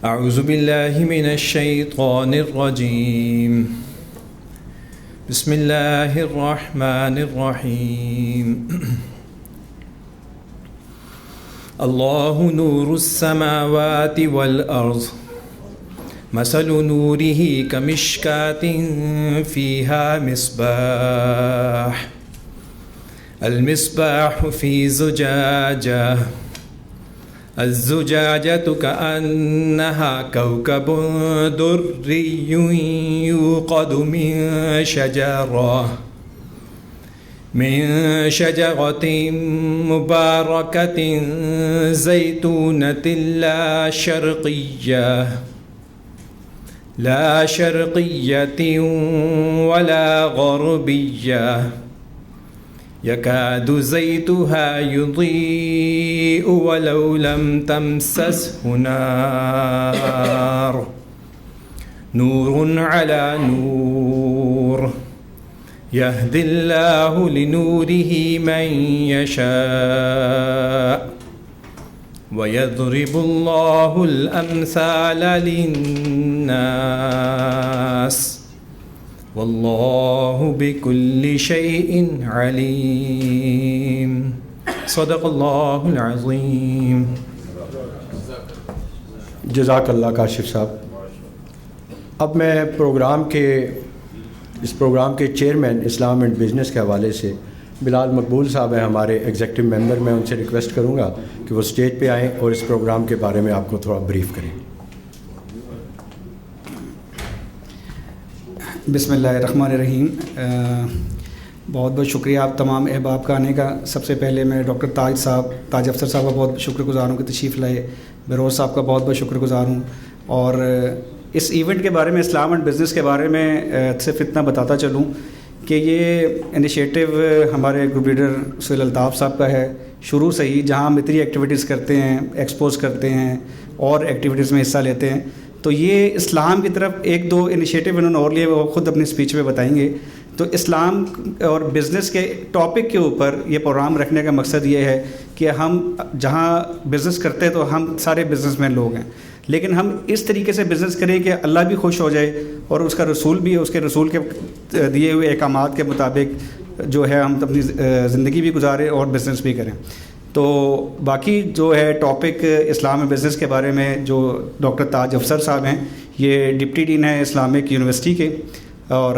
أعوذ بالله من الشيطان الرجيم. بسم الله الرحمن الرحيم. الله نور السماوات والأرض مثل نوره كمشكاة فيها مصباح المصباح في زجاجة الزجاجة كأنها كوكب دري يوقد من شجرة مباركة زيتونة لا شرقية ولا غربية يكاد زيتها يضيء ولو لم تمسسه نار نور على نور يهدي الله لنوره من يشاء ويضرب الله الأمثال للناس واللہ بکل شیء علیم. صدق اللہ العظیم. جزاک اللہ کاشف صاحب. اب میں اس پروگرام کے چیئرمین اسلام اینڈ بزنس کے حوالے سے بلال مقبول صاحب ہیں ہمارے ایگزیکٹو ممبر. میں ان سے ریکویسٹ کروں گا کہ وہ اسٹیج پہ آئیں اور اس پروگرام کے بارے میں آپ کو تھوڑا بریف کریں. بسم اللہ الرحمن الرحیم. بہت بہت شکریہ آپ تمام احباب کا آنے کا. سب سے پہلے میں ڈاکٹر تاج افسر صاحب کا بہت شکر گزار ہوں کہ تشریف لائے. بروز صاحب کا بہت بہت شکر گزار ہوں. اور اس ایونٹ کے بارے میں، اسلام اینڈ بزنس کے بارے میں صرف اتنا بتاتا چلوں کہ یہ انیشیٹو ہمارے گروپ لیڈر سہیل الطاف صاحب کا ہے شروع سے ہی، جہاں ہم اتنی ایکٹیویٹیز کرتے ہیں، ایکسپوز کرتے ہیں اور ایکٹیویٹیز میں حصہ لیتے ہیں. تو یہ اسلام کی طرف ایک دو انیشیٹو انہوں نے اور لیے، وہ خود اپنی اسپیچ میں بتائیں گے. تو اسلام اور بزنس کے ٹاپک کے اوپر یہ پروگرام رکھنے کا مقصد یہ ہے کہ ہم جہاں بزنس کرتے ہیں تو ہم سارے بزنس مین لوگ ہیں، لیکن ہم اس طریقے سے بزنس کریں کہ اللہ بھی خوش ہو جائے اور اس کا رسول بھی، اس کے رسول کے دیے ہوئے احکامات کے مطابق جو ہے ہم اپنی زندگی بھی گزاریں اور بزنس بھی کریں. تو باقی جو ہے ٹاپک اسلام بزنس کے بارے میں جو ڈاکٹر تاج افسر صاحب ہیں، یہ ڈپٹی ڈین ہیں اسلامک یونیورسٹی کے اور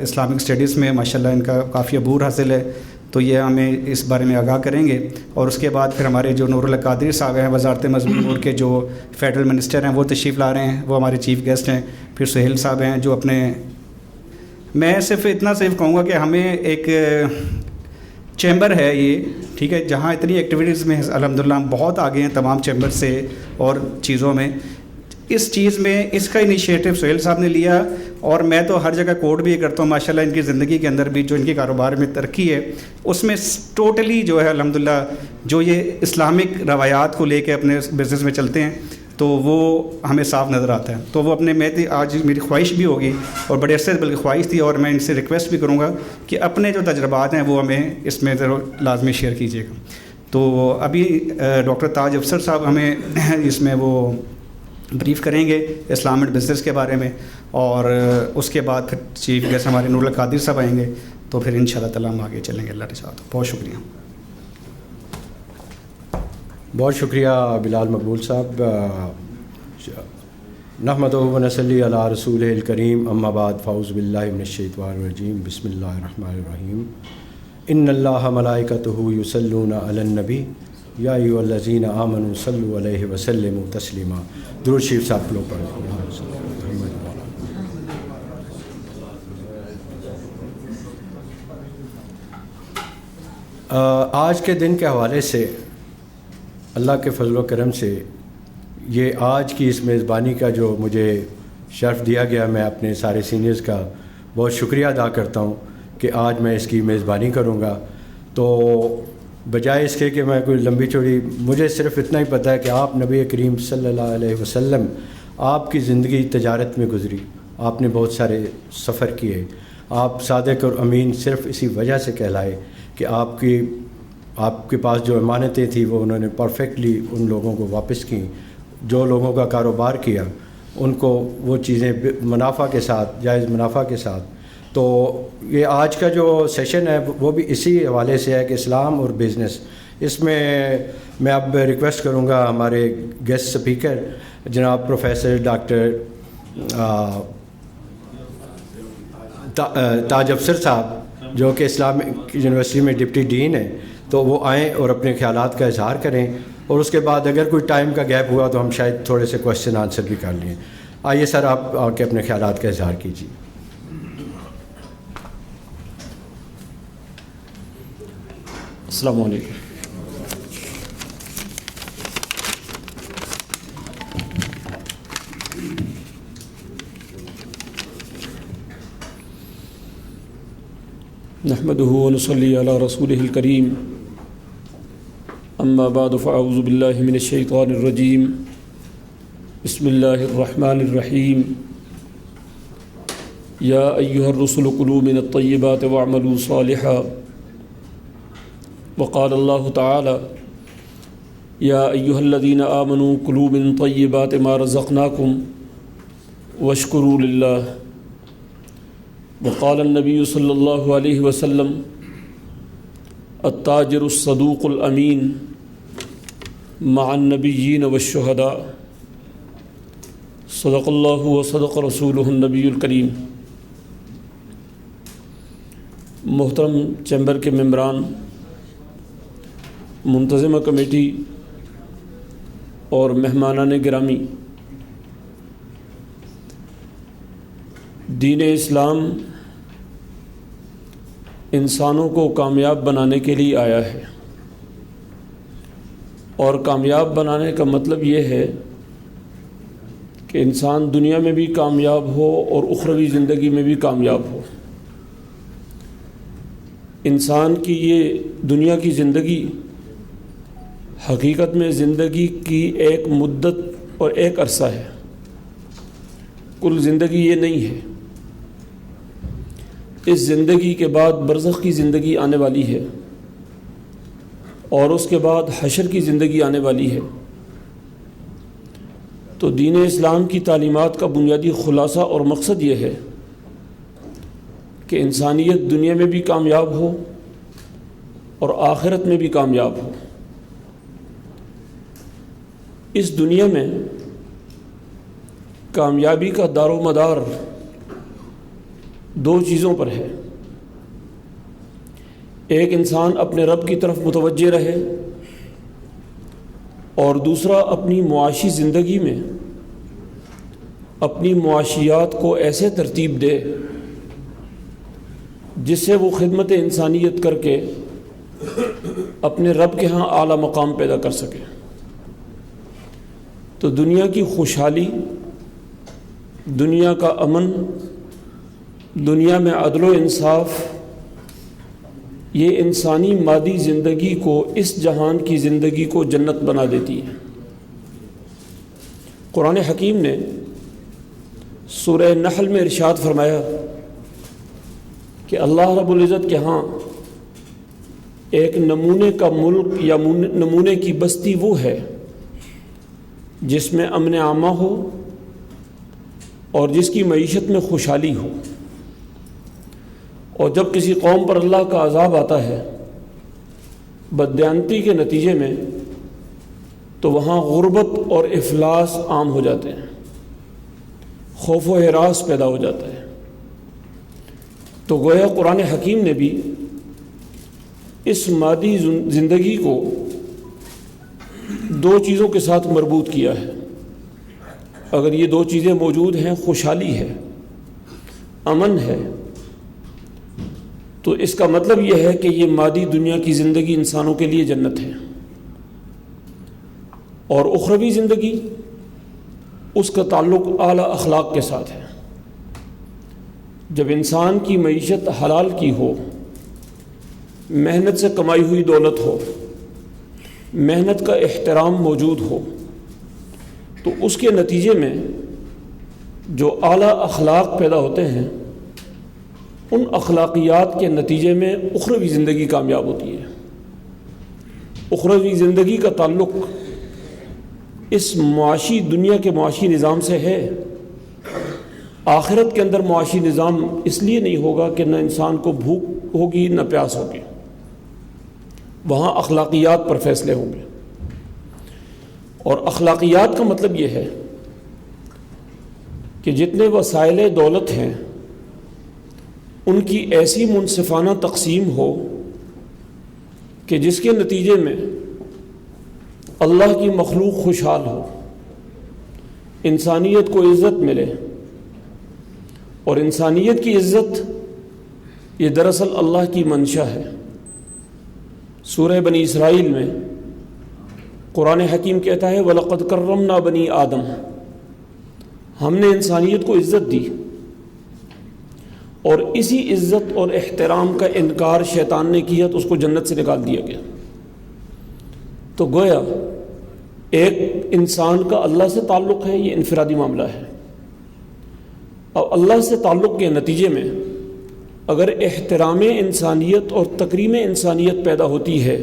اسلامک اسٹڈیز میں ماشاءاللہ ان کا کافی عبور حاصل ہے. تو یہ ہمیں اس بارے میں آگاہ کریں گے. اور اس کے بعد پھر ہمارے جو نور اللہ قادری صاحب ہیں وزارت مذہبی امور کے جو فیڈرل منسٹر ہیں، وہ تشریف لا رہے ہیں، وہ ہمارے چیف گیسٹ ہیں. پھر سہیل صاحب ہیں جو میں صرف اتنا کہوں گا کہ ہمیں ایک چیمبر ہے یہ، ٹھیک ہے، جہاں اتنی ایکٹیویٹیز میں الحمدللہ ہم بہت آگے ہیں تمام چیمبر سے اور چیزوں میں. اس چیز میں اس کا انیشیٹو سہیل صاحب نے لیا اور میں تو ہر جگہ کوٹ بھی یہ کرتا ہوں ماشاءاللہ ان کی زندگی کے اندر بھی جو ان کے کاروبار میں ترقی ہے اس میں ٹوٹلی جو ہے الحمدللہ جو یہ اسلامک روایات کو لے کے اپنے بزنس میں چلتے ہیں تو وہ ہمیں صاف نظر آتا ہے. تو وہ اپنے میں آج میری خواہش بھی ہوگی اور بڑے عرصے سے بلکہ خواہش تھی، اور میں ان سے ریکویسٹ بھی کروں گا کہ اپنے جو تجربات ہیں وہ ہمیں اس میں ضرور لازمی شیئر کیجیے گا. تو ابھی ڈاکٹر تاج افسر صاحب ہمیں اس میں وہ بریف کریں گے اسلام اینڈ بزنس کے بارے میں، اور اس کے بعد پھر چیف گیسٹ ہمارے نور اللہ قادری صاحب آئیں گے. تو پھر انشاءاللہ تعالیٰ ہم آگے چلیں گے اللہ کے ساتھ. بہت شکریہ. بہت شکریہ بلال مقبول صاحب. نحمدہ و نصلی علی رسولہ الکریم. اما بعد فاعوذ باللہ من الشیطان الرجیم. بسم اللہ الرحمن الرحیم. ان اللہ ملائکتہ یصلون علی النبی یا ایھا الذین آمنوا صلوا علیہ وسلموا تسلیما. درود شریف صاحب لوگ پڑھیں. آج کے دن کے حوالے سے اللہ کے فضل و کرم سے یہ آج کی اس میزبانی کا جو مجھے شرف دیا گیا، میں اپنے سارے سینئرز کا بہت شکریہ ادا کرتا ہوں کہ آج میں اس کی میزبانی کروں گا. تو بجائے اس کے کہ میں کوئی لمبی چوڑی، مجھے صرف اتنا ہی پتہ ہے کہ آپ نبی کریم صلی اللہ علیہ وسلم، آپ کی زندگی تجارت میں گزری، آپ نے بہت سارے سفر کیے، آپ صادق اور امین صرف اسی وجہ سے کہلائے کہ آپ کے پاس جو امانتیں تھیں وہ انہوں نے پرفیکٹلی ان لوگوں کو واپس کیں جو لوگوں کا کاروبار کیا ان کو وہ چیزیں منافع کے ساتھ، جائز منافع کے ساتھ. تو یہ آج کا جو سیشن ہے وہ بھی اسی حوالے سے ہے کہ اسلام اور بزنس. اس میں اب ریکویسٹ کروں گا ہمارے گیسٹ اسپیکر جناب پروفیسر ڈاکٹر تاج افسر صاحب جو کہ اسلامک یونیورسٹی میں ڈپٹی ڈین ہیں، تو وہ آئیں اور اپنے خیالات کا اظہار کریں، اور اس کے بعد اگر کوئی ٹائم کا گیپ ہوا تو ہم شاید تھوڑے سے کوشچن آنسر بھی کر لیں. آئیے سر، آپ آ کے اپنے خیالات کا اظہار کیجیے. السلام علیکم. نحمده ونصلي على رسوله الكريم. اما بعد فاعوذ بالله من الشيطان الرجيم. بسم الله الرحمن الرحيم. يا ايها الرسل كلوا من الطيبات واعملوا صالحا. وقال الله تعالى: يا ايها الذين آمنوا كلوا من طيبات ما رزقناكم واشكروا لله. وقال النبي صلى الله عليه وسلم: التاجر الصدوق الأمين مع النبيين والشهداء. صدق الله وصدق رسوله النبي الكريم. محترم چیمبر کے ممبران، منتظمہ کمیٹی اور مہمانان گرامی، دین اسلام انسانوں کو کامیاب بنانے کے لیے آیا ہے، اور کامیاب بنانے کا مطلب یہ ہے کہ انسان دنیا میں بھی کامیاب ہو اور اخروی زندگی میں بھی کامیاب ہو. انسان کی یہ دنیا کی زندگی حقیقت میں زندگی کی ایک مدت اور ایک عرصہ ہے، کل زندگی یہ نہیں ہے. اس زندگی کے بعد برزخ کی زندگی آنے والی ہے، اور اس کے بعد حشر کی زندگی آنے والی ہے. تو دین اسلام کی تعلیمات کا بنیادی خلاصہ اور مقصد یہ ہے کہ انسانیت دنیا میں بھی کامیاب ہو اور آخرت میں بھی کامیاب ہو. اس دنیا میں کامیابی کا دار و مدار دو چیزوں پر ہے. ایک انسان اپنے رب کی طرف متوجہ رہے، اور دوسرا اپنی معاشی زندگی میں اپنی معاشیات کو ایسے ترتیب دے جس سے وہ خدمت انسانیت کر کے اپنے رب کے ہاں اعلیٰ مقام پیدا کر سکے. تو دنیا کی خوشحالی، دنیا کا امن، دنیا میں عدل و انصاف، یہ انسانی مادی زندگی کو، اس جہان کی زندگی کو جنت بنا دیتی ہے. قرآن حکیم نے سورہ نحل میں ارشاد فرمایا کہ اللہ رب العزت کے ہاں ایک نمونے کا ملک یا نمونے کی بستی وہ ہے جس میں امن عامہ ہو اور جس کی معیشت میں خوشحالی ہو. اور جب کسی قوم پر اللہ کا عذاب آتا ہے بددیانتی کے نتیجے میں، تو وہاں غربت اور افلاس عام ہو جاتے ہیں، خوف و ہراس پیدا ہو جاتا ہے. تو گویا قرآن حکیم نے بھی اس مادی زندگی کو دو چیزوں کے ساتھ مربوط کیا ہے. اگر یہ دو چیزیں موجود ہیں، خوشحالی ہے، امن ہے، تو اس کا مطلب یہ ہے کہ یہ مادی دنیا کی زندگی انسانوں کے لیے جنت ہے. اور اخروی زندگی، اس کا تعلق اعلیٰ اخلاق کے ساتھ ہے. جب انسان کی معیشت حلال کی ہو، محنت سے کمائی ہوئی دولت ہو، محنت کا احترام موجود ہو، تو اس کے نتیجے میں جو اعلیٰ اخلاق پیدا ہوتے ہیں، ان اخلاقیات کے نتیجے میں اخروی زندگی کامیاب ہوتی ہے. اخروی زندگی کا تعلق اس معاشی دنیا کے معاشی نظام سے ہے. آخرت کے اندر معاشی نظام اس لیے نہیں ہوگا کہ نہ انسان کو بھوک ہوگی نہ پیاس ہوگی. وہاں اخلاقیات پر فیصلے ہوں گے. اور اخلاقیات کا مطلب یہ ہے کہ جتنے وسائل دولت ہیں ان کی ایسی منصفانہ تقسیم ہو کہ جس کے نتیجے میں اللہ کی مخلوق خوشحال ہو، انسانیت کو عزت ملے. اور انسانیت کی عزت یہ دراصل اللہ کی منشا ہے. سورہ بنی اسرائیل میں قرآن حکیم کہتا ہے وَلَقَدْ كَرَّمْنَا بَنِي آدم، ہم نے انسانیت کو عزت دی. اور اسی عزت اور احترام کا انکار شیطان نے کیا تو اس کو جنت سے نکال دیا گیا. تو گویا ایک انسان کا اللہ سے تعلق ہے، یہ انفرادی معاملہ ہے. اور اللہ سے تعلق کے نتیجے میں اگر احترام انسانیت اور تکریم انسانیت پیدا ہوتی ہے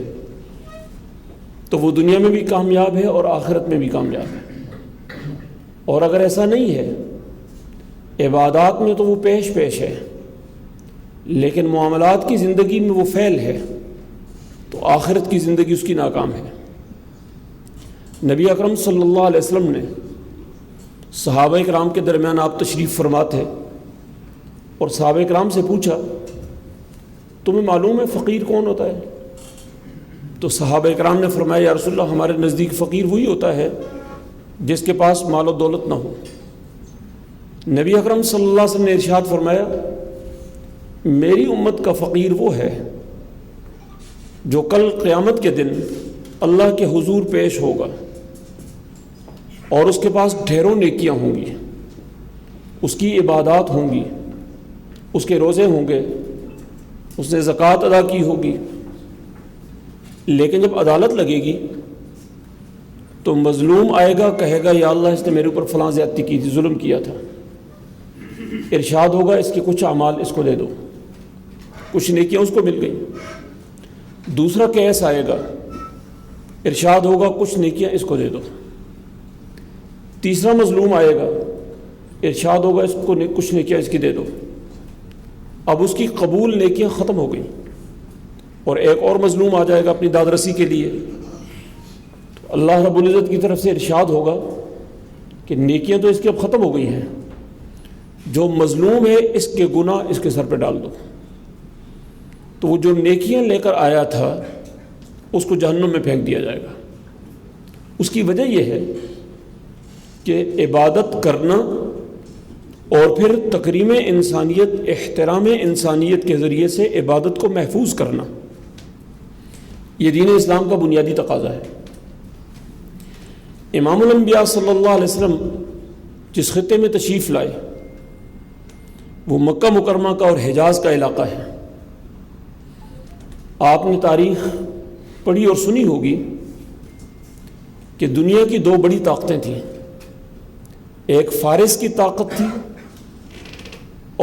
تو وہ دنیا میں بھی کامیاب ہے اور آخرت میں بھی کامیاب ہے. اور اگر ایسا نہیں ہے، عبادات میں تو وہ پیش ہے لیکن معاملات کی زندگی میں وہ فیل ہے، تو آخرت کی زندگی اس کی ناکام ہے. نبی اکرم صلی اللہ علیہ وسلم نے صحابہ کرام کے درمیان آپ تشریف فرما تھے اور صحابہ کرام سے پوچھا تمہیں معلوم ہے فقیر کون ہوتا ہے؟ تو صحابہ کرام نے فرمایا یا رسول اللہ ہمارے نزدیک فقیر وہی ہوتا ہے جس کے پاس مال و دولت نہ ہو. نبی اکرم صلی اللہ علیہ وسلم نے ارشاد فرمایا میری امت کا فقیر وہ ہے جو کل قیامت کے دن اللہ کے حضور پیش ہوگا اور اس کے پاس ڈھیروں نیکیاں ہوں گی، اس کی عبادات ہوں گی، اس کے روزے ہوں گے، اس نے زکوٰۃ ادا کی ہوگی، لیکن جب عدالت لگے گی تو مظلوم آئے گا کہے گا یا اللہ اس نے میرے اوپر فلاں زیادتی کی تھی، ظلم کیا تھا. ارشاد ہوگا اس کے کچھ اعمال اس کو دے دو، کچھ نیکیاں اس کو مل گئیں. دوسرا کیس آئے گا، ارشاد ہوگا کچھ نیکیاں اس کو دے دو. تیسرا مظلوم آئے گا، ارشاد ہوگا اس کو کچھ نیکیاں اس کی دے دو. اب اس کی قبول نیکیاں ختم ہو گئیں اور ایک اور مظلوم آ جائے گا اپنی داد رسی کے لیے. تو اللہ رب العزت کی طرف سے ارشاد ہوگا کہ نیکیاں تو اس کی اب ختم ہو گئی ہیں، جو مظلوم ہے اس کے گناہ اس کے سر پہ ڈال دو. تو وہ جو نیکیاں لے کر آیا تھا اس کو جہنم میں پھینک دیا جائے گا. اس کی وجہ یہ ہے کہ عبادت کرنا اور پھر تکریم انسانیت، احترام انسانیت کے ذریعے سے عبادت کو محفوظ کرنا، یہ دین اسلام کا بنیادی تقاضا ہے. امام الانبیاء صلی اللہ علیہ وسلم جس خطے میں تشریف لائے وہ مکہ مکرمہ کا اور حجاز کا علاقہ ہے. آپ نے تاریخ پڑھی اور سنی ہوگی کہ دنیا کی دو بڑی طاقتیں تھیں، ایک فارس کی طاقت تھی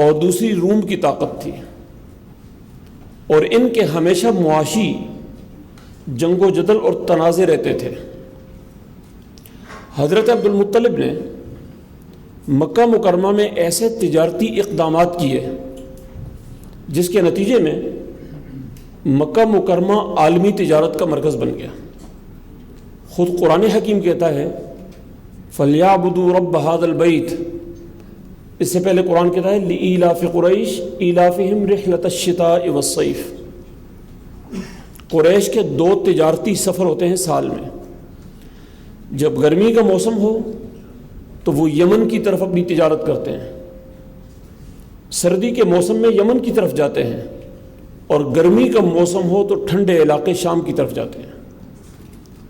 اور دوسری روم کی طاقت تھی. اور ان کے ہمیشہ معاشی جنگ و جدل اور تنازع رہتے تھے. حضرت عبد المطلب نے مکہ مکرمہ میں ایسے تجارتی اقدامات کیے جس کے نتیجے میں مکہ مکرمہ عالمی تجارت کا مرکز بن گیا. خود قرآن حکیم کہتا ہے فَلْيَعْبُدُوا رَبَّ هَذَا الْبَيْتِ، اس سے پہلے قرآن کہتا ہے لِإِيلَافِ قُرَيْشٍ إِيلَافِهِمْ رِحْلَةَ الشِّتَاءِ وَالصَّيْفِ. قریش کے دو تجارتی سفر ہوتے ہیں سال میں. جب گرمی کا موسم ہو تو وہ یمن کی طرف اپنی تجارت کرتے ہیں، سردی کے موسم میں یمن کی طرف جاتے ہیں، اور گرمی کا موسم ہو تو ٹھنڈے علاقے شام کی طرف جاتے ہیں.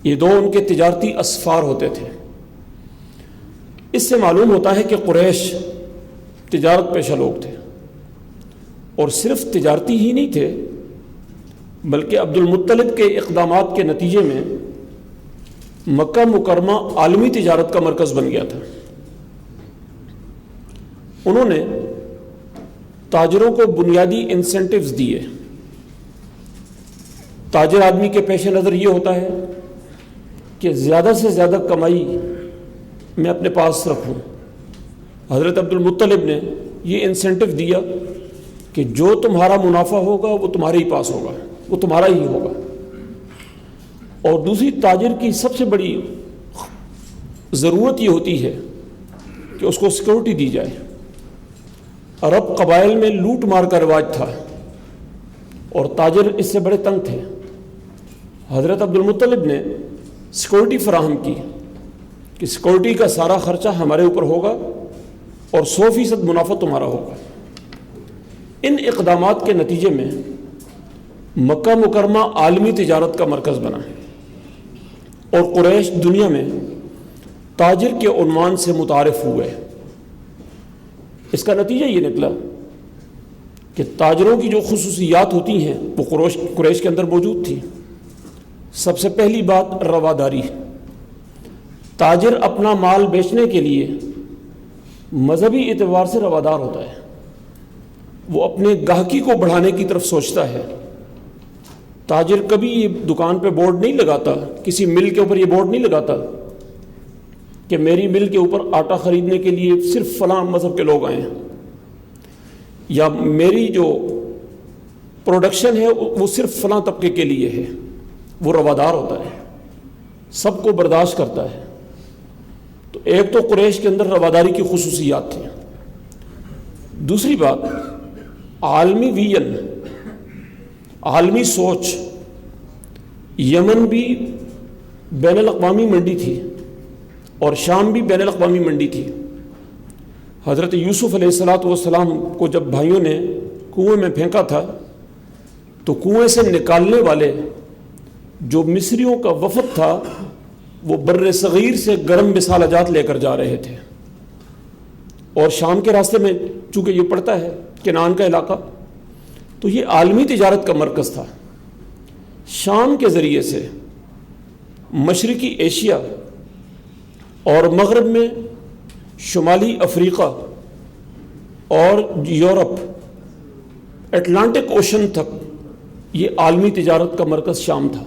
یہ دو ان کے تجارتی اسفار ہوتے تھے. اس سے معلوم ہوتا ہے کہ قریش تجارت پیشہ لوگ تھے، اور صرف تجارتی ہی نہیں تھے بلکہ عبد المطلب کے اقدامات کے نتیجے میں مکہ مکرمہ عالمی تجارت کا مرکز بن گیا تھا. انہوں نے تاجروں کو بنیادی انسینٹیوز دیے. تاجر آدمی کے پیش نظر یہ ہوتا ہے کہ زیادہ سے زیادہ کمائی میں اپنے پاس رکھوں. حضرت عبد المطلب نے یہ انسینٹو دیا کہ جو تمہارا منافع ہوگا وہ تمہارے ہی پاس ہوگا، وہ تمہارا ہی ہوگا. اور دوسری تاجر کی سب سے بڑی ضرورت یہ ہوتی ہے کہ اس کو سیکورٹی دی جائے. عرب قبائل میں لوٹ مار کا رواج تھا اور تاجر اس سے بڑے تنگ تھے. حضرت عبد المطلب نے سیکورٹی فراہم کی کہ سیکورٹی کا سارا خرچہ ہمارے اوپر ہوگا اور 100% منافع تمہارا ہوگا. ان اقدامات کے نتیجے میں مکہ مکرمہ عالمی تجارت کا مرکز بنا اور قریش دنیا میں تاجر کے عنوان سے متعارف ہوئے. اس کا نتیجہ یہ نکلا کہ تاجروں کی جو خصوصیات ہوتی ہیں وہ قریش کے اندر موجود تھی. سب سے پہلی بات رواداری. تاجر اپنا مال بیچنے کے لیے مذہبی اعتبار سے روادار ہوتا ہے. وہ اپنے گاہکی کو بڑھانے کی طرف سوچتا ہے. تاجر کبھی یہ دکان پہ بورڈ نہیں لگاتا، کسی مل کے اوپر یہ بورڈ نہیں لگاتا کہ میری مل کے اوپر آٹا خریدنے کے لیے صرف فلاں مذہب کے لوگ آئے ہیں، یا میری جو پروڈکشن ہے وہ صرف فلاں طبقے کے لیے ہے. وہ روادار ہوتا ہے، سب کو برداشت کرتا ہے. تو ایک تو قریش کے اندر رواداری کی خصوصیات تھیں. دوسری بات عالمی ویژن، عالمی سوچ. یمن بھی بین الاقوامی منڈی تھی اور شام بھی بین الاقوامی منڈی تھی. حضرت یوسف علیہ السلام کو جب بھائیوں نے کنویں میں پھینکا تھا تو کنویں سے نکالنے والے جو مصریوں کا وفد تھا وہ بر صغیر سے گرم مسالہ جات لے کر جا رہے تھے. اور شام کے راستے میں چونکہ یہ پڑتا ہے کنعان کا علاقہ، تو یہ عالمی تجارت کا مرکز تھا. شام کے ذریعے سے مشرقی ایشیا اور مغرب میں شمالی افریقہ اور یورپ، اٹلانٹک اوشن تک یہ عالمی تجارت کا مرکز شام تھا.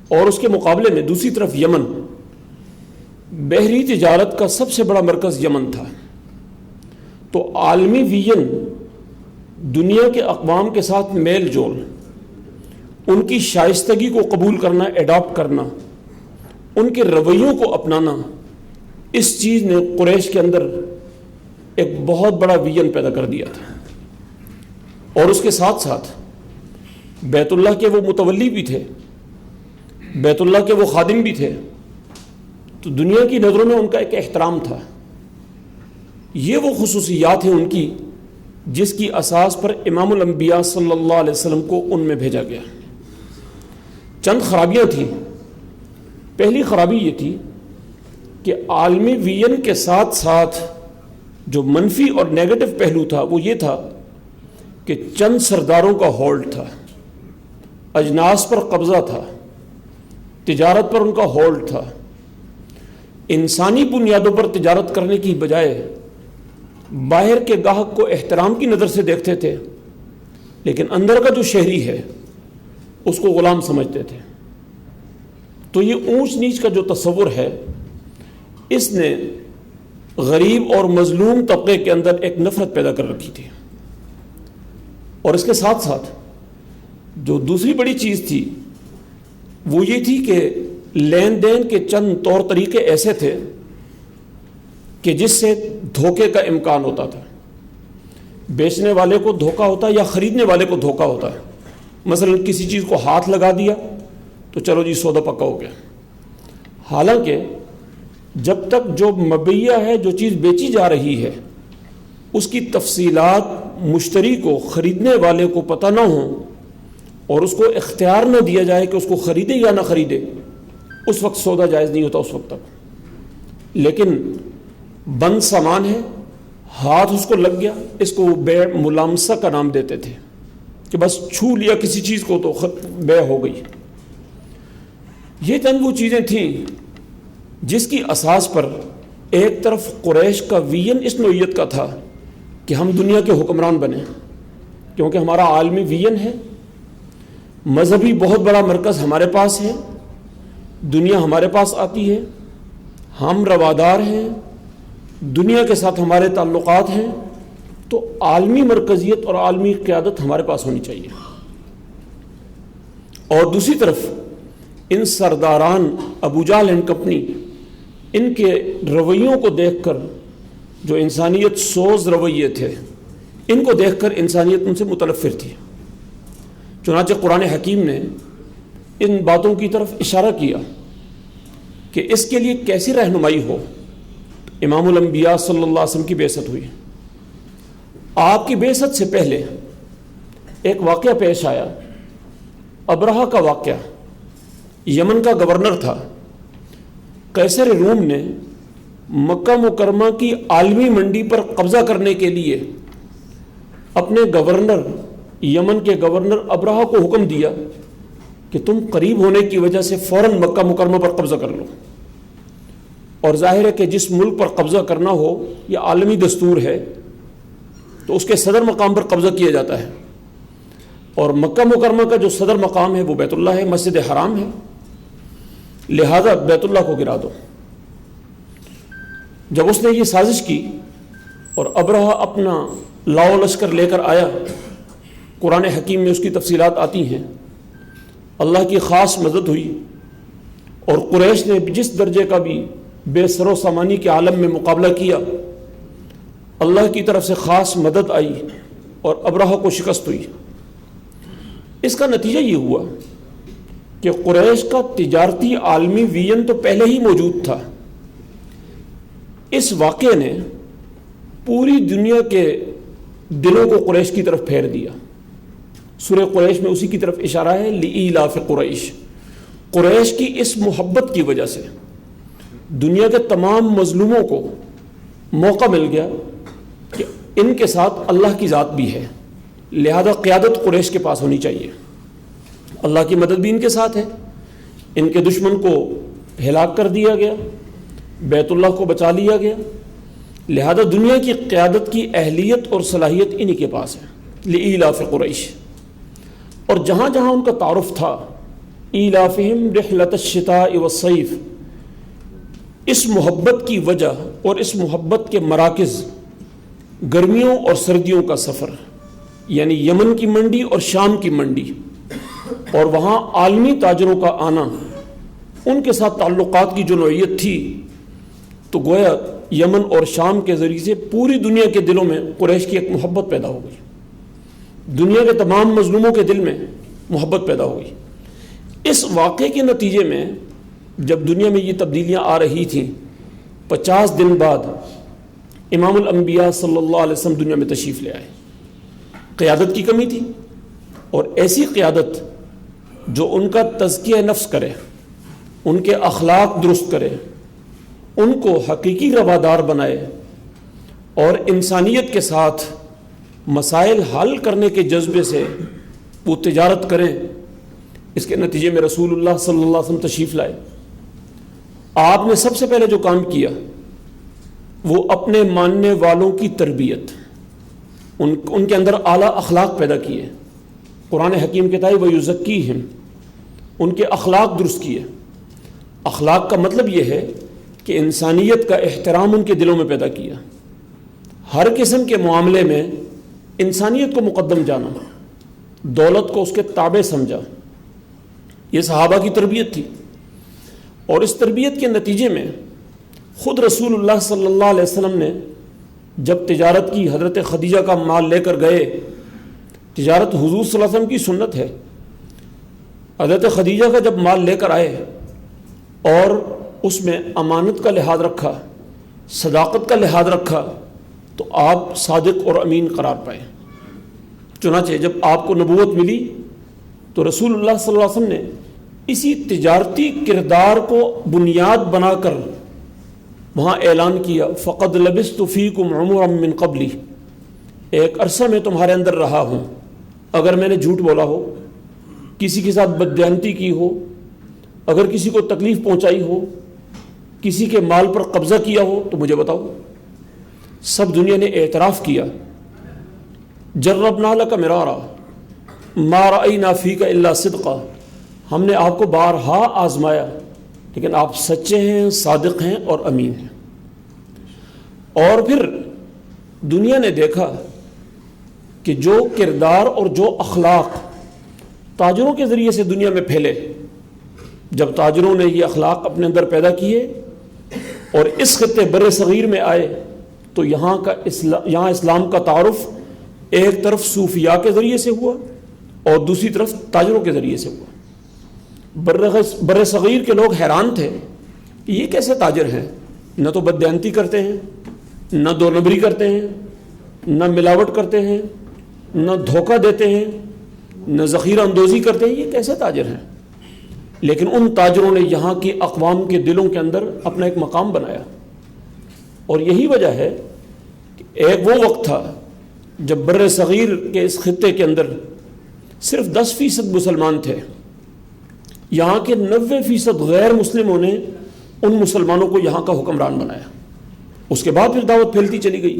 اور اس کے مقابلے میں دوسری طرف یمن، بحری تجارت کا سب سے بڑا مرکز یمن تھا. تو عالمی ویژن، دنیا کے اقوام کے ساتھ میل جول، ان کی شائستگی کو قبول کرنا، ایڈاپٹ کرنا، ان کے رویوں کو اپنانا، اس چیز نے قریش کے اندر ایک بہت بڑا ویژن پیدا کر دیا تھا. اور اس کے ساتھ ساتھ بیت اللہ کے وہ متولی بھی تھے، بیت اللہ کے وہ خادم بھی تھے. تو دنیا کی نظروں میں ان کا ایک احترام تھا. یہ وہ خصوصیات ہیں ان کی جس کی اساس پر امام الانبیاء صلی اللہ علیہ وسلم کو ان میں بھیجا گیا. چند خرابیاں تھیں. پہلی خرابی یہ تھی کہ عالمی ویژن کے ساتھ ساتھ جو منفی اور نیگیٹو پہلو تھا وہ یہ تھا کہ چند سرداروں کا ہولڈ تھا، اجناس پر قبضہ تھا، تجارت پر ان کا ہولڈ تھا. انسانی بنیادوں پر تجارت کرنے کی بجائے باہر کے گاہک کو احترام کی نظر سے دیکھتے تھے، لیکن اندر کا جو شہری ہے اس کو غلام سمجھتے تھے. تو یہ اونچ نیچ کا جو تصور ہے، اس نے غریب اور مظلوم طبقے کے اندر ایک نفرت پیدا کر رکھی تھی. اور اس کے ساتھ ساتھ جو دوسری بڑی چیز تھی وہ یہ تھی کہ لین دین کے چند طور طریقے ایسے تھے کہ جس سے دھوکے کا امکان ہوتا تھا. بیچنے والے کو دھوکا ہوتا یا خریدنے والے کو دھوکا ہوتا ہے. مثلا کسی چیز کو ہاتھ لگا دیا تو چلو جی سودا پکا ہو گیا. حالانکہ جب تک جو مبیع ہے، جو چیز بیچی جا رہی ہے، اس کی تفصیلات مشتری کو، خریدنے والے کو پتہ نہ ہوں اور اس کو اختیار نہ دیا جائے کہ اس کو خریدے یا نہ خریدے، اس وقت سودا جائز نہیں ہوتا اس وقت تک. لیکن بند سامان ہے، ہاتھ اس کو لگ گیا، اس کو بیع ملامسہ کا نام دیتے تھے کہ بس چھو لیا کسی چیز کو تو بیع ہو گئی. یہ چند وہ چیزیں تھیں جس کی اساس پر ایک طرف قریش کا ویژن اس نوعیت کا تھا کہ ہم دنیا کے حکمران بنیں، کیونکہ ہمارا عالمی ویژن ہے، مذہبی بہت بڑا مرکز ہمارے پاس ہے، دنیا ہمارے پاس آتی ہے، ہم روادار ہیں، دنیا کے ساتھ ہمارے تعلقات ہیں، تو عالمی مرکزیت اور عالمی قیادت ہمارے پاس ہونی چاہیے۔ اور دوسری طرف ان سرداران ابو جہل اینڈ کمپنی، ان کے رویوں کو دیکھ کر، جو انسانیت سوز رویے تھے، ان کو دیکھ کر انسانیت ان سے متنفر تھی۔ چنانچہ قرآن حکیم نے ان باتوں کی طرف اشارہ کیا کہ اس کے لیے کیسی رہنمائی ہو۔ امام الانبیاء صلی اللہ علیہ وسلم کی بعثت ہوئی۔ آپ کی بعثت سے پہلے ایک واقعہ پیش آیا، ابرہہ کا واقعہ۔ یمن کا گورنر تھا۔ قیصر روم نے مکہ مکرمہ کی عالمی منڈی پر قبضہ کرنے کے لیے اپنے گورنر، یمن کے گورنر ابرہہ کو حکم دیا کہ تم قریب ہونے کی وجہ سے فوراً مکہ مکرمہ پر قبضہ کر لو۔ اور ظاہر ہے کہ جس ملک پر قبضہ کرنا ہو، یہ عالمی دستور ہے، تو اس کے صدر مقام پر قبضہ کیا جاتا ہے۔ اور مکہ مکرمہ کا جو صدر مقام ہے وہ بیت اللہ ہے، مسجد حرام ہے، لہذا بیت اللہ کو گرا دو۔ جب اس نے یہ سازش کی اور ابرہہ اپنا لاؤ لشکر لے کر آیا، قرآن حکیم میں اس کی تفصیلات آتی ہیں، اللہ کی خاص مدد ہوئی، اور قریش نے جس درجے کا بھی بے سر و سامانی کے عالم میں مقابلہ کیا، اللہ کی طرف سے خاص مدد آئی اور ابرہہ کو شکست ہوئی۔ اس کا نتیجہ یہ ہوا کہ قریش کا تجارتی عالمی ویژن تو پہلے ہی موجود تھا۔ اس واقعے نے پوری دنیا کے دلوں کو قریش کی طرف پھیر دیا۔ سورہ قریش میں اسی کی طرف اشارہ ہے، لإیلاف قریش۔ قریش کی اس محبت کی وجہ سے دنیا کے تمام مظلوموں کو موقع مل گیا کہ ان کے ساتھ اللہ کی ذات بھی ہے، لہذا قیادت قریش کے پاس ہونی چاہیے۔ اللہ کی مدد بھی ان کے ساتھ ہے، ان کے دشمن کو ہلاک کر دیا گیا، بیت اللہ کو بچا لیا گیا، لہذا دنیا کی قیادت کی اہلیت اور صلاحیت انہی کے پاس ہے، لإیلاف قریش۔ اور جہاں جہاں ان کا تعارف تھا، ایلافہم رحلۃ الشتاء والصیف، اس محبت کی وجہ اور اس محبت کے مراکز گرمیوں اور سردیوں کا سفر، یعنی یمن کی منڈی اور شام کی منڈی، اور وہاں عالمی تاجروں کا آنا، ان کے ساتھ تعلقات کی جو نوعیت تھی، تو گویا یمن اور شام کے ذریعے سے پوری دنیا کے دلوں میں قریش کی ایک محبت پیدا ہو گئی، دنیا کے تمام مظلوموں کے دل میں محبت پیدا ہو گئی۔ اس واقعے کے نتیجے میں جب دنیا میں یہ تبدیلیاں آ رہی تھیں، 50 دن بعد امام الانبیاء صلی اللہ علیہ وسلم دنیا میں تشریف لے آئے۔ قیادت کی کمی تھی، اور ایسی قیادت جو ان کا تزکیہ نفس کرے، ان کے اخلاق درست کرے، ان کو حقیقی روادار بنائے، اور انسانیت کے ساتھ مسائل حل کرنے کے جذبے سے وہ تجارت کریں۔ اس کے نتیجے میں رسول اللہ صلی اللہ علیہ وسلم تشریف لائے۔ آپ نے سب سے پہلے جو کام کیا وہ اپنے ماننے والوں کی تربیت، ان کے اندر اعلیٰ اخلاق پیدا کیے۔ قرآن حکیم کہتا ہے وَيُزَكِّيهِمْ، ان کے اخلاق درست کیے۔ اخلاق کا مطلب یہ ہے کہ انسانیت کا احترام ان کے دلوں میں پیدا کیا، ہر قسم کے معاملے میں انسانیت کو مقدم جانا، دولت کو اس کے تابع سمجھا۔ یہ صحابہ کی تربیت تھی، اور اس تربیت کے نتیجے میں خود رسول اللہ صلی اللہ علیہ وسلم نے جب تجارت کی، حضرت خدیجہ کا مال لے کر گئے۔ تجارت حضور صلی اللہ علیہ وسلم کی سنت ہے۔ حضرت خدیجہ کا جب مال لے کر آئے اور اس میں امانت کا لحاظ رکھا، صداقت کا لحاظ رکھا، تو آپ صادق اور امین قرار پائے۔ چنانچہ جب آپ کو نبوت ملی تو رسول اللہ صلی اللہ علیہ وسلم نے اسی تجارتی کردار کو بنیاد بنا کر وہاں اعلان کیا، فقد لبثت فیکم عمرا من قبلی، ایک عرصہ میں تمہارے اندر رہا ہوں، اگر میں نے جھوٹ بولا ہو، کسی کے ساتھ بددیانتی کی ہو، اگر کسی کو تکلیف پہنچائی ہو، کسی کے مال پر قبضہ کیا ہو تو مجھے بتاؤ۔ سب دنیا نے اعتراف کیا، جربنا لک مرارا ما رأینا فیک الا صدقا، ہم نے آپ کو بارہا آزمایا لیکن آپ سچے ہیں، صادق ہیں اور امین ہیں۔ اور پھر دنیا نے دیکھا کہ جو کردار اور جو اخلاق تاجروں کے ذریعے سے دنیا میں پھیلے، جب تاجروں نے یہ اخلاق اپنے اندر پیدا کیے اور اس خطے بر صغیر میں آئے، تو یہاں اسلام کا تعارف ایک طرف صوفیاء کے ذریعے سے ہوا اور دوسری طرف تاجروں کے ذریعے سے ہوا۔ بر صغیر کے لوگ حیران تھے کہ یہ کیسے تاجر ہیں، نہ تو بددیانتی کرتے ہیں، نہ دو نمبری کرتے ہیں، نہ ملاوٹ کرتے ہیں، نہ دھوکہ دیتے ہیں، نہ ذخیرہ اندوزی کرتے ہیں، یہ کیسے تاجر ہیں؟ لیکن ان تاجروں نے یہاں کی اقوام کے دلوں کے اندر اپنا ایک مقام بنایا، اور یہی وجہ ہے کہ ایک وہ وقت تھا جب بر صغیر کے اس خطے کے اندر صرف 10% مسلمان تھے، یہاں کے 90% غیر مسلموں نے ان مسلمانوں کو یہاں کا حکمران بنایا۔ اس کے بعد پھر دعوت پھیلتی چلی گئی،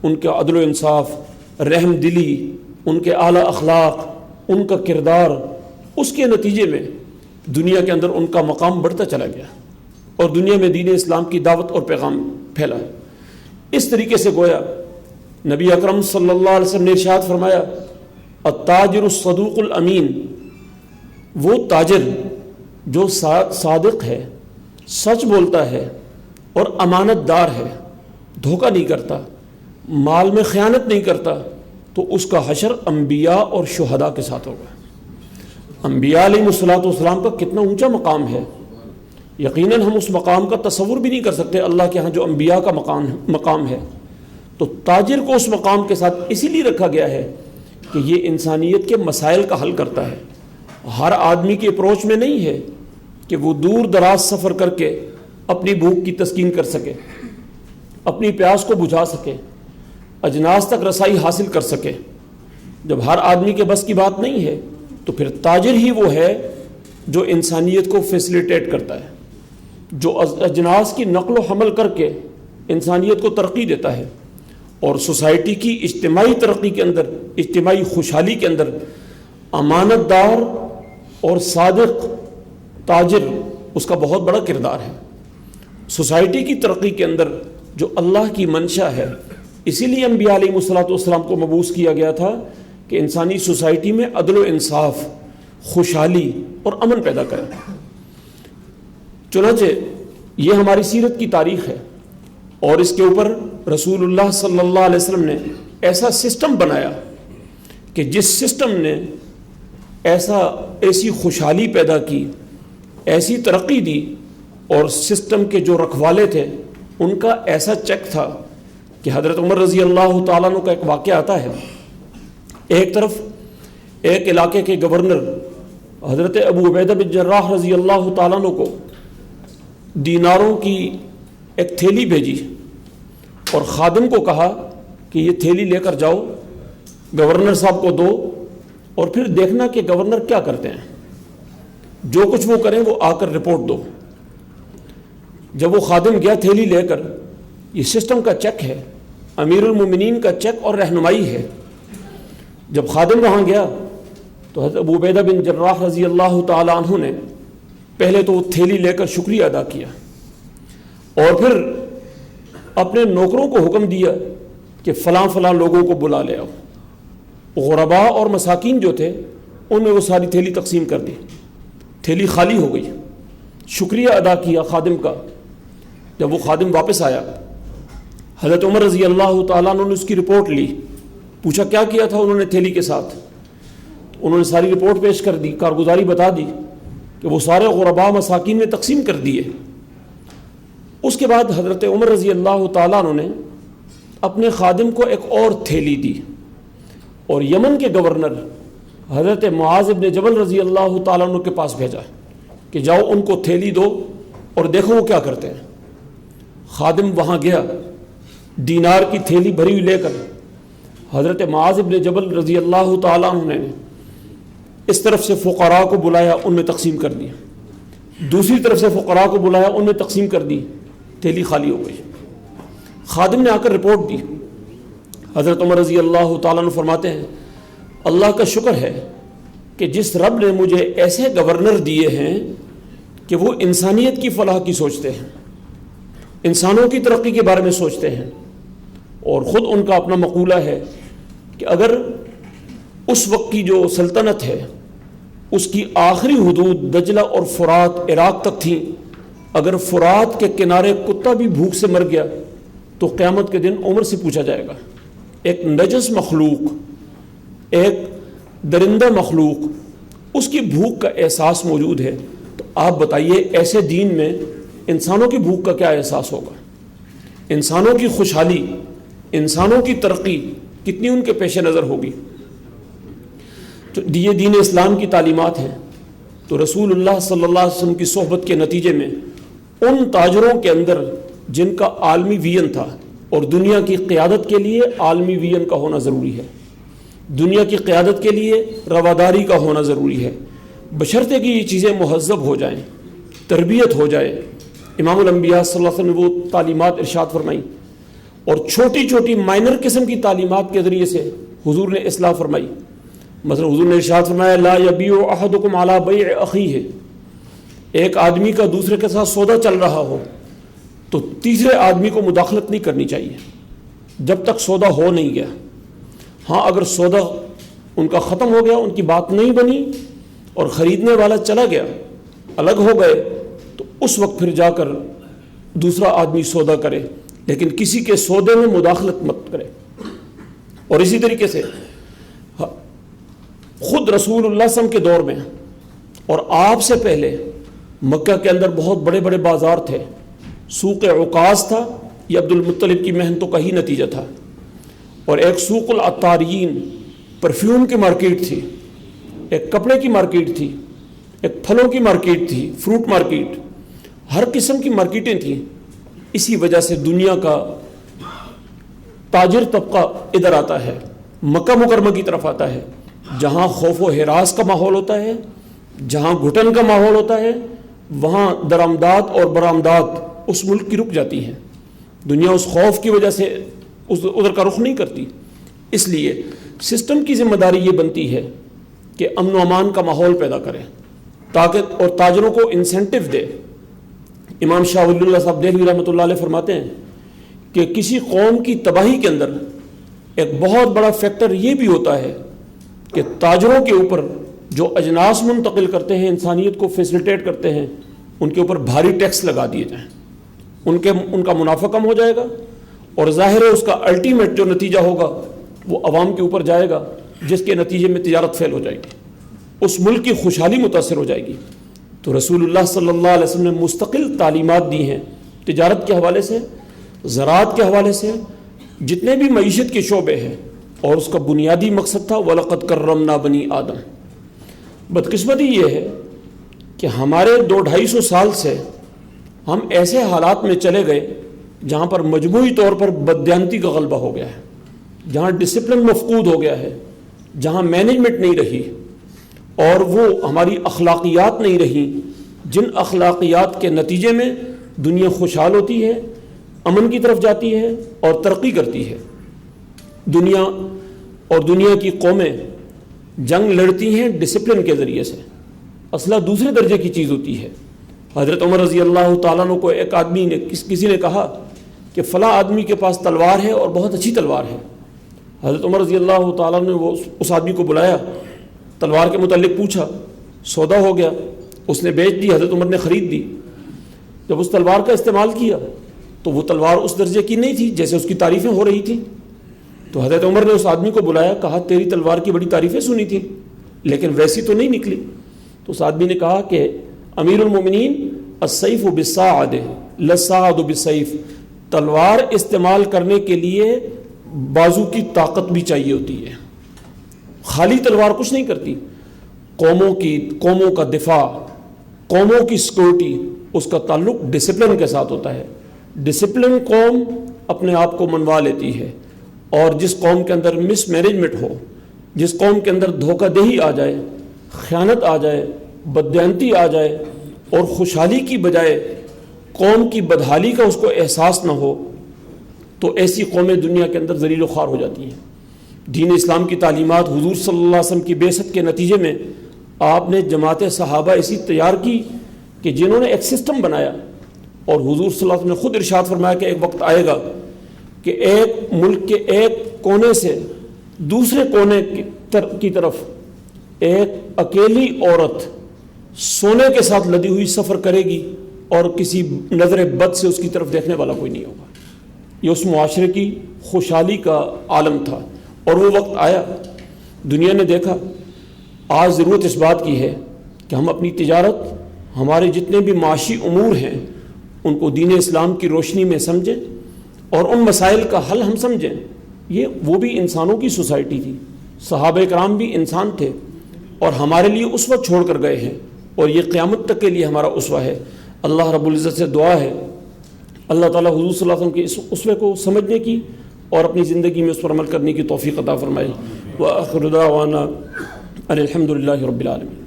ان کا عدل و انصاف، رحم دلی، ان کے اعلیٰ اخلاق، ان کا کردار، اس کے نتیجے میں دنیا کے اندر ان کا مقام بڑھتا چلا گیا اور دنیا میں دین اسلام کی دعوت اور پیغام پھیلا۔ اس طریقے سے گویا نبی اکرم صلی اللہ علیہ وسلم نے ارشاد فرمایا، التاجر الصدوق الامین، وہ تاجر جو صادق ہے، سچ بولتا ہے اور امانت دار ہے، دھوکہ نہیں کرتا، مال میں خیانت نہیں کرتا، تو اس کا حشر انبیاء اور شہداء کے ساتھ ہوگا۔ انبیاء علیہ الصلوۃ والسلام کا کتنا اونچا مقام ہے، یقیناً ہم اس مقام کا تصور بھی نہیں کر سکتے اللہ کے ہاں جو انبیاء کا مقام ہے۔ تو تاجر کو اس مقام کے ساتھ اسی لیے رکھا گیا ہے کہ یہ انسانیت کے مسائل کا حل کرتا ہے۔ ہر آدمی کی اپروچ میں نہیں ہے کہ وہ دور دراز سفر کر کے اپنی بھوک کی تسکین کر سکے، اپنی پیاس کو بجھا سکے، اجناس تک رسائی حاصل کر سکے۔ جب ہر آدمی کے بس کی بات نہیں ہے تو پھر تاجر ہی وہ ہے جو انسانیت کو فیسیلیٹیٹ کرتا ہے، جو اجناس کی نقل و حمل کر کے انسانیت کو ترقی دیتا ہے، اور سوسائٹی کی اجتماعی ترقی کے اندر، اجتماعی خوشحالی کے اندر امانت دار اور صادق تاجر اس کا بہت بڑا کردار ہے۔ سوسائٹی کی ترقی کے اندر جو اللہ کی منشا ہے، اسی لیے انبیاء علیہ الصلوۃ والسلام کو مبعوث کیا گیا تھا کہ انسانی سوسائٹی میں عدل و انصاف، خوشحالی اور امن پیدا کریں۔ چنانچہ یہ ہماری سیرت کی تاریخ ہے، اور اس کے اوپر رسول اللہ صلی اللہ علیہ وسلم نے ایسا سسٹم بنایا کہ جس سسٹم نے ایسی خوشحالی پیدا کی، ایسی ترقی دی، اور سسٹم کے جو رکھوالے تھے ان کا ایسا چیک تھا کہ حضرت عمر رضی اللہ تعالیٰ عنہ کا ایک واقعہ آتا ہے۔ ایک طرف ایک علاقے کے گورنر حضرت ابو عبیدہ بن جراح رضی اللہ تعالیٰ عنہ کو دیناروں کی ایک تھیلی بھیجی اور خادم کو کہا کہ یہ تھیلی لے کر جاؤ، گورنر صاحب کو دو، اور پھر دیکھنا کہ گورنر کیا کرتے ہیں، جو کچھ وہ کریں وہ آ کر رپورٹ دو۔ جب وہ خادم گیا تھیلی لے کر، یہ سسٹم کا چیک ہے، امیر المومنین کا چیک اور رہنمائی ہے۔ جب خادم وہاں گیا تو حضرت ابو عبیدہ بن جراح رضی اللہ تعالی عنہ نے پہلے تو وہ تھیلی لے کر شکریہ ادا کیا، اور پھر اپنے نوکروں کو حکم دیا کہ فلاں فلاں لوگوں کو بلا لے آؤ۔ غرباء اور مساکین جو تھے ان میں وہ ساری تھیلی تقسیم کر دی، تھیلی خالی ہو گئی۔ شکریہ ادا کیا خادم کا۔ جب وہ خادم واپس آیا، حضرت عمر رضی اللہ تعالیٰ عنہ نے اس کی رپورٹ لی، پوچھا کیا کیا تھا انہوں نے تھیلی کے ساتھ۔ انہوں نے ساری رپورٹ پیش کر دی، کارگزاری بتا دی کہ وہ سارے غرباء مساکین میں تقسیم کر دیے۔ اس کے بعد حضرت عمر رضی اللہ تعالیٰ عنہ نے اپنے خادم کو ایک اور تھیلی دی، اور یمن کے گورنر حضرت معاذ بن جبل رضی اللہ تعالیٰ عنہ کے پاس بھیجا کہ جاؤ ان کو تھیلی دو اور دیکھو وہ کیا کرتے ہیں۔ خادم وہاں گیا، دینار کی تھیلی بھری ہوئی لے کر حضرت معاذ بن جبل رضی اللہ تعالیٰ عنہ نے اس طرف سے فقراء کو بلایا، ان میں تقسیم کر دی، دوسری طرف سے فقراء کو بلایا، ان میں تقسیم کر دی، تھیلی خالی ہو گئی۔ خادم نے آ کر رپورٹ دی۔ حضرت عمر رضی اللہ تعالیٰ عنہ فرماتے ہیں اللہ کا شکر ہے کہ جس رب نے مجھے ایسے گورنر دیے ہیں کہ وہ انسانیت کی فلاح کی سوچتے ہیں، انسانوں کی ترقی کے بارے میں سوچتے ہیں، اور خود ان کا اپنا مقولہ ہے کہ اگر اس وقت کی جو سلطنت ہے اس کی آخری حدود دجلہ اور فرات عراق تک تھیں، اگر فرات کے کنارے کتا بھی بھوک سے مر گیا تو قیامت کے دن عمر سے پوچھا جائے گا۔ ایک نجس مخلوق، ایک درندہ مخلوق، اس کی بھوک کا احساس موجود ہے، تو آپ بتائیے ایسے دین میں انسانوں کی بھوک کا کیا احساس ہوگا؟ انسانوں کی خوشحالی، انسانوں کی ترقی کتنی ان کے پیش نظر ہوگی؟ تو یہ دین اسلام کی تعلیمات ہیں۔ تو رسول اللہ صلی اللہ علیہ وسلم کی صحبت کے نتیجے میں ان تاجروں کے اندر جن کا عالمی ویژن تھا، اور دنیا کی قیادت کے لیے عالمی ویژن کا ہونا ضروری ہے، دنیا کی قیادت کے لیے رواداری کا ہونا ضروری ہے، بشرطے کہ یہ چیزیں مہذب ہو جائیں، تربیت ہو جائے۔ امام الانبیاء صلی اللہ علیہ وسلم نے وہ تعلیمات ارشاد فرمائی، اور چھوٹی چھوٹی مائنر قسم کی تعلیمات کے ذریعے سے حضور نے اصلاح فرمائی۔ مثلا حضور نے ارشاد فرمایا لا یبیع احدکم علی بیع اخیہ، ایک آدمی کا دوسرے کے ساتھ سودا چل رہا ہو تو تیسرے آدمی کو مداخلت نہیں کرنی چاہیے جب تک سودا ہو نہیں گیا۔ ہاں اگر سودا ان کا ختم ہو گیا، ان کی بات نہیں بنی اور خریدنے والا چلا گیا، الگ ہو گئے، تو اس وقت پھر جا کر دوسرا آدمی سودا کرے، لیکن کسی کے سودے میں مداخلت مت کرے۔ اور اسی طریقے سے خود رسول اللہ صلی اللہ علیہ وسلم کے دور میں اور آپ سے پہلے مکہ کے اندر بہت بڑے بڑے بازار تھے۔ سوق عکاظ تھا، یہ عبد المطلب کی محنتوں کا ہی نتیجہ تھا، اور ایک سوق العطارین پرفیوم کی مارکیٹ تھی، ایک کپڑے کی مارکیٹ تھی، ایک پھلوں کی مارکیٹ تھی، فروٹ مارکیٹ، ہر قسم کی مارکیٹیں تھیں۔ اسی وجہ سے دنیا کا تاجر طبقہ ادھر آتا ہے، مکہ مکرمہ کی طرف آتا ہے، جہاں خوف و ہراس کا ماحول ہوتا ہے، جہاں گھٹن کا ماحول ہوتا ہے، وہاں درآمدات اور برآمدات اس ملک کی رک جاتی ہیں۔ دنیا اس خوف کی وجہ سے ادھر کا رخ نہیں کرتی۔ اس لیے سسٹم کی ذمہ داری یہ بنتی ہے کہ امن و امان کا ماحول پیدا کرے تاکہ اور تاجروں کو انسینٹیو دے۔ امام شاہ ولی اللہ صاحب دہلوی رحمۃ اللہ علیہ فرماتے ہیں کہ کسی قوم کی تباہی کے اندر ایک بہت بڑا فیکٹر یہ بھی ہوتا ہے کہ تاجروں کے اوپر جو اجناس منتقل کرتے ہیں، انسانیت کو فیسلٹیٹ کرتے ہیں، ان کے اوپر بھاری ٹیکس لگا دیے جائیں، ان کا منافع کم ہو جائے گا، اور ظاہر ہے اس کا الٹیمیٹ جو نتیجہ ہوگا وہ عوام کے اوپر جائے گا، جس کے نتیجے میں تجارت فیل ہو جائے گی، اس ملک کی خوشحالی متاثر ہو جائے گی۔ تو رسول اللہ صلی اللہ علیہ وسلم نے مستقل تعلیمات دی ہیں، تجارت کے حوالے سے، زراعت کے حوالے سے، جتنے بھی معیشت کے شعبے ہیں، اور اس کا بنیادی مقصد تھا وَلَقَدْ كَرَّمْنَا بَنِي آدم۔ بدقسمتی یہ ہے کہ ہمارے 200-250 سال سے ہم ایسے حالات میں چلے گئے جہاں پر مجموعی طور پر بددیانتی کا غلبہ ہو گیا ہے، جہاں ڈسپلن مفقود ہو گیا ہے، جہاں مینجمنٹ نہیں رہی، اور وہ ہماری اخلاقیات نہیں رہی، جن اخلاقیات کے نتیجے میں دنیا خوشحال ہوتی ہے، امن کی طرف جاتی ہے اور ترقی کرتی ہے۔ دنیا کی قومیں جنگ لڑتی ہیں ڈسپلن کے ذریعے سے، اسلحہ دوسرے درجے کی چیز ہوتی ہے۔ حضرت عمر رضی اللہ تعالیٰ عنہ کو ایک آدمی نے کسی نے کہا کہ فلاں آدمی کے پاس تلوار ہے اور بہت اچھی تلوار ہے۔ حضرت عمر رضی اللہ تعالیٰ نے اس آدمی کو بلایا، تلوار کے متعلق پوچھا، سودا ہو گیا، اس نے بیچ دی، حضرت عمر نے خرید دی۔ جب اس تلوار کا استعمال کیا تو وہ تلوار اس درجے کی نہیں تھی جیسے اس کی تعریفیں ہو رہی تھیں۔ تو حضرت عمر نے اس آدمی کو بلایا، کہا تیری تلوار کی بڑی تعریفیں سنی تھیں لیکن ویسی تو نہیں نکلی۔ تو اس آدمی نے کہا کہ امیر المومنین السیف بالصاعد لا الصاعد بالسیف، تلوار استعمال کرنے کے لیے بازو کی طاقت بھی چاہیے ہوتی ہے، خالی تلوار کچھ نہیں کرتی۔ قوموں کا دفاع، قوموں کی سیکورٹی، اس کا تعلق ڈسپلن کے ساتھ ہوتا ہے۔ ڈسپلن قوم اپنے آپ کو منوا لیتی ہے، اور جس قوم کے اندر مس مینجمنٹ ہو، جس قوم کے اندر دھوکہ دہی آ جائے، خیانت آ جائے، بددیانتی آ جائے، اور خوشحالی کی بجائے قوم کی بدحالی کا اس کو احساس نہ ہو، تو ایسی قومیں دنیا کے اندر ذلیل و خوار ہو جاتی ہیں۔ دین اسلام کی تعلیمات حضور صلی اللہ علیہ وسلم کی بعثت کے نتیجے میں آپ نے جماعت صحابہ ایسی تیار کی کہ جنہوں نے ایک سسٹم بنایا، اور حضور صلی اللہ علیہ وسلم نے خود ارشاد فرمایا کہ ایک وقت آئے گا کہ ایک ملک کے ایک کونے سے دوسرے کونے کی طرف ایک اکیلی عورت سونے کے ساتھ لدی ہوئی سفر کرے گی اور کسی نظر بد سے اس کی طرف دیکھنے والا کوئی نہیں ہوگا۔ یہ اس معاشرے کی خوشحالی کا عالم تھا، اور وہ وقت آیا، دنیا نے دیکھا۔ آج ضرورت اس بات کی ہے کہ ہم اپنی تجارت، ہمارے جتنے بھی معاشی امور ہیں، ان کو دین اسلام کی روشنی میں سمجھیں اور ان مسائل کا حل ہم سمجھیں۔ یہ وہ بھی انسانوں کی سوسائٹی تھی، صحابہ کرام بھی انسان تھے اور ہمارے لیے اسوہ چھوڑ کر گئے ہیں، اور یہ قیامت تک کے لیے ہمارا اسوہ ہے۔ اللہ رب العزت سے دعا ہے اللہ تعالیٰ حضور صلی اللہ علیہ وسلم کے اس اسوے کو سمجھنے کی اور اپنی زندگی میں اس پر عمل کرنے کی توفیق عطا فرمائے۔ وآخر دعوانا ان الحمد للہ رب العالمین۔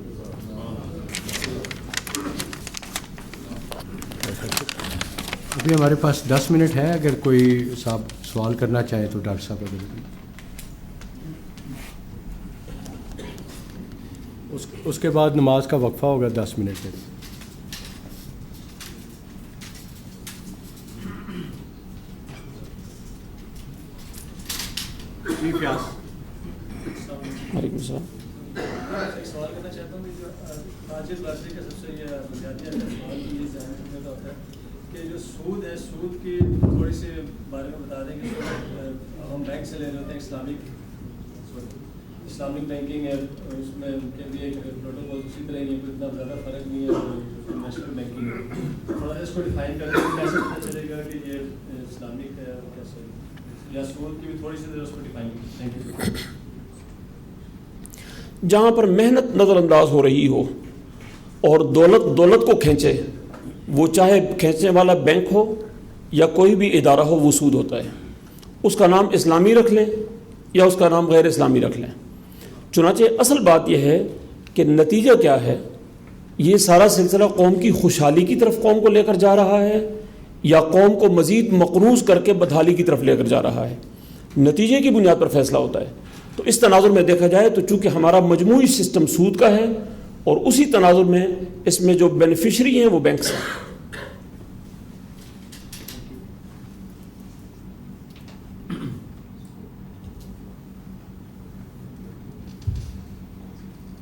ابھی ہمارے پاس 10 منٹ ہے، اگر کوئی صاحب سوال کرنا چاہے تو ڈاکٹر صاحب اگر اس کے بعد نماز کا وقفہ ہوگا 10 منٹ کے۔ وعلیکم السلام۔ ایک سوال کرنا چاہتا ہوں کہ جو تاجر بازی کا سب سے یہ بنیادی سوال یہ ذہن میں پیدا ہوتا ہے کہ جو سود ہے، سود کی تھوڑی سی بارے میں بتا دیں کہ ہم بینک سے لے رہے ہوتے ہیں، اسلامک بینکنگ ہے، اس میں ان کے بھی ایک پروٹوکول اسی طرح ہی ہے، کوئی اتنا زیادہ فرق نہیں ہے، انویسٹمنٹ بینکنگ ہے۔ تھوڑا سا اس کو ڈیفائن کر کے کیسے پتہ چلے گا کہ یہ اسلامک ہے اور کیسے، یا سود کی بھی تھوڑی سی اس کو ڈیفائن کریں۔ Thank you. جہاں پر محنت نظر انداز ہو رہی ہو اور دولت کو کھینچے، وہ چاہے کھینچنے والا بینک ہو یا کوئی بھی ادارہ ہو، وہ سود ہوتا ہے۔ اس کا نام اسلامی رکھ لیں یا اس کا نام غیر اسلامی رکھ لیں، چنانچہ اصل بات یہ ہے کہ نتیجہ کیا ہے۔ یہ سارا سلسلہ قوم کی خوشحالی کی طرف قوم کو لے کر جا رہا ہے یا قوم کو مزید مقروض کر کے بدحالی کی طرف لے کر جا رہا ہے، نتیجے کی بنیاد پر فیصلہ ہوتا ہے۔ تو اس تناظر میں دیکھا جائے تو چونکہ ہمارا مجموعی سسٹم سود کا ہے، اور اسی تناظر میں اس میں جو بینیفیشری ہیں وہ بینکس ہیں۔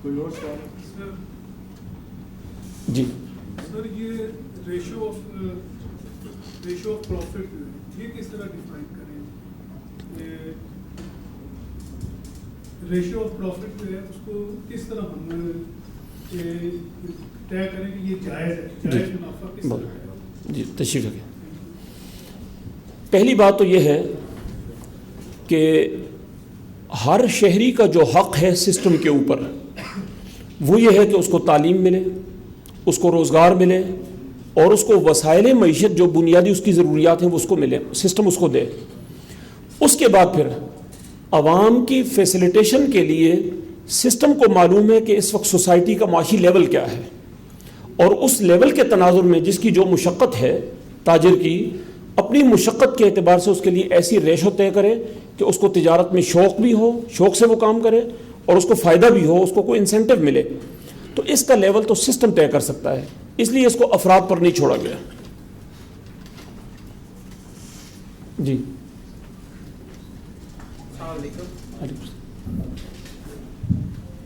کوئی اور سوال؟ جی سر، یہ ریشو آف پروفٹ یہ کس طرح ڈیفائن کریں؟ ریشو آف پروفٹ جو ہے اس کو کس طرح ہم طے کریں کہ یہ جائز ہے، جائز منافع کس طرح ہے؟ جی تشریف رکھیں۔ پہلی بات تو یہ ہے کہ ہر شہری کا جو حق ہے سسٹم کے اوپر، وہ یہ ہے کہ اس کو تعلیم ملے، اس کو روزگار ملے، اور اس کو وسائل معیشت جو بنیادی اس کی ضروریات ہیں وہ اس کو ملے، سسٹم اس کو دے۔ اس کے بعد پھر عوام کی فیسیلیٹیشن کے لیے سسٹم کو معلوم ہے کہ اس وقت سوسائٹی کا معاشی لیول کیا ہے، اور اس لیول کے تناظر میں جس کی جو مشقت ہے تاجر کی، اپنی مشقت کے اعتبار سے اس کے لیے ایسی ریشو طے کرے کہ اس کو تجارت میں شوق بھی ہو، شوق سے وہ کام کرے، اور اس کو فائدہ بھی ہو، اس کو کوئی انسینٹو ملے۔ تو اس کا لیول تو سسٹم طے کر سکتا ہے، اس لیے اس کو افراد پر نہیں چھوڑا گیا۔ جی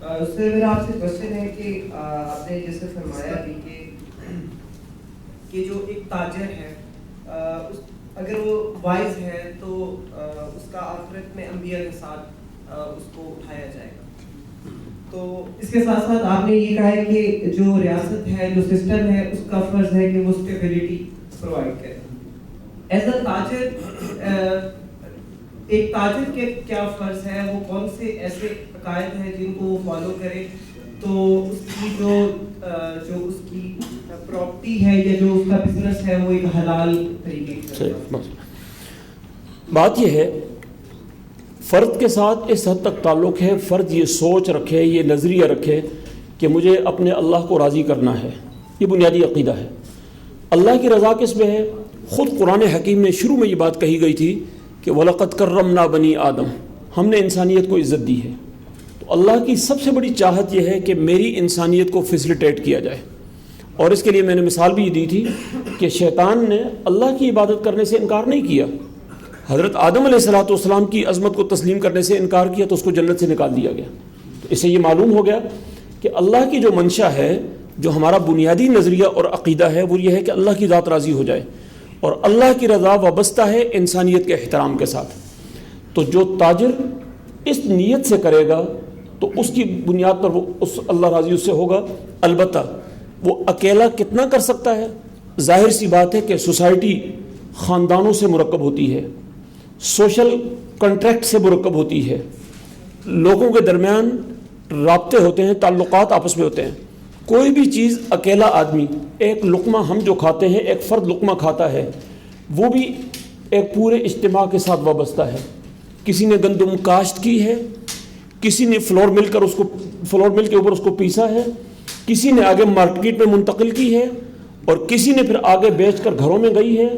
اس سے میرا آپ سے کوشچن ہے کہ آپ نے جیسے فرمایا بھی کہ جو ایک تاجر ہے اگر وہ وائز ہے تو اس کا آخرت میں انبیاء کے ساتھ اس کو اٹھایا جائے گا۔ تو اس کے ساتھ ساتھ آپ نے یہ کہا ہے کہ جو ریاست ہے، جو سسٹم ہے، اس کا فرض ہے کہ وہ اسٹیبلٹی پرووائڈ کرے۔ ایز اے تاجر، ایک تاجر کے کیا فرض ہے، وہ کون سے ایسے عقائد ہیں جن کو وہ فالو کرے تو اس کی جو اس کی پراپرٹی ہے یا جو اس کا بزنس ہے وہ ایک حلال طریقے سے۔ بات یہ ہے فرد کے ساتھ اس حد تک تعلق ہے، فرد یہ سوچ رکھے، یہ نظریہ رکھے کہ مجھے اپنے اللہ کو راضی کرنا ہے، یہ بنیادی عقیدہ ہے۔ اللہ کی رضا کس میں ہے؟ خود قرآن حکیم میں شروع میں یہ بات کہی گئی تھی کہ وَلَقَدْ كَرَّمْنَا بَنِي آدم، ہم نے انسانیت کو عزت دی ہے۔ تو اللہ کی سب سے بڑی چاہت یہ ہے کہ میری انسانیت کو فیسیلیٹیٹ کیا جائے، اور اس کے لیے میں نے مثال بھی دی تھی کہ شیطان نے اللہ کی عبادت کرنے سے انکار نہیں کیا. حضرت آدم علیہ السلام کی عظمت کو تسلیم کرنے سے انکار کیا تو اس کو جنت سے نکال دیا گیا. تو اس سے یہ معلوم ہو گیا کہ اللہ کی جو منشا ہے, جو ہمارا بنیادی نظریہ اور عقیدہ ہے, وہ یہ ہے کہ اللہ کی ذات راضی ہو جائے, اور اللہ کی رضا وابستہ ہے انسانیت کے احترام کے ساتھ. تو جو تاجر اس نیت سے کرے گا تو اس کی بنیاد پر وہ اس اللہ راضی اس سے ہوگا. البتہ وہ اکیلا کتنا کر سکتا ہے؟ ظاہر سی بات ہے کہ سوسائٹی خاندانوں سے مرکب ہوتی ہے, سوشل کنٹریکٹ سے مرکب ہوتی ہے, لوگوں کے درمیان رابطے ہوتے ہیں, تعلقات آپس میں ہوتے ہیں. کوئی بھی چیز اکیلا آدمی, ایک لقمہ ہم جو کھاتے ہیں, ایک فرد لقمہ کھاتا ہے, وہ بھی ایک پورے اجتماع کے ساتھ وابستہ ہے. کسی نے گندم کاشت کی ہے, کسی نے فلور مل کے اوپر اس کو پیسا ہے, کسی نے آگے مارکیٹ میں منتقل کی ہے, اور کسی نے پھر آگے بیچ کر گھروں میں گئی ہے,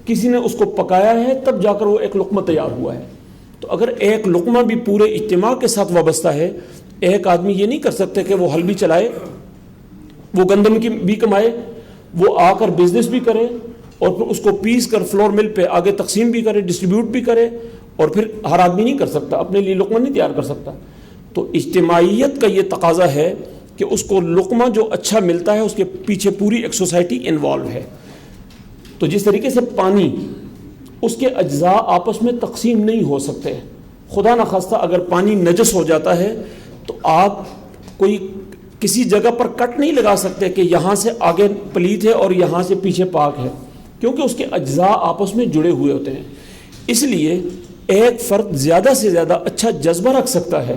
کسی نے اس کو پکایا ہے, تب جا کر وہ ایک لقمہ تیار ہوا ہے. تو اگر ایک لقمہ بھی پورے اجتماع کے ساتھ وابستہ ہے, ایک آدمی یہ نہیں کر سکتے کہ وہ ہل بھی چلائے, وہ گندم کی بھی کمائے, وہ آ کر بزنس بھی کرے, اور پھر اس کو پیس کر فلور مل پہ آگے تقسیم بھی کرے, ڈسٹریبیوٹ بھی کرے, اور پھر ہر آدمی نہیں کر سکتا, اپنے لیے لقمہ نہیں تیار کر سکتا. تو اجتماعیت کا یہ تقاضا ہے کہ اس کو لقمہ جو اچھا ملتا ہے اس کے پیچھے پوری ایک سوسائٹی انوالو ہے. تو جس طریقے سے پانی, اس کے اجزاء آپس میں تقسیم نہیں ہو سکتے. خدا نخواستہ اگر پانی نجس ہو جاتا ہے تو آپ کوئی کسی جگہ پر کٹ نہیں لگا سکتے کہ یہاں سے آگے پلیت ہے اور یہاں سے پیچھے پاک ہے, کیونکہ اس کے اجزاء آپس میں جڑے ہوئے ہوتے ہیں. اس لیے ایک فرد زیادہ سے زیادہ اچھا جذبہ رکھ سکتا ہے,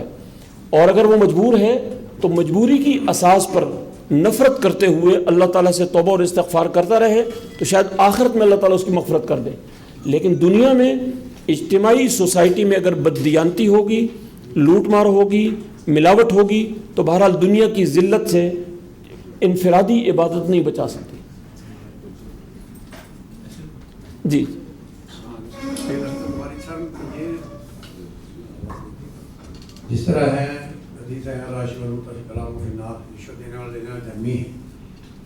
اور اگر وہ مجبور ہے تو مجبوری کی اساس پر نفرت کرتے ہوئے اللہ تعالیٰ سے توبہ اور استغفار کرتا رہے تو شاید آخرت میں اللہ تعالیٰ اس کی مغفرت کر دے. لیکن دنیا میں اجتماعی سوسائٹی میں اگر بددیانتی ہوگی, لوٹ مار ہوگی, ملاوٹ ہوگی, تو بہرحال دنیا کی ذلت سے انفرادی عبادت نہیں بچا سکتی. جی جس طرح ہے حدیث ہے رشوت دینے والا لینے والا جرمی ہے,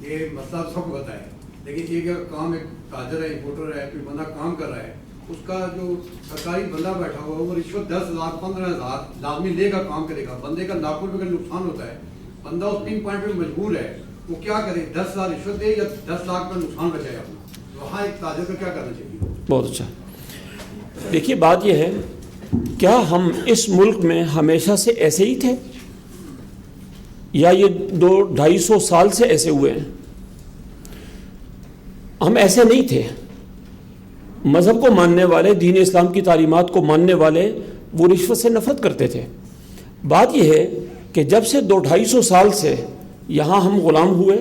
یہ مسئلہ سب کو پتہ ہے. لیکن یہ کام ایک تاجر ہے, امپورٹر ہے, کوئی بندہ کام کر رہا ہے, اس کا جو سرکاری بندہ بیٹھا ہوا ہے وہ رشوت 10,000 15,000 لازمی لے گا, کام کرے گا. بندے کا لاکھوں روپے کا نقصان ہوتا ہے, بندہ اس پن پوائنٹ پہ مجبور ہے, وہ کیا کرے, 10,000 رشوت دے یا 10 لاکھ کا نقصان بچائے اپنا. وہاں ایک تاجر کو کیا کرنا چاہیے؟ بہت اچھا. دیکھیے بات یہ ہے, کیا ہم اس ملک میں ہمیشہ سے ایسے ہی تھے, یا یہ 200-250 سال سے ایسے ہوئے ہیں؟ ہم ایسے نہیں تھے. مذہب کو ماننے والے, دین اسلام کی تعلیمات کو ماننے والے, وہ رشوت سے نفرت کرتے تھے. بات یہ ہے کہ جب سے 200-250 سال سے یہاں ہم غلام ہوئے,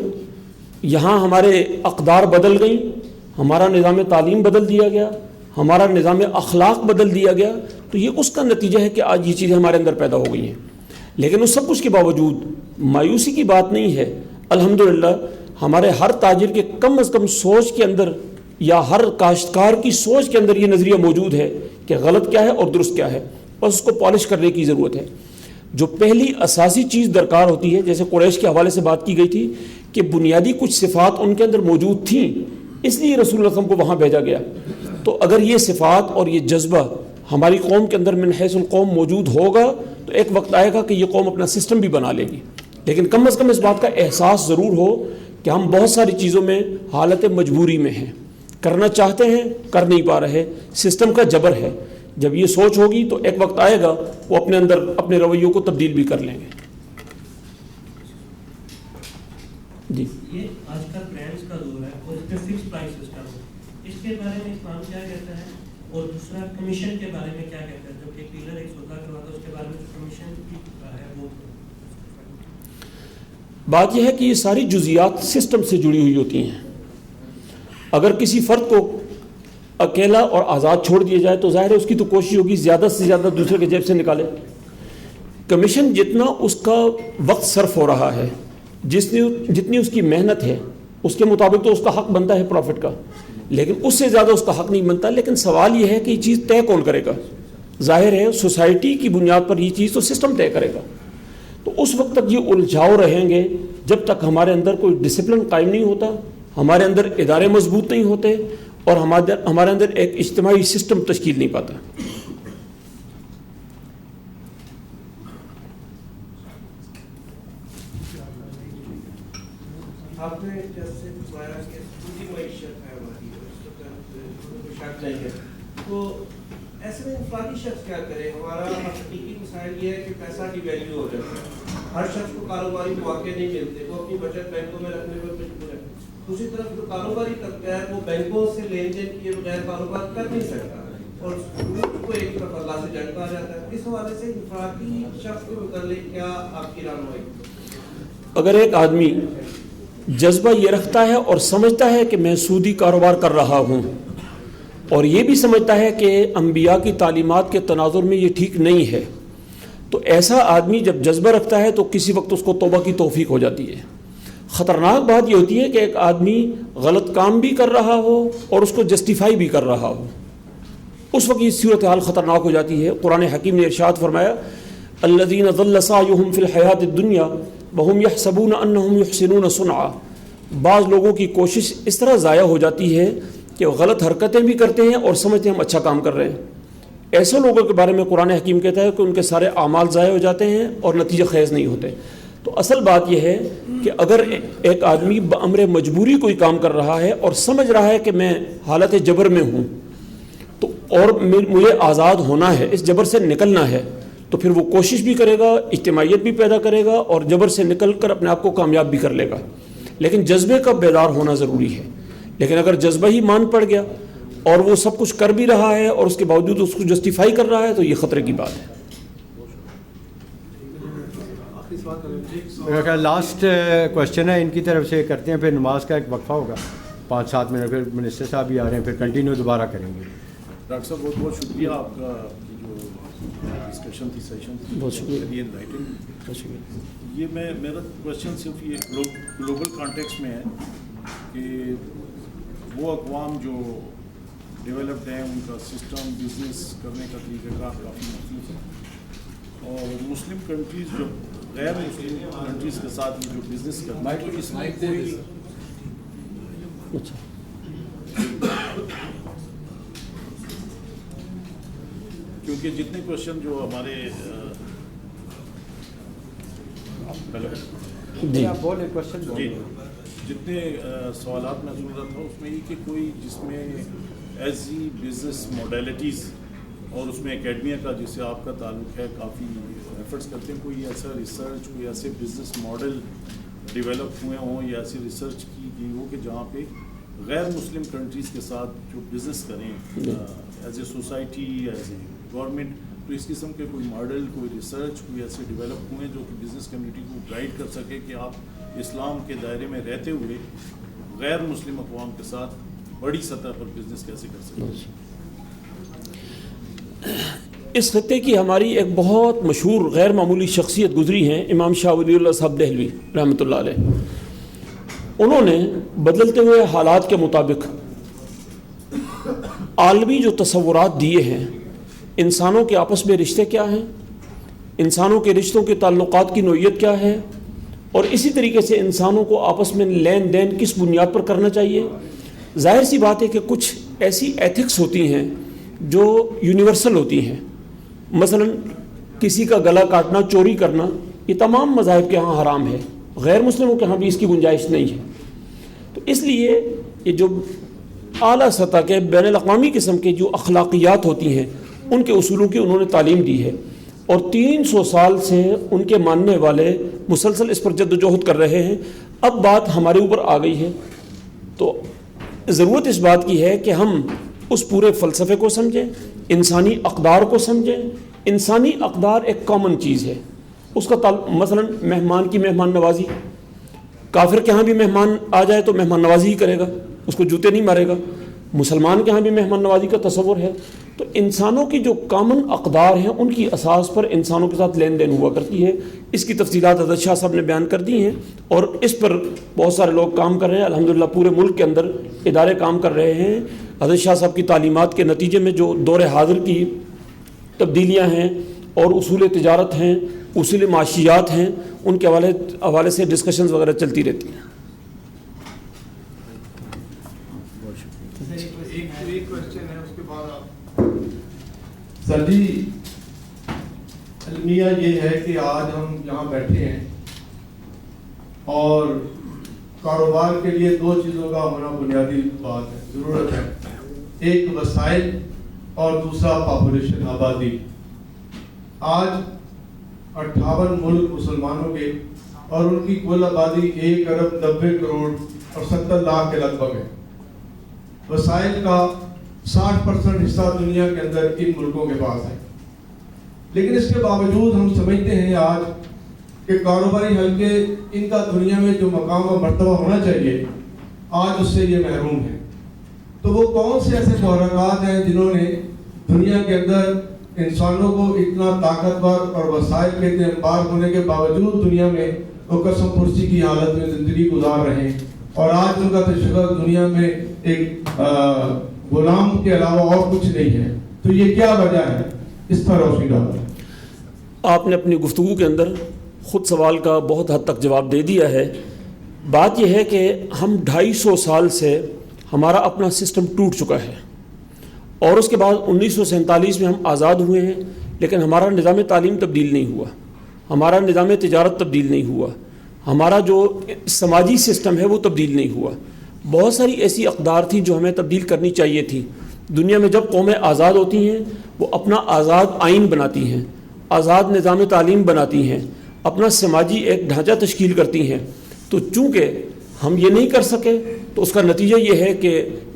یہاں ہمارے اقدار بدل گئیں, ہمارا نظام تعلیم بدل دیا گیا, ہمارا نظام اخلاق بدل دیا گیا, تو یہ اس کا نتیجہ ہے کہ آج یہ چیزیں ہمارے اندر پیدا ہو گئی ہیں. لیکن اس سب کچھ کے باوجود مایوسی کی بات نہیں ہے. الحمدللہ ہمارے ہر تاجر کے کم از کم سوچ کے اندر, یا ہر کاشتکار کی سوچ کے اندر یہ نظریہ موجود ہے کہ غلط کیا ہے اور درست کیا ہے, بس اس کو پالش کرنے کی ضرورت ہے. جو پہلی اساسی چیز درکار ہوتی ہے, جیسے قریش کے حوالے سے بات کی گئی تھی کہ بنیادی کچھ صفات ان کے اندر موجود تھیں, اس لیے رسول اللہ صلی اللہ علیہ وسلم کو وہاں بھیجا گیا. تو اگر یہ صفات اور یہ جذبہ ہماری قوم کے اندر من حیث القوم موجود ہوگا تو ایک وقت آئے گا کہ یہ قوم اپنا سسٹم بھی بنا لے گی. لیکن کم از کم اس بات کا احساس ضرور ہو کہ ہم بہت ساری چیزوں میں حالت مجبوری میں ہیں, کرنا چاہتے ہیں کر نہیں پا رہے, سسٹم کا جبر ہے. جب یہ سوچ ہوگی تو ایک وقت آئے گا وہ اپنے اندر اپنے رویوں کو تبدیل بھی کر لیں گے. جی یہ آج کل برانڈز کا دور ہے اور اس پہ فکس پرائس سسٹم ہے, اس کے بارے میں اسلام کیا کہتا ہے؟ اور دوسرا کمیشن کے بارے میں کیا کہتا ہے؟ جو ایک ڈیلر ایک سودا کرواتا ہے اس کے بارے میں جو کمیشن کی ہے وہ. بات یہ ہے کہ یہ ساری جزیات سسٹم سے جڑی ہوئی ہوتی ہیں. اگر کسی فرد کو اکیلا اور آزاد چھوڑ دیا جائے تو ظاہر ہے اس کی تو کوشش ہوگی زیادہ سے زیادہ دوسرے کے جیب سے نکالے. کمیشن جتنا اس کا وقت صرف ہو رہا ہے, جتنی اس کی محنت ہے, اس کے مطابق تو اس کا حق بنتا ہے پروفٹ کا, لیکن اس سے زیادہ اس کا حق نہیں بنتا. لیکن سوال یہ ہے کہ یہ چیز طے کون کرے گا؟ ظاہر ہے سوسائٹی کی بنیاد پر یہ چیز تو سسٹم طے کرے گا. تو اس وقت تک یہ الجھاؤ رہیں گے جب تک ہمارے اندر کوئی ڈسپلن قائم نہیں ہوتا، ہمارے اندر ادارے مضبوط نہیں ہوتے اور ہمارے اندر ایک اجتماعی سسٹم تشکیل نہیں پاتا۔ آپ نے جیسے فرمایا کہ سودی معیشت ہے ہماری، اس کو شک نہیں ہے، تو ایسے میں انفرادی شخص کیا کرے؟ ہمارا حقیقی مسائل یہ ہے کہ پیسہ کی ویلیو ہو جاتا ہے، ہر شخص کو کاروباری مواقع نہیں ملتے، وہ اپنی بچت بینکوں میں رکھنے پر مجبور ہے۔ دوسری طرف جو کاروباری طبقہ ہے وہ بینکوں سے لین دین کیے بغیر کاروبار کر نہیں سکتا، اور کو ایک طرف اللہ سے جنگ آ جاتا ہے۔ اس حوالے سے انفرادی شخص کے متعلق کیا آپ کی رہنمائی؟ اگر ایک آدمی جذبہ یہ رکھتا ہے اور سمجھتا ہے کہ میں سودی کاروبار کر رہا ہوں، اور یہ بھی سمجھتا ہے کہ انبیاء کی تعلیمات کے تناظر میں یہ ٹھیک نہیں ہے، تو ایسا آدمی جب جذبہ رکھتا ہے تو کسی وقت اس کو توبہ کی توفیق ہو جاتی ہے۔ خطرناک بات یہ ہوتی ہے کہ ایک آدمی غلط کام بھی کر رہا ہو اور اس کو جسٹیفائی بھی کر رہا ہو، اس وقت یہ صورتحال خطرناک ہو جاتی ہے۔ قرآن حکیم نے ارشاد فرمایا الذین ضل سعیہم فی الحیاۃ الدنیا وہم یحسبون انہم یحسنون صنعا، بعض لوگوں کی کوشش اس طرح ضائع ہو جاتی ہے کہ وہ غلط حرکتیں بھی کرتے ہیں اور سمجھتے ہیں ہم اچھا کام کر رہے ہیں۔ ایسے لوگوں کے بارے میں قرآن حکیم کہتا ہے کہ ان کے سارے اعمال ضائع ہو جاتے ہیں اور نتیجہ خیز نہیں ہوتے۔ تو اصل بات یہ ہے کہ اگر ایک آدمی بامر مجبوری کوئی کام کر رہا ہے اور سمجھ رہا ہے کہ میں حالت جبر میں ہوں تو اور مجھے آزاد ہونا ہے، اس جبر سے نکلنا ہے، تو پھر وہ کوشش بھی کرے گا، اجتماعیت بھی پیدا کرے گا اور جبر سے نکل کر اپنے آپ کو کامیاب بھی کر لے گا۔ لیکن جذبے کا بیدار ہونا ضروری ہے۔ لیکن اگر جذبہ ہی مان پڑ گیا اور وہ سب کچھ کر بھی رہا ہے اور اس کے باوجود اس کو جسٹیفائی کر رہا ہے تو یہ خطرے کی بات ہے۔ میرا خیال لاسٹ کوشچن ہے ان کی طرف سے، کرتے ہیں، پھر نماز کا ایک وقفہ ہوگا 5-7 منٹ، پھر منسٹر صاحب بھی آ رہے ہیں، پھر کنٹینیو دوبارہ کریں گے۔ ڈاکٹر صاحب بہت بہت شکریہ آپ کا، جو ڈسکشن تھی، سیشن تھی، بہت شکریہ، بہت شکریہ۔ یہ میرا کوشچن صرف یہ گلوبل کانٹیکس میں ہے کہ وہ اقوام جو ڈیولپڈ ہیں ان کا سسٹم، بزنس کرنے کا طریقہ کار کافی مختلف ہے، اور مسلم کنٹریز جو غیر مسلم کنٹریز کے ساتھ جو بزنس کرنا ہے تو اس میں کوئی کیونکہ جتنے کوشچن جو ہمارے جی جتنے سوالات میں سن رہا تھا اس میں یہ کہ کوئی جس میں ایسی بزنس موڈیلٹیز اور اس میں اکیڈمیا کا جسے آپ کا تعلق ہے کافی ایفرٹس کرتے ہیں، کوئی ایسا ریسرچ، کوئی ایسے بزنس ماڈل ڈیولپ ہوئے ہوں یا ایسی ریسرچ کی گئی ہو کہ جہاں پہ غیر مسلم کنٹریز کے ساتھ جو بزنس کریں as a society, as a government, تو اس قسم کے کوئی ماڈل، کوئی ریسرچ، کوئی ایسے ڈیولپ ہوئے جو کہ بزنس کمیونٹی کو گائیڈ کر سکے کہ آپ اسلام کے دائرے میں رہتے ہوئے غیر مسلم اقوام کے ساتھ بڑی سطح پر بزنس کیسے کر سکیں؟ اس خطے کی ہماری ایک بہت مشہور غیر معمولی شخصیت گزری ہیں، امام شاہ ولی اللہ صاحب دہلوی رحمۃ اللہ علیہ۔ انہوں نے بدلتے ہوئے حالات کے مطابق عالمی جو تصورات دیے ہیں، انسانوں کے آپس میں رشتے کیا ہیں، انسانوں کے رشتوں کے تعلقات کی نوعیت کیا ہے، اور اسی طریقے سے انسانوں کو آپس میں لین دین کس بنیاد پر کرنا چاہیے۔ ظاہر سی بات ہے کہ کچھ ایسی ایتھکس ہوتی ہیں جو یونیورسل ہوتی ہیں، مثلا کسی کا گلا کاٹنا، چوری کرنا، یہ تمام مذاہب کے ہاں حرام ہے، غیر مسلموں کے ہاں بھی اس کی گنجائش نہیں ہے۔ تو اس لیے یہ جو اعلیٰ سطح کے بین الاقوامی قسم کے جو اخلاقیات ہوتی ہیں ان کے اصولوں کی انہوں نے تعلیم دی ہے، اور 300 سال سے ان کے ماننے والے مسلسل اس پر جد و جہد کر رہے ہیں۔ اب بات ہمارے اوپر آ گئی ہے تو ضرورت اس بات کی ہے کہ ہم اس پورے فلسفے کو سمجھیں، انسانی اقدار کو سمجھیں۔ انسانی اقدار ایک کامن چیز ہے، اس کا مثلا مہمان کی مہمان نوازی، کافر کے ہاں بھی مہمان آ جائے تو مہمان نوازی ہی کرے گا، اس کو جوتے نہیں مارے گا۔ مسلمان کے ہاں بھی مہمان نوازی کا تصور ہے۔ تو انسانوں کی جو کامن اقدار ہیں ان کی اساس پر انسانوں کے ساتھ لین دین ہوا کرتی ہے۔ اس کی تفصیلات حضرت شاہ صاحب نے بیان کر دی ہیں اور اس پر بہت سارے لوگ کام کر رہے ہیں، الحمدللہ پورے ملک کے اندر ادارے کام کر رہے ہیں۔ حضرت شاہ صاحب کی تعلیمات کے نتیجے میں جو دور حاضر کی تبدیلیاں ہیں اور اصول تجارت ہیں، اصول معاشیات ہیں ان کے حوالے سے ڈسکشنز وغیرہ چلتی رہتی ہیں. ایک کوشچن ہے اس کے بعد آپ. سر جی المیہ یہ ہے کہ آج ہم یہاں بیٹھے ہیں اور کاروبار کے لیے دو چیزوں کا ہونا بنیادی بات ہے, ضرورت ہے. ایک وسائل اور دوسرا پاپولیشن, آبادی. آج 58 ملک مسلمانوں کے اور ان کی کل آبادی 1 ارب 90 کروڑ اور 70 لاکھ کے لگ بھگ ہے. وسائل کا 60% حصہ دنیا کے اندر ان ملکوں کے پاس ہے, لیکن اس کے باوجود ہم سمجھتے ہیں آج کہ کاروباری حلقے ان کا دنیا میں جو مقام و مرتبہ ہونا چاہیے آج اس سے یہ محروم ہے. تو وہ کون سے ایسے محرکات ہیں جنہوں نے دنیا کے اندر انسانوں کو اتنا طاقتور اور وسائل کے اتنے انبار ہونے کے باوجود دنیا میں وہ قسم پرسی کی حالت میں زندگی گزار رہے ہیں, اور آج ان کا تشکل دنیا میں ایک غلام کے علاوہ اور کچھ نہیں ہے. تو یہ کیا وجہ ہے, اس پر روشنی ڈالیں. آپ نے اپنی گفتگو کے اندر خود سوال کا بہت حد تک جواب دے دیا ہے. بات یہ ہے کہ ہم 250 سال سے ہمارا اپنا سسٹم ٹوٹ چکا ہے, اور اس کے بعد 1947 میں ہم آزاد ہوئے ہیں, لیکن ہمارا نظام تعلیم تبدیل نہیں ہوا, ہمارا نظام تجارت تبدیل نہیں ہوا, ہمارا جو سماجی سسٹم ہے وہ تبدیل نہیں ہوا. بہت ساری ایسی اقدار تھی جو ہمیں تبدیل کرنی چاہیے تھی. دنیا میں جب قومیں آزاد ہوتی ہیں وہ اپنا آزاد آئین بناتی ہیں, آزاد نظام تعلیم بناتی ہیں, اپنا سماجی ایک ڈھانچہ تشکیل کرتی ہیں. تو چونکہ ہم یہ نہیں کر سکے تو اس کا نتیجہ یہ ہے کہ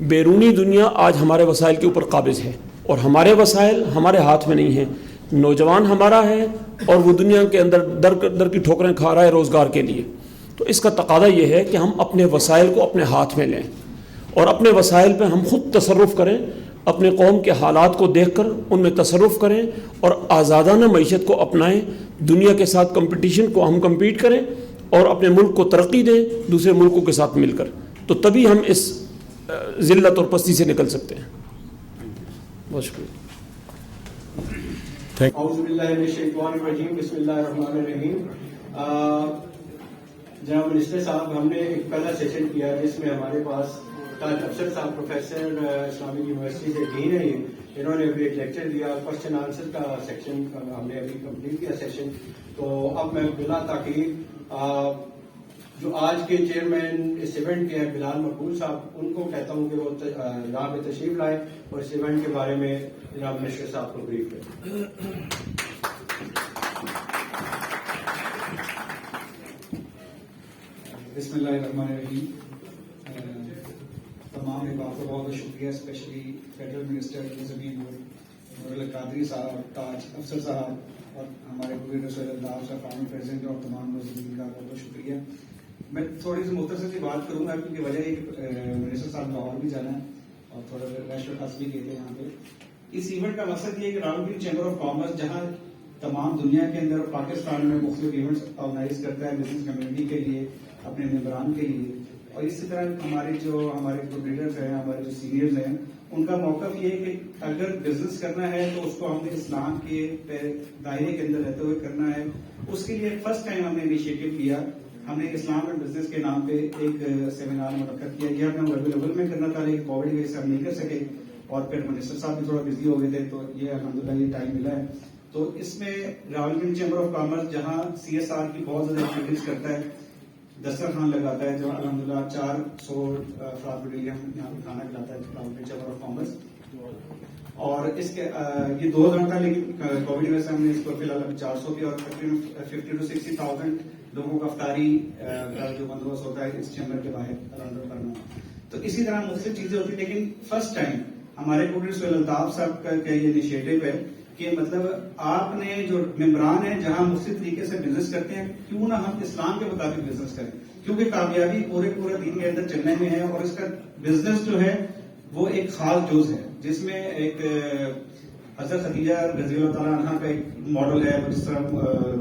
بیرونی دنیا آج ہمارے وسائل کے اوپر قابض ہے, اور ہمارے وسائل ہمارے ہاتھ میں نہیں ہیں. نوجوان ہمارا ہے اور وہ دنیا کے اندر در کی ٹھوکریں کھا رہا ہے روزگار کے لیے. تو اس کا تقاضا یہ ہے کہ ہم اپنے وسائل کو اپنے ہاتھ میں لیں اور اپنے وسائل پہ ہم خود تصرف کریں, اپنے قوم کے حالات کو دیکھ کر ان میں تصرف کریں اور آزادانہ معیشت کو اپنائیں. دنیا کے ساتھ کمپٹیشن کو ہم کمپیٹ کریں اور اپنے ملک کو ترقی دیں دوسرے ملکوں کے ساتھ مل کر. تو تبھی ہم اس ذلت اور پستی سے نکل سکتے ہیں. بہت شکریہ. اعوذ باللہ من الشیطان الرجیم, بسم اللہ الرحمن الرحیم. جناب منسٹر صاحب, ہم نے ایک پہلا سیشن کیا جس میں ہمارے پاس تاج افسر صاحب پروفیسر اسلامک یونیورسٹی سے ڈین ہیں, انہوں نے ابھی ایک لیکچر دیا. کوشچن آنسر کا سیکشن ہم نے ابھی کمپلیٹ کیا سیشن. تو اب میں بلا تاخیر جو آج کے چیئرمین اس ایونٹ کے ہیں بلال مقبول صاحب, ان کو کہتا ہوں کہ وہ یہاں پہ تشریف لائیں اور اس ایونٹ کے بارے میں جناب منسٹر صاحب کو بریف کریں. بسم اللہ الرحمن الرحیم. تمام احباب کا بہت بہت شکریہ, اسپیشلی فیڈرل منسٹر زمین نور القادری صاحب, تاج افسر صاحب اور ہمارے پورے رسول اللہ صاحب فارمر پریزیڈنٹ اور تمام مزدورین کا بہت بہت شکریہ. میں تھوڑی سی مختصر سی بات کروں گا کیونکہ وجہ یہ کہ منسٹر صاحب لاہور بھی جانا ہے اور تھوڑا ریش و خاص بھی کہتے ہیں یہاں پہ. اس ایونٹ کا مقصد یہ ہے کہ راولپنڈی چیمبر آف کامرس جہاں تمام دنیا کے اندر پاکستان میں مختلف ایونٹس آرگنائز کرتا ہے بزنس کمیونٹی کے لیے, اپنے ممبران کے لیے, اور اسی طرح ہمارے جو لیڈرز ہیں, ہمارے جو سینئرز ہیں, ان کا موقف یہ ہے کہ اگر بزنس کرنا ہے تو اس کو ہم نے اسلام کے دائرے کے اندر رہتے ہوئے کرنا ہے. اس کے لیے فرسٹ ٹائم ہم نے انیشیٹو کیا, ہم نے اسلام اینڈ بزنس کے نام پہ ایک سیمینار منعقد کیا. یہ ہم نے ربیع الاول میں کرنا تھا لیکن کووڈ کی وجہ سے ہم نہیں کر سکے, اور پھر منسٹر صاحب بھی تھوڑا بزی ہو گئے تھے, تو یہ الحمدللہ یہ ٹائم ملا ہے. تو اس میں راولپنڈی چیمبر آف کامرس جہاں CSR کی بہت زیادہ ایکٹیویٹیز کرتا ہے, دسترخوان لگاتا ہے, جو الحمدللہ 400 افراد کے لیے ہم یہاں پہ کھانا کھلاتا ہے راولپنڈی چیمبر آف کامرس. اور اس کے یہ 2 دن تھا لیکن کووڈ کی وجہ سے ہم نے اس کو فی الحال 400 کی اور تقریباً 50,000 to 60,000 لوگوں کا افطاری کا جو بندوبست ہوتا ہے اس چیمبر کے باہر اراؤنڈ کرنا. تو اسی طرح مختلف چیزیں ہوتی ہیں, لیکن فرسٹ ٹائم ہمارے پروڈیوسر سہیل الطاف صاحب کا یہ انیشیٹو ہے کہ مطلب آپ نے جو ممبران ہیں جہاں مختلف طریقے سے بزنس کرتے ہیں, کیوں نہ ہم اسلام کے مطابق بزنس کریں, کیونکہ کامیابی پورے دین کے اندر چلنے میں ہے. اور اس کا بزنس جو ہے وہ ایک خاص جز ہے جس میں ایک حضرت خدیجہ رضی اللہ تعالیٰ عنہ کا ایک ماڈل ہے جس طرح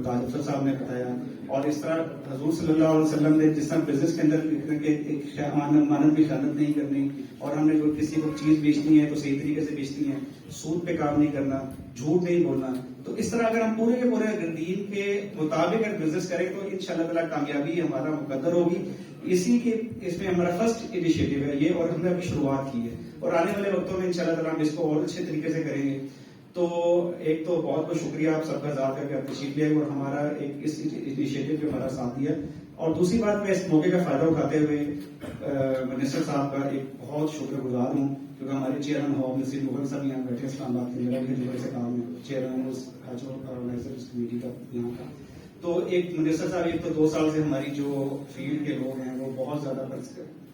تاج افسر صاحب نے بتایا, اور اس طرح حضور صلی اللہ علیہ وسلم نے جس طرح بزنس کے اندر ایک امانت کی خیانت نہیں کرنی, اور ہم نے جو کسی کو چیز بیچنی ہے تو صحیح طریقے سے بیچنی ہے, سود پہ کام نہیں کرنا, جھوٹ نہیں بولنا. تو اس طرح اگر ہم پورے کے پورے دین کے مطابق اگر بزنس کریں تو انشاءاللہ تعالیٰ کامیابی ہمارا مقدر ہوگی. اسی کے اس میں ہمارا فرسٹ انیشیٹو ہے یہ, اور ہم نے ابھی شروعات کی ہے, اور آنے والے وقتوں میں انشاءاللہ تعالیٰ ہم اس کو اور اچھے طریقے سے کریں گے. تو ایک تو بہت بہت شکریہ آپ سب کا ذات کر کے آپ تشریف لے اور ہمارا ایک اس انیشیٹو پہ ہمارا ساتھ دیا. اور دوسری بات میں اس موقع کا فائدہ اٹھاتے ہوئے منسٹر صاحب کا ایک بہت شکر گزار ہوں, کیونکہ ہمارے چیئرمین ہو نصیر مغل صاحب یہاں بیٹھے اسلام آباد کے, میرا بھی بڑے سے کام ہے چیئرمین اس کمیٹی کا یہاں کا. تو ایک منسٹر صاحب ایک تو 2 سال سے ہماری جو فیلڈ کے لوگ ہیں وہ بہت زیادہ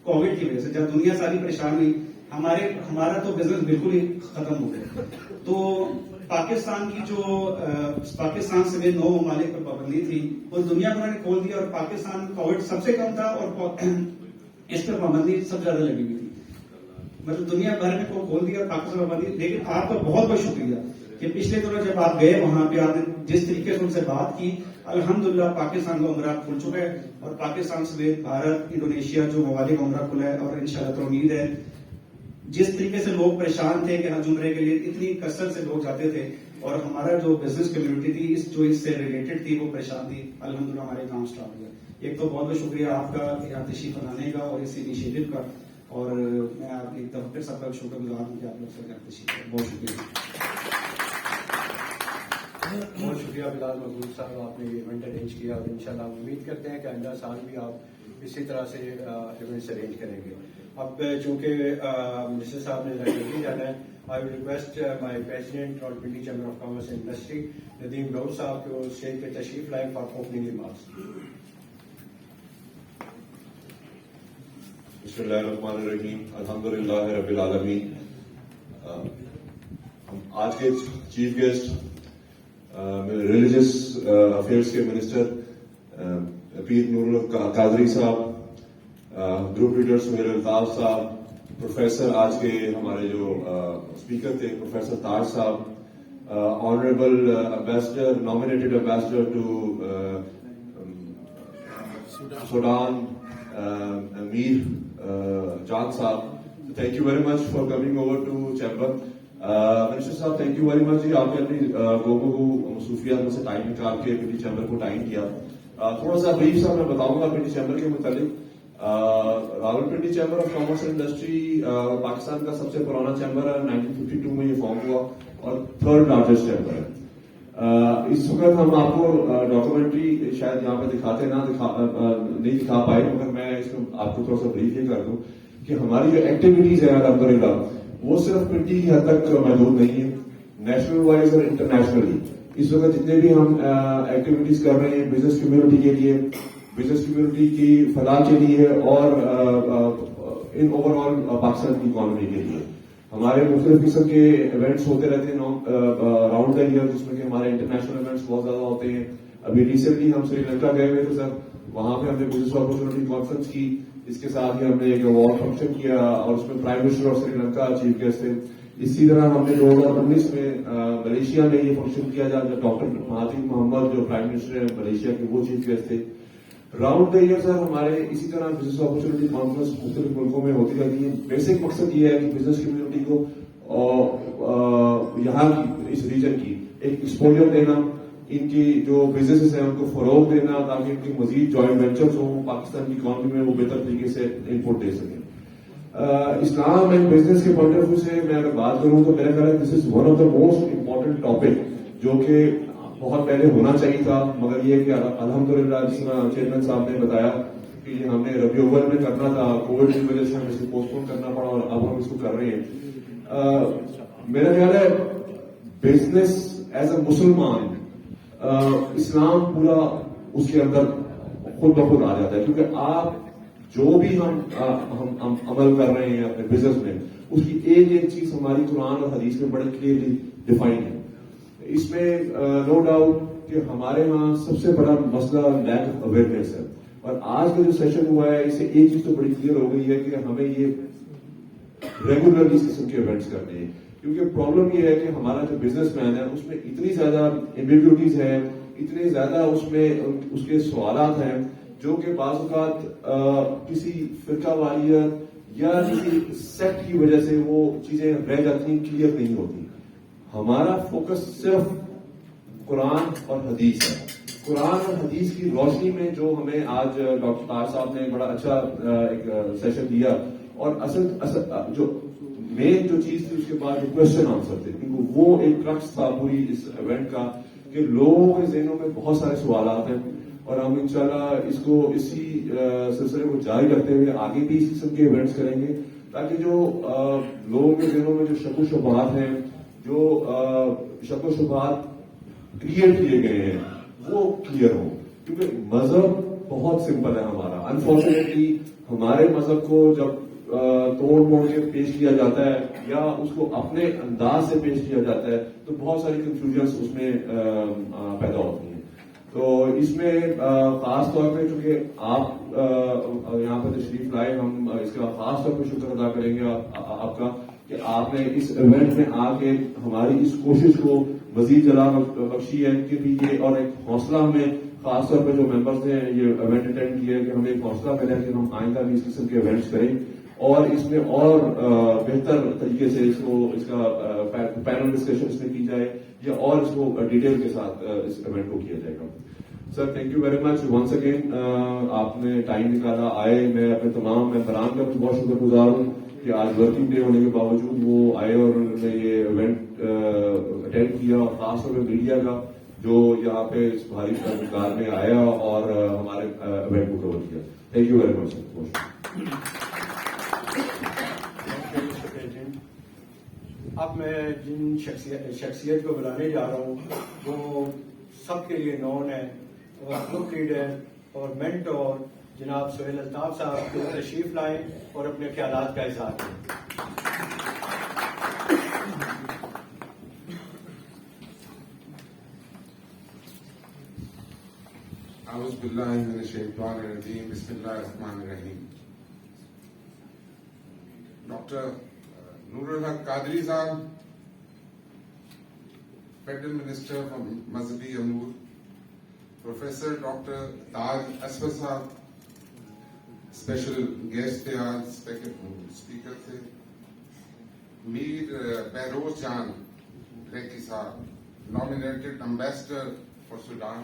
کووڈ کی وجہ سے جب دنیا ساری پریشان ہوئی ہمارا تو بزنس بالکل ہی ختم ہو گیا. تو پاکستان کی جو پاکستان سمیت 9 ممالک پر پابندی تھی وہ دنیا بھر نے کھول دیا, اور پاکستان کووڈ سب سے کم تھا اور اس پر پابندی سب زیادہ لگی ہوئی تھی. مطلب دنیا بھر میں کھول دیا اور پاکستان پابندی. لیکن آپ کا بہت بہت شکریہ کہ پچھلے دنوں جب آپ گئے وہاں پہ آپ نے جس طریقے سے ان سے بات کی, الحمدللہ پاکستان کا عمرہ کھل چکا ہے, اور پاکستان سمیت بھارت, انڈونیشیا جو ممالک عمرہ کھلا ہے, اور انشاءاللہ تو امید ہے جس طریقے سے لوگ پریشان تھے کہ حج عمرے کے لیے اتنی کثرت سے لوگ جاتے تھے, اور ہمارا جو بزنس کمیونٹی تھی جو اس سے ریلیٹڈ تھی وہ پریشان تھی, الحمدللہ ہمارے کام سٹارٹ ہوا. ایک تو بہت بہت شکریہ آپ کا یہاں تشریف لانے کا اور اس انیشیٹو کا, اور میں آپ ایک دفعہ پھر سب کا شکر گزار ہوں کہ آپ لوگ سے تشریف لائے. بہت شکریہ. بہت شکریہ بلال محمود صاحب, آپ نے یہ ایونٹ ارینج کیا, اور انشاءاللہ ہم امید کرتے ہیں کہ آئندہ سال بھی آپ اسی طرح سے ایونٹس ارینج کریں گے. اب چونکہ منسٹر صاحب نے نہیں جانا ہے, آئی ول ریکویسٹ مائی پریزیڈنٹ اور Pindi chamber of commerce and industry Nadeem گور صاحب کو اسٹیج پہ تشریف لائیں فار اوپننگ ریمارکس. بسم اللہ الرحمن الرحیم, الحمدللہ رب العالمین. آج کے چیف گیسٹ ریلیجس افیئرس کے منسٹر پیر نور القادری صاحب, گروپ لیڈر سہیل الطاف صاحب, پروفیسر آج کے ہمارے جو اسپیکر تھے پروفیسر تاج صاحب, honourable ambassador nominated ambassador to Sudan Mir Jan صاحب, thank you very much for coming over to chamber. Minister صاحب تھینک یو ویری مچ جی, آپ نے اپنی لوگوں کو مصروفیات میں سے ٹائم نکال کے پنڈی چیمبر کو ٹائم دیا. تھوڑا سا بریف صاحب میں بتاؤں گا پنڈی چیمبر کے متعلق. Rawalpindi chamber of commerce and industry Pakistan کا سب سے پرانا چیمبر ہے, 1952 میں یہ فارم ہوا اور 3rd لارجسٹ چیمبر ہے. اس وقت ہم آپ کو ڈاکومنٹری شاید یہاں پہ نہیں دکھا پائے, مگر میں اس میں آپ کو تھوڑا سا بریف یہ کر دوں کہ ہماری جو ایکٹیویٹیز ہیں الحمدللہ وہ صرف پنڈی کی حد تک محدود نہیں ہے, نیشنل وائز اور انٹرنیشنلی. اس وقت جتنے بھی ہم ایکٹیویٹیز کر رہے ہیں بزنس کمیونٹی کے لیے, بزنس کمیونٹی کی فلاح کے لیے, اور ان اوور آل پاکستان کی اکانومی کے لیے ہمارے مختلف قسم کے ایونٹس ہوتے رہتے ہیں راؤنڈ دا ایئر, جس میں کہ ہمارے انٹرنیشنل ایونٹس بہت زیادہ ہوتے ہیں. ابھی ریسنٹلی ہم سری لنکا گئے ہوئے تھے سر, وہاں پہ ہم نے بزنس اپرچونٹی کانفرنس کی, اس کے ساتھ ہی ہم نے ایک اوارڈ فنکشن کیا اور اس میں prime minister of Sri Lanka chief guest تھے. اسی طرح ہم نے 2019 میں ملیشیا میں یہ فنکشن کیا جب ڈاکٹر مہاتیر محمد جو پرائم منسٹر ہیں ملیشیا کے وہ چیف گیسٹ تھے. راؤنڈ دا ایئر سر ہمارے اسی طرح بزنس اپرچونٹی کانفرنس مختلف ملکوں میں ہوتی رہتی ہے. بیسک مقصد یہ ہے کہ بزنس کمیونٹی کو یہاں کی اس ریجن کی ایک ایکسپوجر دینا, ان کی جو بزنسز ہیں ان کو فروغ دینا تاکہ ان کی مزید جوائنٹ وینچرز ہوں پاکستان کی اکانومی میں, وہ بہتر طریقے سے انپٹ دے سکیں. اسلام اینڈ بزنس کے پوائنٹ آف ویو سے میں اگر بات کروں تو میرا خیال ہے this is one of the most important topic جو کہ بہت پہلے ہونا چاہیے تھا, مگر یہ کہ الحمدللہ جس طرح چیئرمین صاحب نے بتایا کہ یہ ہم نے ربیع اول میں کرنا تھا, کووڈ کی وجہ سے ہم اس کو پوسٹ پون کرنا پڑا اور اب ہم اس کو کر رہے ہیں. میرا خیال ہے بزنس ایز اے مسلمان اسلام پورا اس کے اندر خود بخود آ جاتا ہے, کیونکہ آپ جو بھی ہم عمل کر رہے ہیں اپنے بزنس میں اس کی ایک ایک چیز ہماری قرآن اور حدیث میں بڑے کلیئرلی ڈیفائن ہے. اس میں نو ڈاؤٹ کہ ہمارے ہاں سب سے بڑا مسئلہ لیک آف اویئرنیس ہے, اور آج کا جو سیشن ہوا ہے اس سے ایک چیز تو بڑی کلیئر ہو گئی ہے کہ ہمیں یہ ریگولرلی اس قسم کے ایونٹس کرنے ہیں, کیونکہ پرابلم یہ ہے کہ ہمارا جو بزنس مین ہے اس میں اتنی زیادہ ایمبیگوٹیز ہیں، اتنے زیادہ اس میں اس کے سوالات ہیں جو کہ بعض اوقات کسی فرقہ واریت یا کسی سیکٹ کی وجہ سے وہ چیزیں رہ جاتی ہیں، کلیئر نہیں ہوتی. ہمارا فوکس صرف قرآن اور حدیث ہے. قرآن اور حدیث کی روشنی میں جو ہمیں آج ڈاکٹر طاہر صاحب نے بڑا اچھا ایک سیشن دیا، اور اصل جو مین جو چیز تھی اس کے بعد جو کوشچن آنسر تھے، کیونکہ وہ ایک کرکس تھا پوری اس ایونٹ کا کہ لوگوں کے ذہنوں میں بہت سارے سوالات ہیں، اور ہم انشاءاللہ اس کو اسی سلسلے کو جاری رکھتے ہوئے آگے بھی اس قسم کے ایونٹس کریں گے، تاکہ جو لوگوں کے ذہنوں میں جو شک و شبہات ہیں، جو شک و شبہات کریٹ کیے گئے ہیں، وہ کلیئر ہوں. کیونکہ مذہب بہت سمپل ہے ہمارا. انفارچونیٹلی ہمارے مذہب کو جب توڑ موڑ کے پیش کیا جاتا ہے یا اس کو اپنے انداز سے پیش کیا جاتا ہے تو بہت ساری کنفیوژنس اس میں پیدا ہوتی ہیں. تو اس میں خاص طور پہ چونکہ آپ یہاں پر تشریف لائے، ہم اس کا خاص طور پہ شکر ادا کریں گے آپ کا کہ آپ نے اس ایونٹ میں آ کے ہماری اس کوشش کو مزید جلا بخشی ہے کہ بھی یہ، اور ایک حوصلہ ہمیں خاص طور پہ جو ممبرز نے یہ ایونٹ اٹینڈ کیا ہے کہ ہمیں ایک حوصلہ ملا کہ ہم آئندہ بھی اس قسم کے ایونٹس کریں اور اس میں اور بہتر طریقے سے اس کا پینل ڈسکشن اس میں کی جائے یا اور اس کو ڈیٹیل کے ساتھ اس ایونٹ کو کیا جائے گا. Sir thank you very much once again, آپ نے ٹائم نکالا آئے. میں اپنے تمام ممبران کا بھی بہت شکر گزار ہوں کہ آج ورکنگ ڈے ہونے کے باوجود وہ آئے اور انہوں نے یہ ایونٹ اٹینڈ کیا، اور خاص طور پہ میڈیا کا جو یہاں پہ اس بھاری مقدار میں آیا اور ہمارے ایونٹ کو کور کیا. تھینک یو ویری مچ سر. اب میں جن شخصیت کو بلانے جا رہا ہوں وہ سب کے لیے نون ہے، اور بک ریڈر اور مینٹور جناب سہیل الطاف صاحب کو تشریف لائیں اور اپنے خیالات کا اظہار کریں. اعوذ باللہ من الشیطان الرجیم، بسم اللہ الرحمن الرحیم. ڈاکٹر نور الحق قادری صاحب، فیڈرل منسٹر فار مذہبی امور، پروفیسر ڈاکٹر تاج اسفر صاحب، اسپیشل گیسٹ تھے آج اسپیکر تھے، میر Behroz Jan Reki sahib, nominated ambassador for Sudan,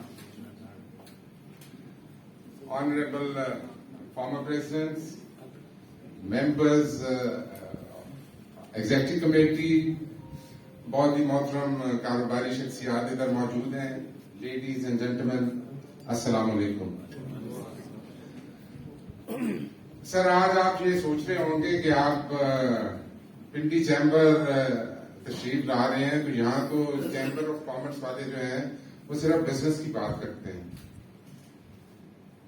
honourable former presidents, members executive committee, بہت ہی محترم کاروباری شخصیات ادھر موجود ہیں، لیڈیز اینڈ جینٹلمین، السلام علیکم. سر آج آپ یہ سوچ رہے ہوں گے کہ آپ پنڈی چیمبر تشریف لا رہے ہیں، تو یہاں تو چیمبر آف کامرس والے جو ہیں وہ صرف بزنس کی بات کرتے ہیں.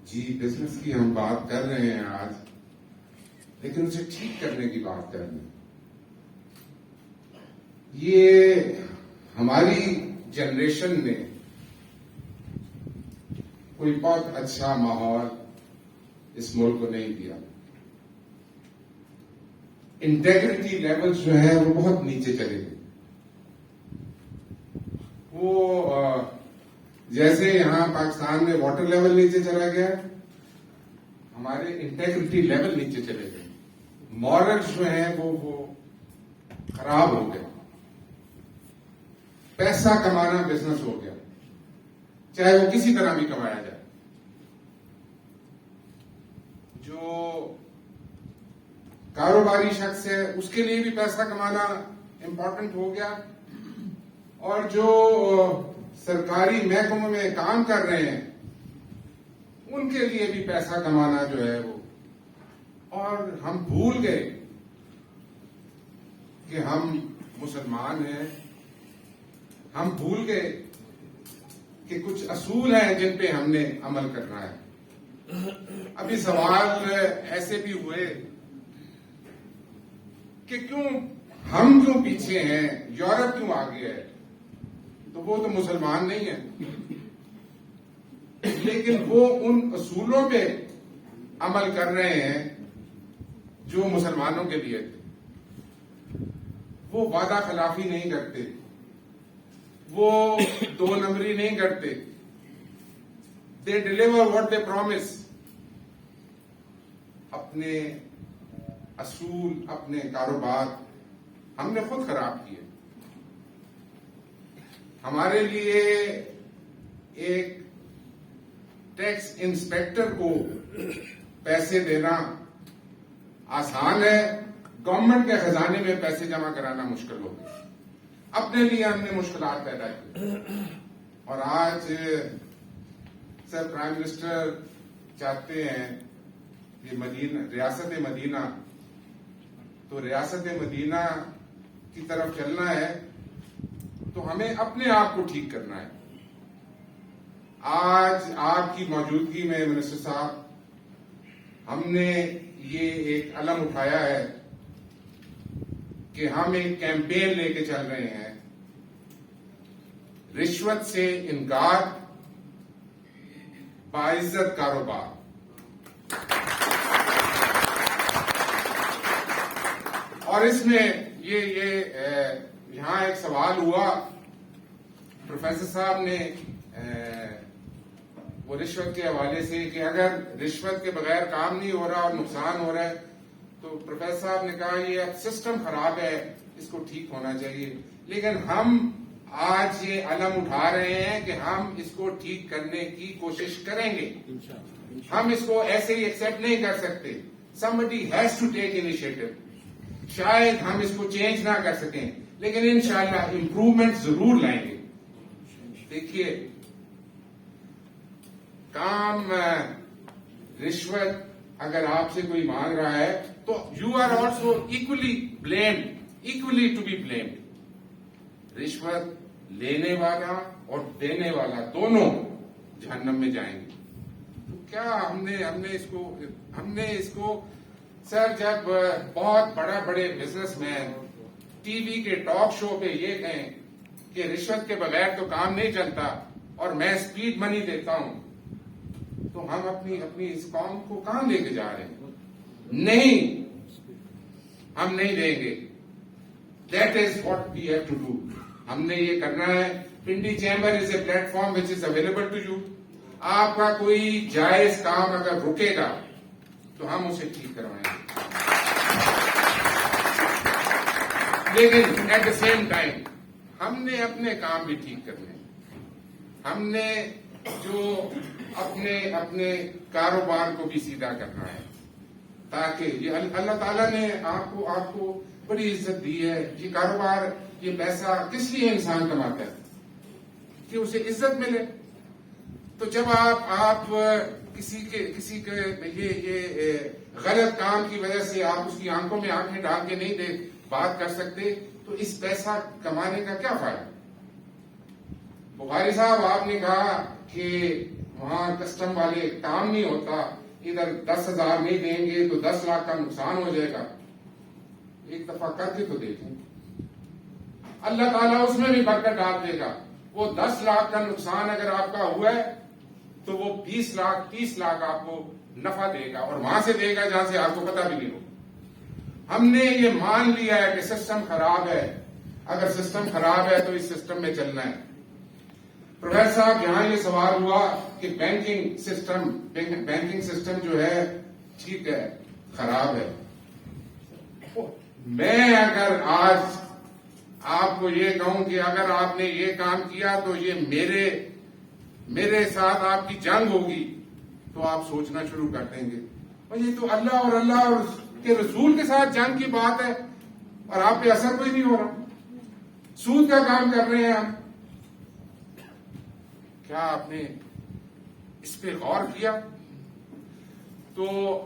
جی بزنس کی ہم بات کر رہے ہیں آج، لیکن اسے ٹھیک کرنے کی بات کر رہے ہیں. یہ ہماری جنریشن نے کوئی بہت اچھا ماحول اس ملک کو نہیں دیا. انٹیگریٹی لیول جو ہے وہ بہت نیچے چلے گئے. وہ جیسے یہاں پاکستان میں واٹر لیول نیچے چلا گیا، ہمارے انٹیگریٹی لیول نیچے چلے گئے. مورلز جو ہیں وہ خراب ہو گئے. پیسہ کمانا بزنس ہو گیا، چاہے وہ کسی طرح بھی کمایا جائے. جو کاروباری شخص ہے اس کے لیے بھی پیسہ کمانا امپورٹنٹ ہو گیا، اور جو سرکاری محکموں میں کام کر رہے ہیں ان کے لیے بھی پیسہ کمانا جو ہے وہ. اور ہم بھول گئے کہ ہم مسلمان ہیں. ہم بھول گئے کہ کچھ اصول ہیں جن پہ ہم نے عمل کرنا ہے. ابھی سوال ایسے بھی ہوئے کہ ہم کیوں پیچھے ہیں، یورپ کیوں آگے ہے. تو وہ تو مسلمان نہیں ہے، لیکن وہ ان اصولوں پہ عمل کر رہے ہیں جو مسلمانوں کے لیے تھے. وہ وعدہ خلافی نہیں کرتے، وہ 2 نمبری نہیں کرتے. دے ڈیلیور واٹ دے پرومس. اپنے اصول، اپنے کاروبار ہم نے خود خراب کیے. ہمارے لیے ایک ٹیکس انسپیکٹر کو پیسے دینا آسان ہے، گورنمنٹ کے خزانے میں پیسے جمع کرانا مشکل ہو گیا. اپنے لیے ہم نے مشکلات پیدا کی. اور آج سر پرائم منسٹر چاہتے ہیں کہ ریاست مدینہ، تو ریاست مدینہ کی طرف چلنا ہے تو ہمیں اپنے آپ کو ٹھیک کرنا ہے. آج آپ کی موجودگی میں منسٹر صاحب ہم نے یہ ایک علم اٹھایا ہے کہ ہم ایک کیمپین لے کے چل رہے ہیں، رشوت سے انکار، باعزت کاروبار. اور اس میں یہاں ایک سوال ہوا پروفیسر صاحب نے وہ رشوت کے حوالے سے کہ اگر رشوت کے بغیر کام نہیں ہو رہا اور نقصان ہو رہا ہے تو پروفیسر صاحب نے کہا یہ اب سسٹم خراب ہے، اس کو ٹھیک ہونا چاہیے. لیکن ہم آج یہ علم اٹھا رہے ہیں کہ ہم اس کو ٹھیک کرنے کی کوشش کریں گے. ہم اس کو ایسے ہی ایکسپٹ نہیں کر سکتے. somebody has to take initiative. شاید ہم اس کو چینج نہ کر سکیں لیکن انشاءاللہ امپروومنٹ ضرور لائیں گے. دیکھیے کام رشوت اگر آپ سے کوئی مانگ رہا ہے تو you are also equally to be blamed. رشوت لینے والا اور دینے والا دونوں جہنم میں جائیں گے. تو کیا ہم نے اس کو سر جب بہت بڑے بزنس مین ٹی وی کے ٹاک شو پہ یہ کہیں کہ رشوت کے بغیر تو کام نہیں چلتا اور میں اسپیڈ منی دیتا ہوں، تو ہم اپنی اس قوم کو کہاں لے کے جا رہے ہیں؟ نہیں، ہم نہیں دیں گے. That is what we have to do. ہم نے یہ کرنا ہے. Pindi chamber is a platform which is available to you. آپ کا کوئی جائز کام اگر رکے گا تو ہم اسے ٹھیک کروائیں گے. لیکن ایٹ دا سیم ٹائم ہم نے اپنے کام بھی ٹھیک کرنے ہیں. ہم نے جو اپنے کاروبار کو بھی سیدھا کرنا ہے تاکہ یہ اللہ تعالیٰ نے آپ کو بڑی عزت دی ہے. یہ کاروبار، یہ پیسہ کس لیے انسان کماتا ہے؟ کہ اسے عزت ملے. تو جب آپ کسی کے یہ غلط کام کی وجہ سے آپ اس کی آنکھوں میں آنکھیں ڈال کے نہیں بات کر سکتے تو اس پیسہ کمانے کا کیا فائدہ؟ بخاری صاحب آپ نے کہا کہ وہاں کسٹم والے کام نہیں ہوتا، ادھر 10,000 نہیں دیں گے تو 10 لاکھ کا نقصان ہو جائے گا. ایک دفعہ کر کے تو دیکھیں، اللہ تعالیٰ اس میں بھی برکت ڈال دے گا. وہ 10 لاکھ کا نقصان اگر آپ کا ہوا ہے تو وہ 20 لاکھ 30 لاکھ آپ کو نفع دے گا، اور وہاں سے دے گا جہاں سے آپ کو پتہ بھی نہیں ہو. ہم نے یہ مان لیا ہے کہ سسٹم خراب ہے. اگر سسٹم خراب ہے تو اس سسٹم میں چلنا ہے. پروفیسر صاحب یہاں یہ سوال ہوا کہ بینکنگ سسٹم جو ہے ٹھیک ہے خراب ہے. میں اگر آج آپ کو یہ کہوں کہ اگر آپ نے یہ کام کیا تو یہ میرے ساتھ آپ کی جنگ ہوگی تو آپ سوچنا شروع کر دیں گے. اور یہ تو اللہ اور اس کے رسول کے ساتھ جنگ کی بات ہے اور آپ پہ اثر کوئی نہیں ہو رہا. سود کا کام کر رہے ہیں ہم. کیا آپ نے اس پہ غور کیا؟ تو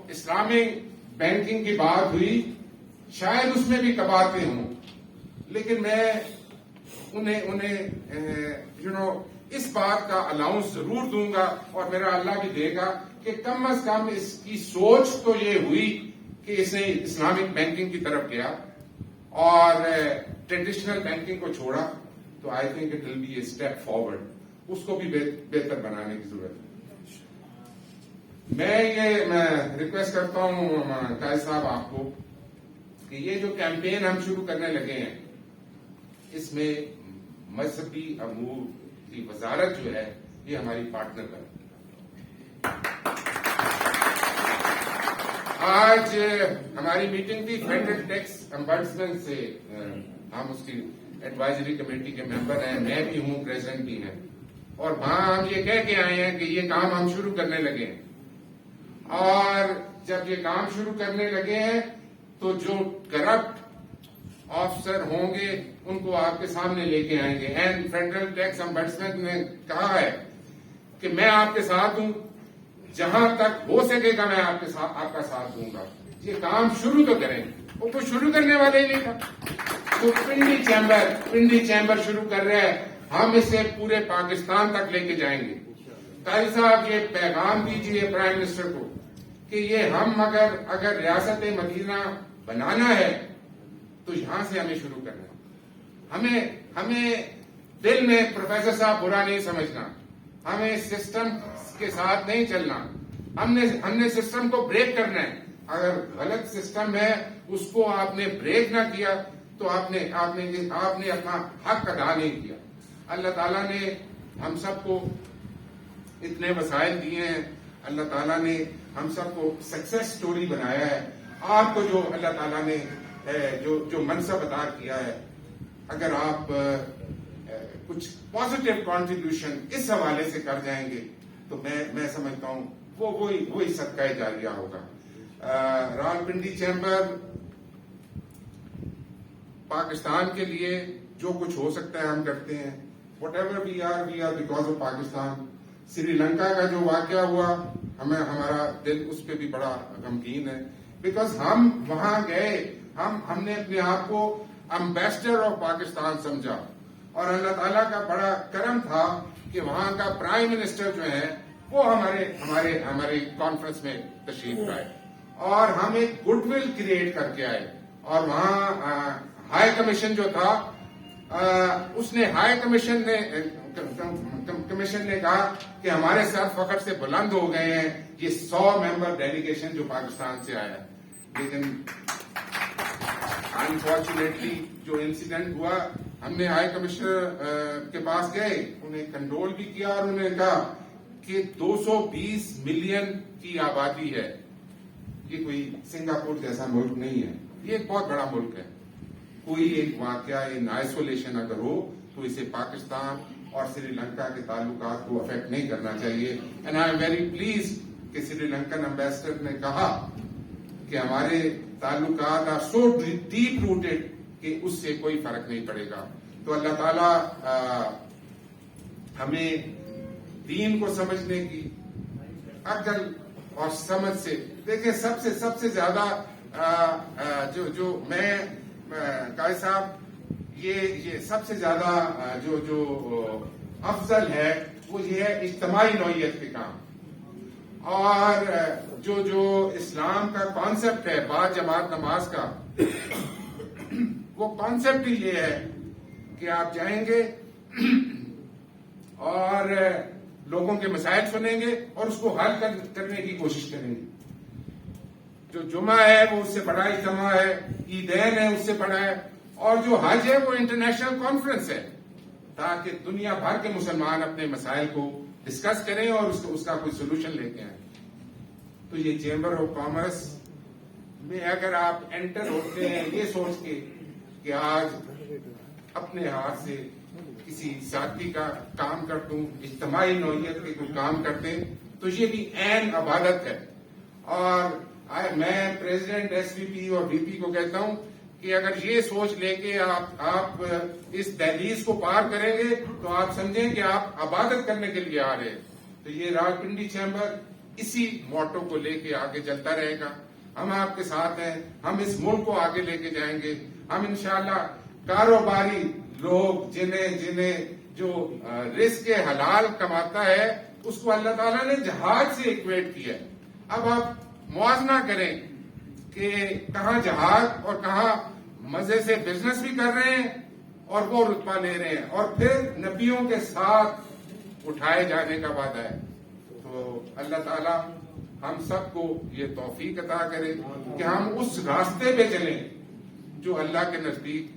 اسلامک بینکنگ کی بات ہوئی، شاید اس میں بھی کباتے ہوں، لیکن میں انہیں اس بات کا الاؤنس ضرور دوں گا اور میرا اللہ بھی دے گا کہ کم از کم اس کی سوچ تو یہ ہوئی کہ اس نے اسلامک بینکنگ کی طرف گیا اور ٹریڈیشنل بینکنگ کو چھوڑا. تو I think it will be a step forward. اس کو بھی بہتر بنانے کی ضرورت ہے. میں ریکویسٹ کرتا ہوں قائد صاحب آپ کو کہ یہ جو کیمپین ہم شروع کرنے لگے ہیں اس میں مذہبی امور کی وزارت جو ہے یہ ہماری پارٹنر بنتی ہے. آج ہماری میٹنگ تھی فیڈرل ٹیکس امبڈسمنٹ سے، ہم اس کی ایڈوائزری کمیٹی کے ممبر ہیں، میں بھی ہوں، پریزیڈنٹ بھی ہیں، اور وہاں ہم یہ کہہ کے آئے ہیں کہ یہ کام ہم شروع کرنے لگے ہیں، اور جب یہ کام شروع کرنے لگے ہیں تو جو کرپٹ آفیسر ہوں گے ان کو آپ کے سامنے لے کے آئیں گے. اینڈ فیڈرل ٹیکس امبڈسمنٹ نے کہا ہے کہ میں آپ کے ساتھ ہوں، جہاں تک ہو سکے گا میں آپ کا ساتھ دوں گا. یہ کام شروع تو کریں، وہ کچھ شروع کرنے والے ہی نہیں تھا. تو پنڈی چیمبر شروع کر رہے ہیں، ہم اسے پورے پاکستان تک لے کے جائیں گے. قاری صاحب یہ پیغام دیجیے پرائم منسٹر کو کہ یہ ہم اگر ریاست مدینہ بنانا ہے تو یہاں سے ہمیں شروع کرنا ہے. ہمیں دل میں پروفیسر صاحب برا نہیں سمجھنا، ہمیں سسٹم کے ساتھ نہیں چلنا، ہم نے سسٹم کو بریک کرنا ہے. اگر غلط سسٹم ہے اس کو آپ نے بریک نہ کیا تو آپ نے اپنا حق ادا نہیں کیا. اللہ تعالیٰ نے ہم سب کو اتنے وسائل دیے ہیں، اللہ تعالیٰ نے ہم سب کو سکسیس سٹوری بنایا ہے. آپ کو جو اللہ تعالیٰ نے جو منصب عطا کیا ہے، اگر آپ کچھ پازیٹیو کنٹریبیوشن اس حوالے سے کر جائیں گے تو میں سمجھتا ہوں وہی صدقہ جاریہ ہوگا. راولپنڈی چیمبر پاکستان کے لیے جو کچھ ہو سکتا ہے ہم کرتے ہیں. Whatever we are because of Pakistan. Sri Lanka کا جو واقعہ ہوا ہمارا دل اس پہ بھی بڑا غمگین ہے، بیکاز ہم وہاں گئے، ہم نے اپنے آپ کو امبیسڈر آف پاکستان سمجھا، اور اللہ تعالیٰ کا بڑا کرم تھا کہ وہاں کا پرائم منسٹر جو ہے وہ ہمارے کانفرنس میں تشریف لائے اور ہم ایک گڈ ول کریٹ کر کے آئے. اور وہاں ہائی کمیشن جو تھا اس نے کمیشن نے کہا کہ ہمارے سر فخر سے بلند ہو گئے ہیں یہ 100 ممبر ڈیلیگیشن جو پاکستان سے آیا. لیکن انفارچونیٹلی جو انسیڈنٹ ہوا، ہم نے ہائی کمشنر کے پاس گئے، انہیں کنٹرول بھی کیا اور انہوں نے کہا کہ 220 ملین کی آبادی ہے، یہ کوئی سنگاپور جیسا ملک نہیں ہے، یہ ایک بہت بڑا ملک ہے. کوئی ایک واقعہ ان آئسولیشن اگر ہو تو اسے پاکستان اور سری لنکا کے تعلقات کو افیکٹ نہیں کرنا چاہیے. And I am very please کہ سری لنکن امبیسڈر نے کہا کہ ہمارے تعلقات آر سو ڈیپ روٹڈ کہ اس سے کوئی فرق نہیں پڑے گا. تو اللہ تعالی ہمیں دین کو سمجھنے کی عقل اور سمجھ سے، دیکھیں سب سے زیادہ جو میں قاری صاحب یہ سب سے زیادہ جو افضل ہے وہ یہ ہے اجتماعی نوعیت کے کام. اور جو اسلام کا کانسیپٹ ہے با جماعت نماز کا، وہ کانسیپٹ ہی یہ ہے کہ آپ جائیں گے اور لوگوں کے مسائل سنیں گے اور اس کو حل کرنے کی کوشش کریں گے. جو جمعہ ہے وہ اس سے بڑا اجتماع ہے، عیدین ہے اس سے بڑا ہے، اور جو حج ہے وہ انٹرنیشنل کانفرنس ہے تاکہ دنیا بھر کے مسلمان اپنے مسائل کو ڈسکس کریں اور اس کا کوئی سولوشن لے کے آئیں. تو یہ چیمبر آف کامرس میں اگر آپ انٹر ہوتے ہیں یہ سوچ کے کہ آج اپنے ہاتھ سے کسی ساتھی کا کام کر دوں، اجتماعی نوعیت کے کوئی کام کرتے، تو یہ بھی عین عبادت ہے. اور میں پریزیڈنٹ ایس وی پی اور وی پی کو کہتا ہوں کہ اگر یہ سوچ لے کے آپ اس دہلیز کو پار کریں گے تو آپ سمجھیں کہ آپ عبادت کرنے کے لیے آ رہے ہیں. تو یہ راولپنڈی چیمبر اسی موٹو کو لے کے آگے چلتا رہے گا. ہم آپ کے ساتھ ہیں، ہم اس ملک کو آگے لے کے جائیں گے. ہم انشاءاللہ کاروباری لوگ جنہیں جو رزق حلال کماتا ہے اس کو اللہ تعالیٰ نے جہاد سے ایکویٹ کیا ہے. اب آپ موازنہ کریں کہ کہاں جہاد اور کہاں مزے سے بزنس بھی کر رہے ہیں اور وہ رتبہ لے رہے ہیں، اور پھر نبیوں کے ساتھ اٹھائے جانے کا وعدہ ہے. تو اللہ تعالیٰ ہم سب کو یہ توفیق عطا کرے کہ ہم اس راستے پہ چلیں جو اللہ کے نزدیک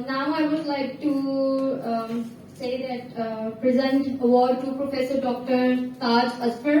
Now I would like to say that present award to Professor Dr. Taj Asfar.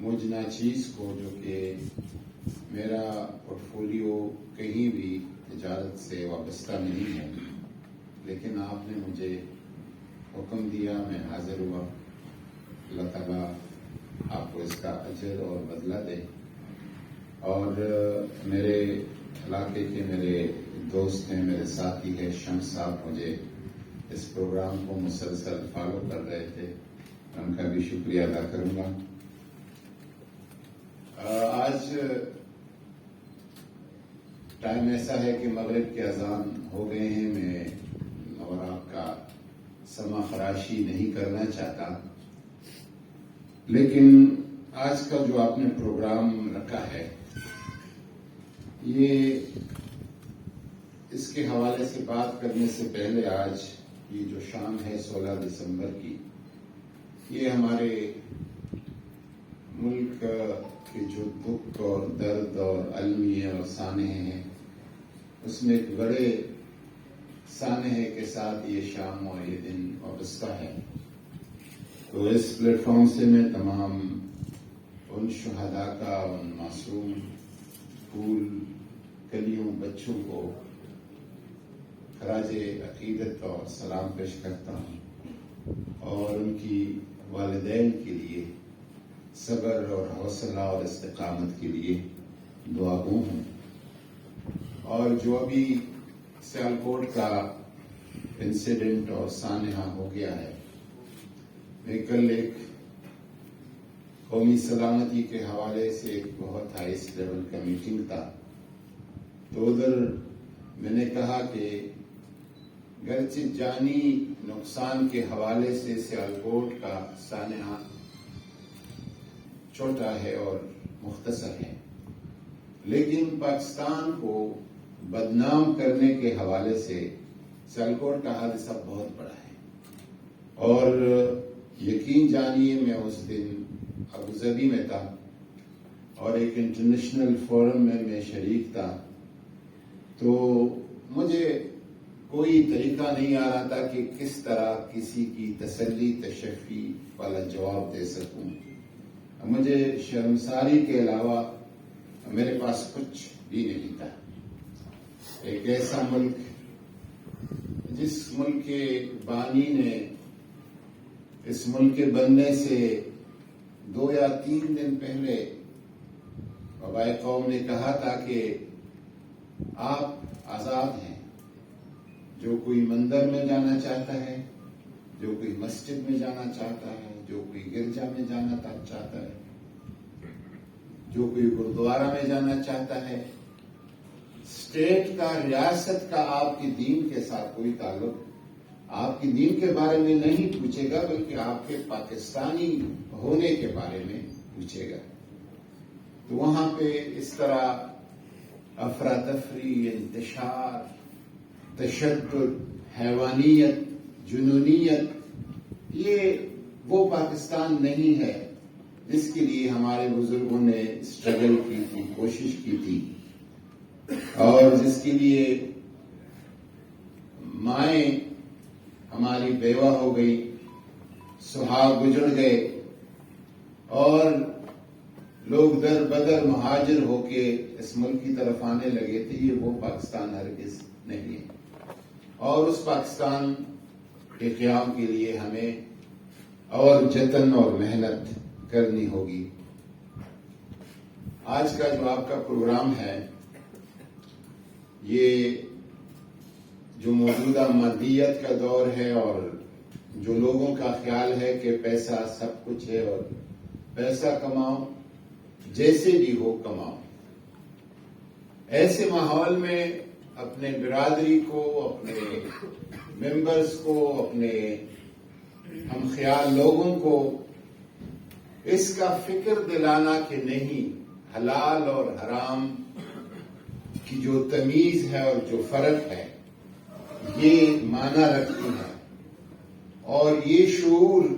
مجھ ناچیز کو، جو کہ میرا پورٹفولیو کہیں بھی تجارت سے وابستہ نہیں ہے، لیکن آپ نے مجھے حکم دیا، میں حاضر ہوا. اللہ تعالیٰ آپ کو اس کا اجر اور بدلہ دے. اور میرے علاقے کے میرے دوست ہیں، میرے ساتھی ہیں، شمس صاحب مجھے اس پروگرام کو مسلسل فالو کر رہے تھے، ان کا بھی شکریہ ادا کروں گا. آج ٹائم ایسا ہے کہ مغرب کے اذان ہو گئے ہیں. میں اور آپ کا سما خراشی نہیں کرنا چاہتا، لیکن آج کا جو آپ نے پروگرام رکھا ہے، یہ اس کے حوالے سے بات کرنے سے پہلے آج یہ جو شام ہے 16 دسمبر کی، یہ ہمارے ملک کے جو دکھ اور درد اور المیہ اور سانحے ہیں، اس میں ایک بڑے سانحے کے ساتھ یہ شام اور یہ دن وابستہ ہے. تو اس پلیٹ فارم سے میں تمام ان شہداء کا، ان معصوم پھول کلیوں بچوں کو خراج عقیدت اور سلام پیش کرتا ہوں، اور ان کی والدین کے لیے صبر اور حوصلہ اور استقامت کے لیے دعا گو ہوں. اور جو ابھی سیالکوٹ کا انسیڈنٹ اور سانحہ ہو گیا ہے، میں کل ایک قومی سلامتی کے حوالے سے ایک بہت ہائیسٹ لیول کا میٹنگ تھا، تو ادھر میں نے کہا کہ گرچہ جانی نقصان کے حوالے سے سیالکوٹ کا سانحہ چھوٹا ہے اور مختصر ہے، لیکن پاکستان کو بدنام کرنے کے حوالے سے سیالکوٹ کا حادثہ بہت بڑا ہے. اور یقین جانیے میں اس دن ابوظہبی میں تھا اور ایک انٹرنیشنل فورم میں شریک تھا، تو مجھے کوئی طریقہ نہیں آ رہا تھا کہ کس طرح کسی کی تسلی تشفی والا جواب دے سکوں. مجھے شرمساری کے علاوہ میرے پاس کچھ بھی نہیں تھا. ایک ایسا ملک جس ملک کے بانی نے اس ملک کے بننے سے 2 یا 3 دن پہلے وبائے قوم نے کہا تھا کہ آپ آزاد ہیں، جو کوئی مندر میں جانا چاہتا ہے، جو کوئی مسجد میں جانا چاہتا ہے، جو کوئی گرجا میں جانا چاہتا ہے، جو کوئی گردوارہ میں جانا چاہتا ہے. اسٹیٹ کا، ریاست کا آپ کے دین کے ساتھ کوئی تعلق، آپ کے دین کے بارے میں نہیں پوچھے گا، بلکہ آپ کے پاکستانی ہونے کے بارے میں پوچھے گا. تو وہاں پہ اس طرح افراتفری، انتشار، تشدد، حیوانیت، جنونیت، یہ وہ پاکستان نہیں ہے جس کے لیے ہمارے بزرگوں نے اسٹرگل کی تھی، کوشش کی تھی، اور جس کے لیے مائیں ہماری بیوہ ہو گئی، سہاگ گزر گئے، اور لوگ در بدر مہاجر ہو کے اس ملک کی طرف آنے لگے تھے. یہ وہ پاکستان ہرگز نہیں ہے، اور اس پاکستان کے قیام کے لیے ہمیں اور جتن اور محنت کرنی ہوگی. آج کا جو آپ کا پروگرام ہے، یہ جو موجودہ مادیت کا دور ہے، اور جو لوگوں کا خیال ہے کہ پیسہ سب کچھ ہے اور پیسہ کماؤ، جیسے بھی ہو کماؤ، ایسے ماحول میں اپنے برادری کو، اپنے ممبرز کو، اپنے ہم خیال لوگوں کو اس کا فکر دلانا کہ نہیں، حلال اور حرام کی جو تمیز ہے اور جو فرق ہے، یہ معنی رکھتی ہے، اور یہ شعور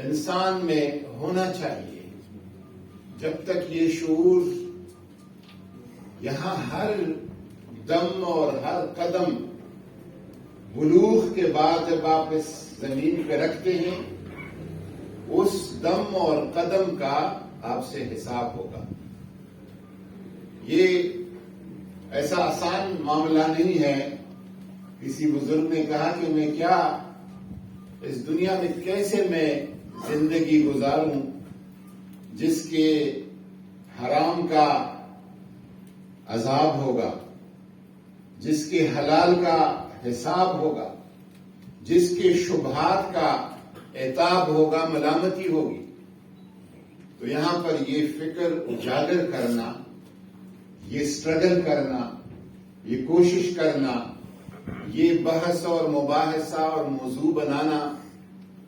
انسان میں ہونا چاہیے. جب تک یہ شعور یہاں ہر دم اور ہر قدم بلوغ کے بعد جب آپ اس زمین پہ رکھتے ہیں، اس دم اور قدم کا آپ سے حساب ہوگا. یہ ایسا آسان معاملہ نہیں ہے. کسی بزرگ نے کہا کہ میں کیا اس دنیا میں کیسے میں زندگی گزاروں جس کے حرام کا عذاب ہوگا، جس کے حلال کا حساب ہوگا، جس کے شبہات کا عتاب ہوگا، ملامتی ہوگی. تو یہاں پر یہ فکر اجاگر کرنا، یہ اسٹرگل کرنا، یہ کوشش کرنا، یہ بحث اور مباحثہ اور موضوع بنانا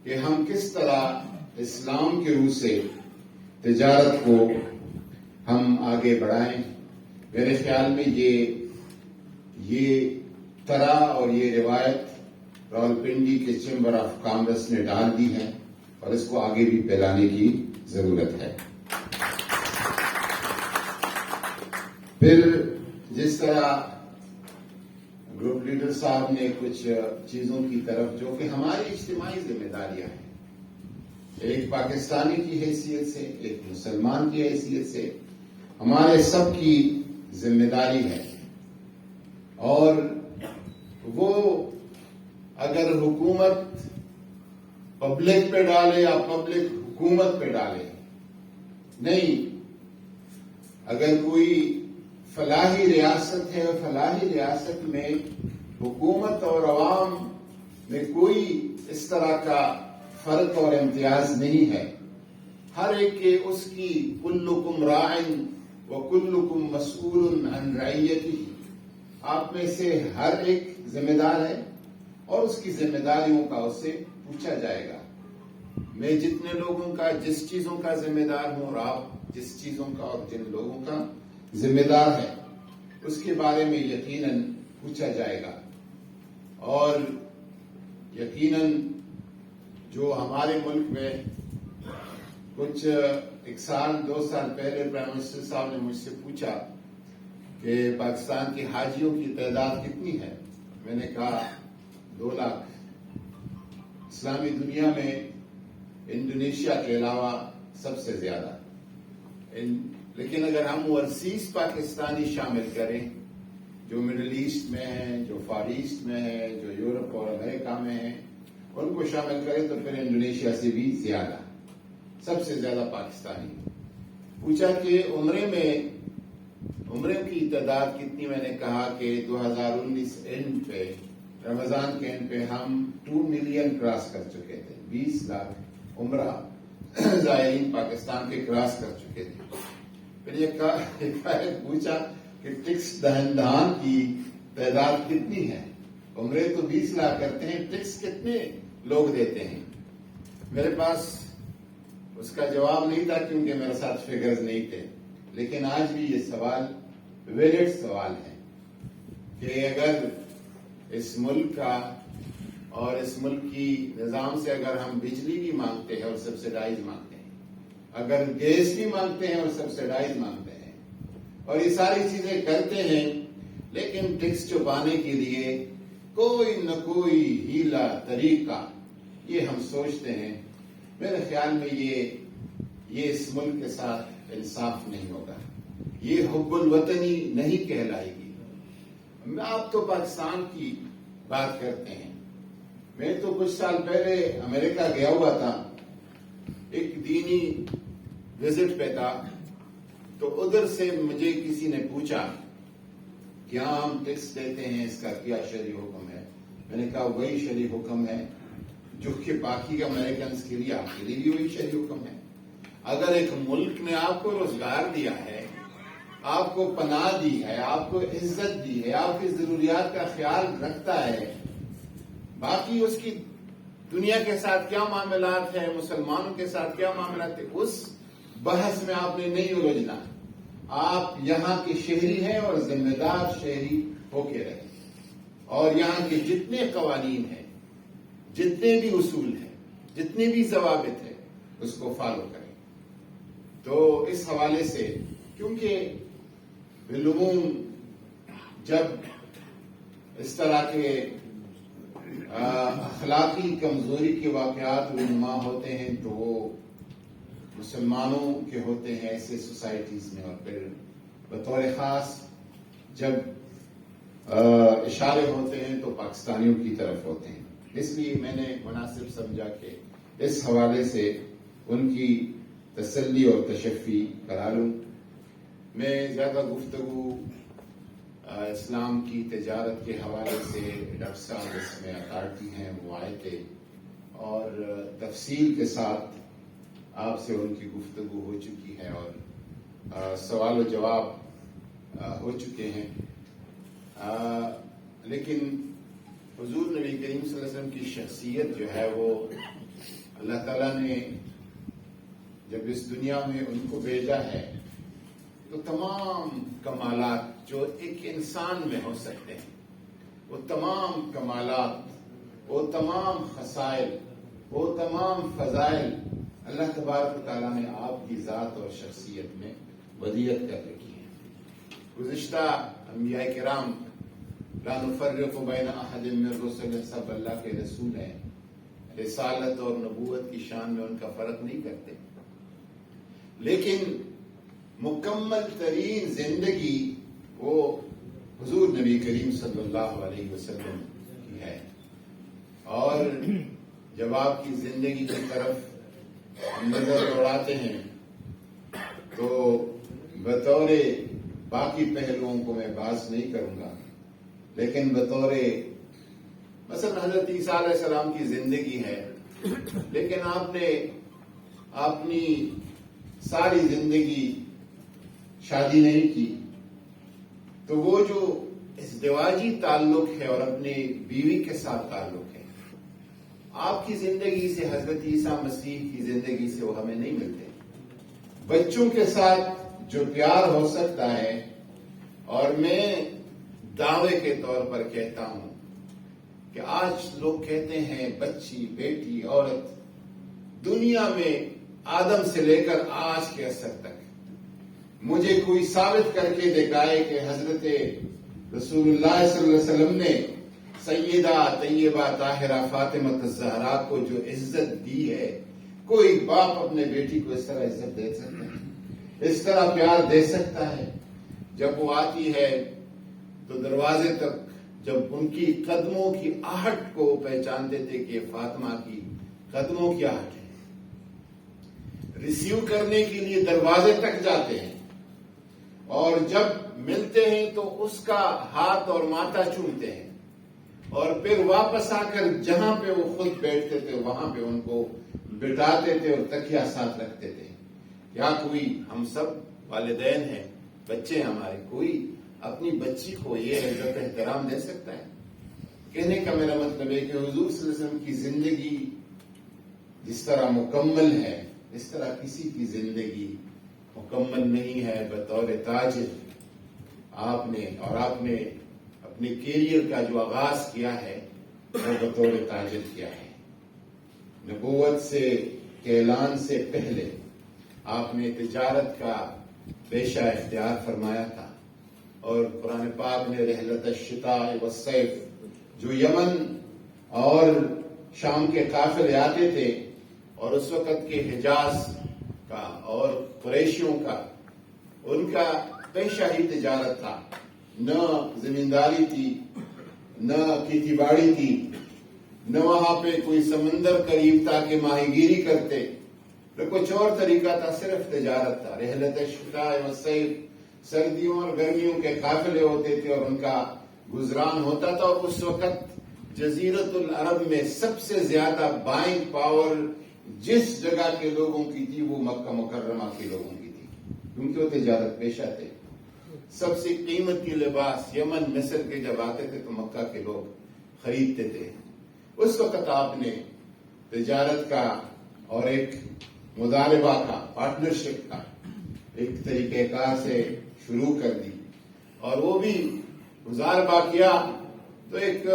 کہ ہم کس طرح اسلام کے روح سے تجارت کو ہم آگے بڑھائیں. میرے خیال میں یہ طرح اور یہ روایت راولپنڈی کے چیمبر آف کامرس نے ڈال دی ہے اور اس کو آگے بھی پھیلانے کی ضرورت ہے. پھر جس طرح گروپ لیڈر صاحب نے کچھ چیزوں کی طرف جو کہ ہماری اجتماعی ذمہ داریاں ہیں، ایک پاکستانی کی حیثیت سے، ایک مسلمان کی حیثیت سے ہمارے سب کی ذمہ داری ہے. اور وہ اگر حکومت پبلک پہ ڈالے یا پبلک حکومت پہ ڈالے نہیں، اگر کوئی فلاحی ریاست ہے اور فلاحی ریاست میں حکومت اور عوام میں کوئی اس طرح کا فرق اور امتیاز نہیں ہے. ہر ایک کے اس کی کلکم راعٍ وکلکم مسئول عن رعیتہ، آپ میں سے ہر ایک ذمہ دار ہے اور اس کی ذمہ داریوں کا اس سے پوچھا جائے گا. میں جتنے لوگوں کا جس چیزوں کا ذمہ دار ہوں اور آپ جس چیزوں کا اور جن لوگوں کا ذمہ دار ہے اس کے بارے میں یقیناً پوچھا جائے گا. اور یقیناً جو ہمارے ملک میں کچھ ایک سال 2 سال پہلے پرائم منسٹر صاحب نے مجھ سے پوچھا کہ پاکستان کے حاجیوں کی تعداد کتنی ہے، میں نے کہا 2 لاکھ. اسلامی دنیا میں انڈونیشیا کے علاوہ سب سے زیادہ. لیکن اگر ہم اوورسیز پاکستانی شامل کریں جو مڈل ایسٹ میں ہیں، جو فار ایسٹ میں ہیں، جو یورپ اور امریکہ میں ہیں، ان کو شامل کریں تو پھر انڈونیشیا سے بھی زیادہ، سب سے زیادہ پاکستانی. پوچھا کہ عمرے کی تعداد کتنی، میں نے کہا کہ 2019 اینڈ پہ، رمضان کے اینڈ پہ ہم 2 ملین کراس کر چکے تھے. 20 لاکھ عمرہ زائرین پاکستان کے کراس کر چکے تھے. پھر یہ پوچھا کہ ٹیکس دہندگان کی تعداد کتنی ہے، عمرے تو 20 لاکھ کرتے ہیں، ٹیکس کتنے لوگ دیتے ہیں. میرے پاس اس کا جواب نہیں تھا کیونکہ میرے ساتھ فگرز نہیں تھے، لیکن آج بھی یہ سوال ویلڈ سوال ہے کہ اگر اس ملک کا اور اس ملک کی نظام سے اگر ہم بجلی بھی مانگتے ہیں اور سبسڈائز مانگتے ہیں، اگر گیس بھی مانگتے ہیں اور سبسڈائز مانگتے ہیں اور یہ ساری چیزیں کرتے ہیں، لیکن ٹیکس چھپانے کے لیے کوئی نہ کوئی ہیلا طریقہ یہ ہم سوچتے ہیں، میرے خیال میں یہ اس ملک کے ساتھ انصاف نہیں ہوگا، یہ حب الوطنی نہیں کہلائے گی. آپ تو پاکستان کی بات کرتے ہیں، میں تو کچھ سال پہلے امریکہ گیا ہوا تھا، ایک دینی وزٹ پہ تھا، تو ادھر سے مجھے کسی نے پوچھا کیا ہم ٹیکس دیتے ہیں، اس کا کیا شرعی حکم ہے. میں نے کہا وہی شرعی حکم ہے جو کہ باقی امریکنز کے لیے، آپ کے لیے بھی وہی شرعی حکم ہے. اگر ایک ملک نے آپ کو روزگار دیا ہے، آپ کو پناہ دی ہے، آپ کو عزت دی ہے، آپ کی ضروریات کا خیال رکھتا ہے، باقی اس کی دنیا کے ساتھ کیا معاملات ہیں، مسلمانوں کے ساتھ کیا معاملات ہیں، اس بحث میں آپ نے نہیں الجھنا. آپ یہاں کے شہری ہیں اور ذمہ دار شہری ہو کے رہیں، اور یہاں کے جتنے قوانین ہیں، جتنے بھی اصول ہیں، جتنے بھی ضوابط ہیں، اس کو فالو کریں. تو اس حوالے سے کیونکہ بالعموم جب اس طرح کے اخلاقی کمزوری کے واقعات رونما ہوتے ہیں تو وہ مسلمانوں کے ہوتے ہیں ایسے سوسائٹیز میں، اور پھر بطور خاص جب اشارے ہوتے ہیں تو پاکستانیوں کی طرف ہوتے ہیں. اس لیے میں نے مناسب سمجھا کہ اس حوالے سے ان کی تسلی اور تشفی کرا لوں. میں زیادہ گفتگو اسلام کی تجارت کے حوالے سے ڈاکٹر صاحب اس میں اتھارٹی ہیں وہ آئے تھے اور تفصیل کے ساتھ آپ سے ان کی گفتگو ہو چکی ہے اور سوال و جواب ہو چکے ہیں. لیکن حضور نبی کریم صلی اللہ علیہ وسلم کی شخصیت جو ہے وہ اللہ تعالیٰ نے جب اس دنیا میں ان کو بھیجا ہے تو تمام کمالات جو ایک انسان میں ہو سکتے ہیں وہ تمام کمالات، وہ تمام خصائل، وہ تمام فضائل اللہ تبارک و تعالیٰ نے آپ کی ذات اور شخصیت میں ودیعت کر رکھی ہے. گزشتہ انبیاء کرام لا نفرق بین احد من الرسل، سب اللہ کے رسول ہیں، رسالت اور نبوت کی شان میں ان کا فرق نہیں کرتے، لیکن مکمل ترین زندگی وہ حضور نبی کریم صلی اللہ علیہ وسلم کی ہے. اور جب آپ کی زندگی کی طرف ہم نظر دوڑاتے ہیں تو بطور باقی پہلوؤں کو میں باز نہیں کروں گا، لیکن بطور مثلا حضرت عیسیٰ علیہ السلام کی زندگی ہے، لیکن آپ نے اپنی ساری زندگی شادی نہیں کی، تو وہ جو ازدواجی تعلق ہے اور اپنی بیوی کے ساتھ تعلق ہے، آپ کی زندگی سے حضرت عیسیٰ مسیح کی زندگی سے وہ ہمیں نہیں ملتے. بچوں کے ساتھ جو پیار ہو سکتا ہے، اور میں دعوے کے طور پر کہتا ہوں کہ آج لوگ کہتے ہیں بچی، بیٹی، عورت، دنیا میں آدم سے لے کر آج کے عصر تک مجھے کوئی ثابت کر کے دکھائے کہ حضرت رسول اللہ صلی اللہ علیہ وسلم نے سیدہ طیبہ طاہرہ فاطمہ الزہرا کو جو عزت دی ہے، کوئی باپ اپنے بیٹی کو اس طرح عزت دے سکتا ہے، اس طرح پیار دے سکتا ہے. جب وہ آتی ہے تو دروازے تک جب ان کی قدموں کی آہٹ کو پہچانتے تھے کہ فاطمہ کی قدموں کی آہٹ ہے، ریسیو کرنے کے لیے دروازے تک جاتے ہیں، اور جب ملتے ہیں تو اس کا ہاتھ اور ماتھا چومتے ہیں، اور پھر واپس آ کر جہاں پہ وہ خود بیٹھتے تھے وہاں پہ ان کو بٹھاتے تھے اور تکیہ ساتھ رکھتے تھے. کیا کوئی، ہم سب والدین ہیں، بچے ہمارے، کوئی اپنی بچی کو یہ عزت احترام دے سکتا ہے؟ کہنے کا میرا مطلب ہے کہ حضور صلی اللہ علیہ وسلم کی زندگی جس طرح مکمل ہے، اس طرح کسی کی زندگی مکمل نہیں ہے. بطور تاجر آپ نے اپنے کیریئر کا جو آغاز کیا ہے وہ بطور تاجر کیا ہے. نبوت کے اعلان سے پہلے آپ نے تجارت کا پیشہ اختیار فرمایا تھا، اور قرآن پاک نے رحلت الشتاء والصیف، جو یمن اور شام کے قافلے آتے تھے اور اس وقت کے حجاز کا اور قریشیوں کا، ان کا پیشہ ہی تجارت تھا. نہ زمینداری تھی، نہ کھیتی باڑی تھی، نہ وہاں پہ کوئی سمندر قریب تھا کہ ماہی گیری کرتے، نہ کچھ اور طریقہ تھا، صرف تجارت تھا. رحلت الشتاء والصیف، سردیوں اور گرمیوں کے قافلے ہوتے تھے اور ان کا گزران ہوتا تھا. اور اس وقت جزیرت العرب میں سب سے زیادہ بائنگ پاور جس جگہ کے لوگوں کی تھی وہ مکہ مکرمہ کے لوگوں کی تھی، کیونکہ وہ تجارت پیشہ تھے. سب سے قیمتی لباس یمن مصر کے جب آتے تھے تو مکہ کے لوگ خریدتے تھے. اس وقت آپ نے تجارت کا اور ایک مضاربہ کا، پارٹنرشپ کا ایک طریقہ کار سے شروع کر دی، اور وہ بھی مضاربہ کیا تو ایک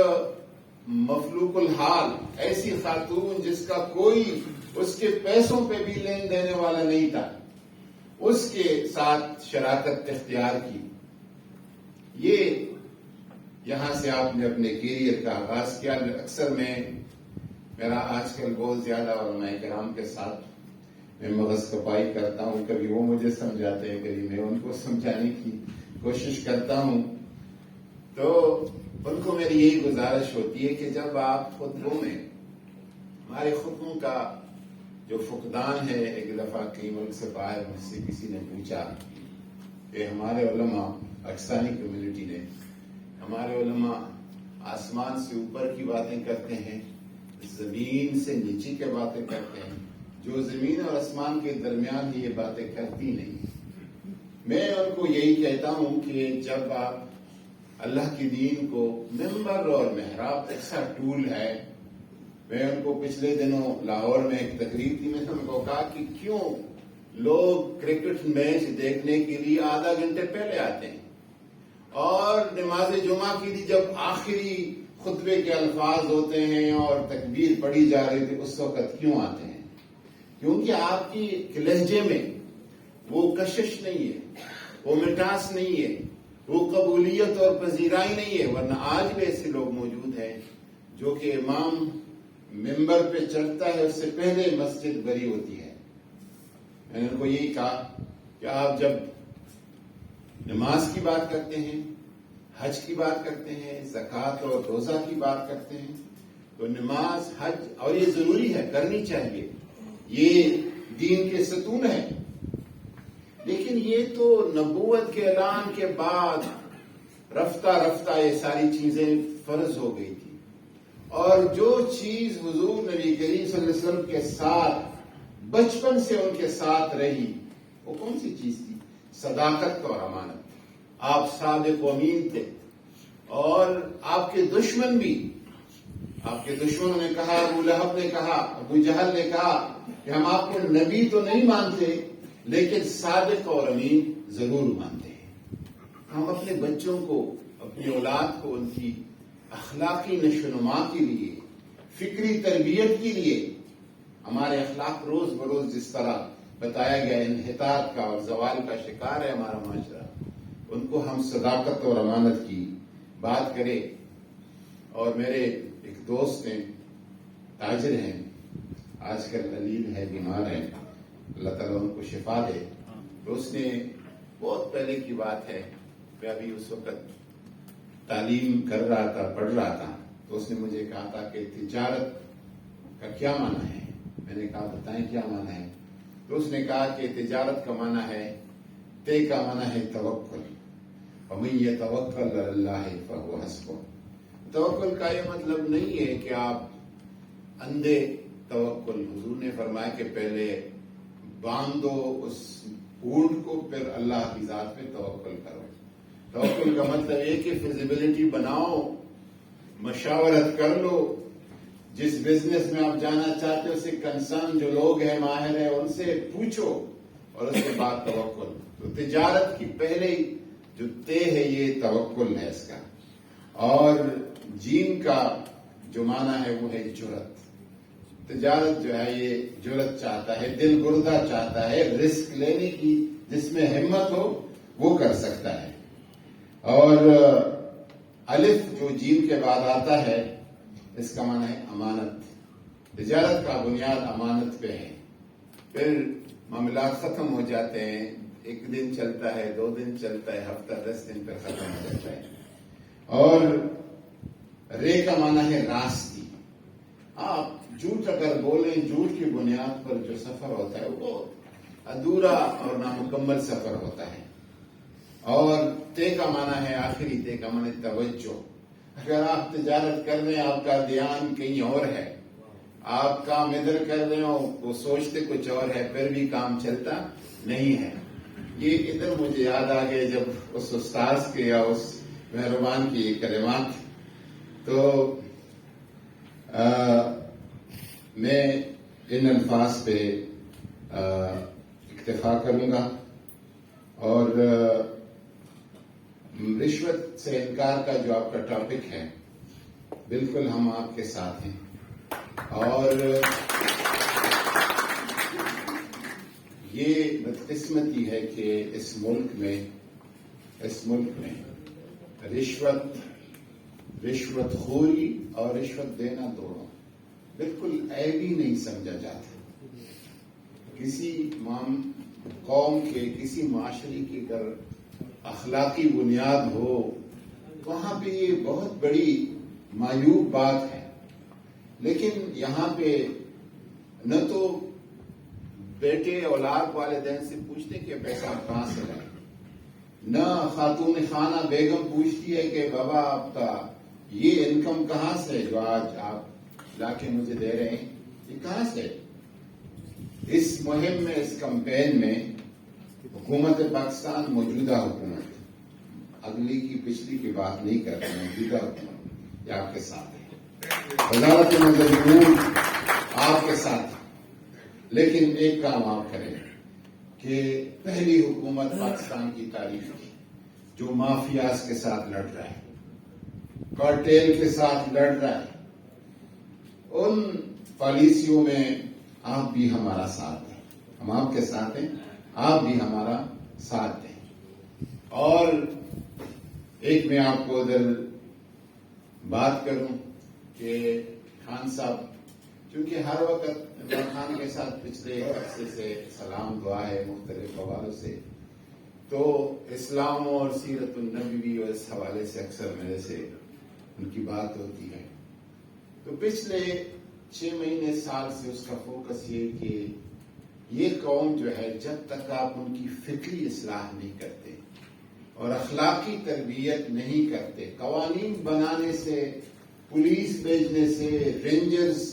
مفلوق الحال، ایسی خاتون جس کا کوئی اس کے پیسوں پہ بھی لین دینے والا نہیں تھا، اس کے ساتھ شراکت اختیار کی. یہ یہاں سے آپ نے اپنے کیریئر کا آغاز کیا. اکثر میرا آج کل بہت زیادہ علماء کرام کے ساتھ میں مغز کپائی کرتا ہوں. کبھی وہ مجھے سمجھاتے ہیں, کبھی میں ان کو سمجھانے کی کوشش کرتا ہوں. تو ان کو میری یہی گزارش ہوتی ہے کہ جب آپ خطبوں میں ہمارے خطبوں کا جو فقدان ہے, ایک دفعہ کئی ملک سے باہر مجھ سے کسی نے پوچھا کہ ہمارے علماء پاکستانی کمیونٹی نے, ہمارے علماء آسمان سے اوپر کی باتیں کرتے ہیں, زمین سے نیچے کی باتیں کرتے ہیں, جو زمین اور آسمان کے درمیان ہی یہ باتیں کرتی نہیں. میں ان کو یہی کہتا ہوں کہ جب آپ اللہ کی دین کو ممبر اور محراب ایسا ٹول ہے. میں ان کو پچھلے دنوں لاہور میں ایک تقریر تھی, میں نے ان کو کہا کہ کیوں لوگ کرکٹ میچ دیکھنے کے لیے آدھا گھنٹے پہلے آتے ہیں اور نماز جمعہ کے لیے جب آخری خطبے کے الفاظ ہوتے ہیں اور تکبیر پڑھی جا رہی تھی اس وقت کیوں آتے ہیں؟ کیونکہ آپ کی لہجے میں وہ کشش نہیں ہے, وہ مٹاس نہیں ہے, وہ قبولیت اور پذیرائی نہیں ہے. ورنہ آج بھی ایسے لوگ موجود ہیں جو کہ امام ممبر پہ چڑھتا ہے اس سے پہلے مسجد بری ہوتی ہے. میں نے ان کو یہی کہا کہ آپ جب نماز کی بات کرتے ہیں, حج کی بات کرتے ہیں, زکوٰۃ اور روزہ کی بات کرتے ہیں, تو نماز, حج, اور یہ ضروری ہے, کرنی چاہیے, یہ دین کے ستون ہے. لیکن یہ تو نبوت کے اعلان کے بعد رفتہ رفتہ یہ ساری چیزیں فرض ہو گئی تھی. اور جو چیز حضور نبی کریم صلی اللہ علیہ وسلم کے ساتھ بچپن سے ان کے ساتھ رہی, وہ کون سی چیز تھی؟ صداقت اور امانت. آپ صادق و امین تھے, اور آپ کے دشمن بھی, آپ کے دشمنوں نے کہا, ابو لہب نے کہا, ابو جہل نے کہا کہ ہم آپ کو نبی تو نہیں مانتے لیکن صادق اور امین ضرور مانتے ہیں. ہم اپنے بچوں کو, اپنی اولاد کو ان کی اخلاقی نشوونما کے لیے, فکری تربیت کے لیے, ہمارے اخلاق روز بروز جس طرح بتایا گیا انحطاط کا اور زوال کا شکار ہے ہمارا معاشرہ, ان کو ہم صداقت اور امانت کی بات کریں. اور میرے ایک دوست ہیں, تاجر ہیں, آج کل علیل ہے, بیمار ہیں, اللہ تعالیٰ ان کو شفا دے. تو اس نے بہت پہلے کی بات ہے, میں ابھی اس وقت تعلیم کر رہا تھا, پڑھ رہا تھا, تو اس نے مجھے کہا تھا کہ تجارت کا کیا معنی ہے. میں نے کہا بتائیں کیا معنی ہے. تو اس نے کہا کہ تجارت کا معنی ہے, تے کا معنی ہے توکل, ومن یتوکل علی اللہ فہو حسبہ. توکل کا یہ مطلب نہیں ہے کہ آپ اندھے توکل, حضور نے فرمایا کہ پہلے باندھو اس اونٹ کو, پھر اللہ کی ذات پہ توکل کرو. توکل کا مطلب یہ کہ فیزیبلٹی بناؤ, مشاورت کر لو, جس بزنس میں آپ جانا چاہتے ہو اسے کنسرن جو لوگ ہیں, ماہر ہیں, ان سے پوچھو, اور اس کے بعد توکل. تو تجارت کی پہلے جو تے ہے یہ توکل ہے اس کا. اور جیم کا جو معنی ہے وہ ہے جرأت. تجارت جو ہے یہ جرأت چاہتا ہے, دل گردہ چاہتا ہے, رسک لینے کی جس میں ہمت ہو وہ کر سکتا ہے. اور الف جو جیم کے بعد آتا ہے اس کا معنی ہے امانت. تجارت کا بنیاد امانت پہ ہے. پھر معاملات ختم ہو جاتے ہیں, ایک دن چلتا ہے, 2 دن چلتا ہے, ہفتہ 10 دن پہ ختم ہو جاتا ہے. اور رے کا معنی ہے راستی. آپ جھوٹ اگر بولیں, جھوٹ کی بنیاد پر جو سفر ہوتا ہے وہ ادھورا اور نامکمل سفر ہوتا ہے. اور تے کا معنی ہے آخری تے کا معنی توجہ. اگر آپ تجارت کر رہے ہیں, آپ کا دھیان کہیں اور ہے, آپ کام ادھر کر رہے ہو, وہ سوچتے کچھ اور ہے, پھر بھی کام چلتا نہیں ہے. یہ ادھر مجھے یاد آ گئے جب اس استاذ کے یا اس مہربان کی کلمات. تو میں ان الفاظ پہ اکتفا کروں گا. اور رشوت سے انکار کا جو آپ کا ٹاپک ہے, بالکل ہم آپ کے ساتھ ہیں. اور یہ بدقسمتی ہے کہ اس ملک میں رشوت رشوت خوری اور رشوت دینا دونوں بالکل عیب ہی نہیں سمجھا جاتا. کسی قوم کے کسی معاشرے کی اگر اخلاقی بنیاد ہو وہاں پہ یہ بہت بڑی معیوب بات ہے. لیکن یہاں پہ نہ تو بیٹے اولاد والدین سے پوچھتے کہ پیسہ کہاں سے لائے، نہ خاتون خانہ بیگم پوچھتی ہے کہ بابا آپ کا یہ انکم کہاں سے جو آج آپ لا کے مجھے دے رہے ہیں یہ کہاں سے. اس مہم میں اس کمپین میں حکومت پاکستان موجودہ حکومت اگلی کی پچھلی کی بات نہیں کر رہے، موجودہ حکومت یہ آپ کے ساتھ ہے، وزارت مظلومین آپ کے ساتھ ہے. لیکن ایک کام آپ کریں کہ پہلی حکومت پاکستان کی تاریخ کی جو مافیاز کے ساتھ لڑ رہا ہے، کارٹیل کے ساتھ لڑ رہا ہے، ان پالیسیوں میں آپ بھی ہمارا ساتھ دیں. ہم آپ کے ساتھ ہیں، آپ بھی ہمارا ساتھ دیں. اور ایک میں آپ کو ادھر بات کروں کہ خان صاحب کیونکہ ہر وقت عمران خان کے ساتھ پچھلے عرصے سے سلام دعا ہے مختلف حوالوں سے، تو اسلام اور سیرت النبوی اور اس حوالے سے اکثر میرے سے ان کی بات ہوتی ہے. تو پچھلے 6 مہینے سال سے اس کا فوکس یہ کہ یہ قوم جو ہے جب تک آپ ان کی فکری اصلاح نہیں کرتے اور اخلاقی تربیت نہیں کرتے، قوانین بنانے سے، پولیس بھیجنے سے، رینجرز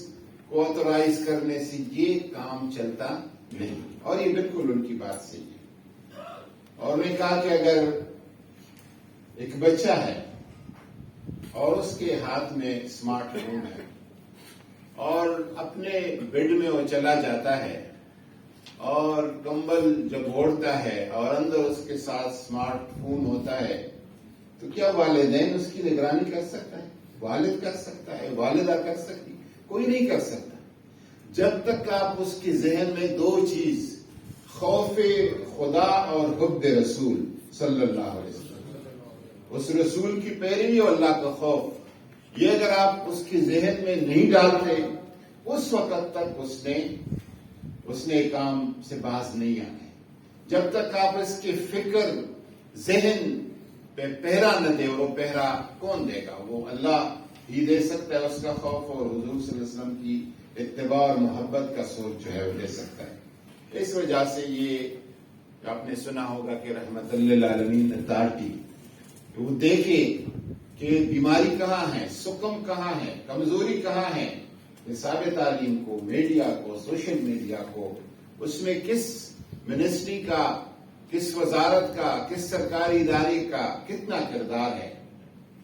کو آتھورائز کرنے سے یہ کام چلتا نہیں. اور یہ بالکل ان کی بات صحیح ہے. اور میں کہا کہ اگر ایک بچہ ہے اور اس کے ہاتھ میں اسمارٹ فون ہے اور اپنے بیڈ میں وہ چلا جاتا ہے اور کمبل جب اوڑھتا ہے اور اندر اس کے ساتھ اسمارٹ فون ہوتا ہے، تو کیا والدین اس کی نگرانی کر سکتا ہے؟ والد کر سکتا ہے، والدہ کر سکتی، کوئی نہیں کر سکتا. جب تک آپ اس کے ذہن میں 2 چیز خوف خدا اور حب رسول صلی اللہ علیہ وسلم، اس رسول کی پیروی اور اللہ کا خوف، یہ اگر آپ اس کے ذہن میں نہیں ڈالتے اس وقت تک اس نے کام سے باز نہیں آنا ہے. جب تک آپ اس کے فکر ذہن پہ پہرا نہ دے، اور وہ پہرا کون دے گا؟ وہ اللہ ہی دے سکتا ہے. اس کا خوف اور حضور صلی اللہ علیہ وسلم کی اتباع اور محبت کا سوچ جو ہے وہ دے سکتا ہے. اس وجہ سے یہ آپ نے سنا ہوگا کہ رحمت للعالمین نے تارٹی وہ دیکھے کہ بیماری کہاں ہے، سکم کہاں ہے، کمزوری کہاں ہے. نصاب تعلیم کو، میڈیا کو، سوشل میڈیا کو، اس میں کس منسٹری کا، کس وزارت کا، کس سرکاری ادارے کا کتنا کردار ہے،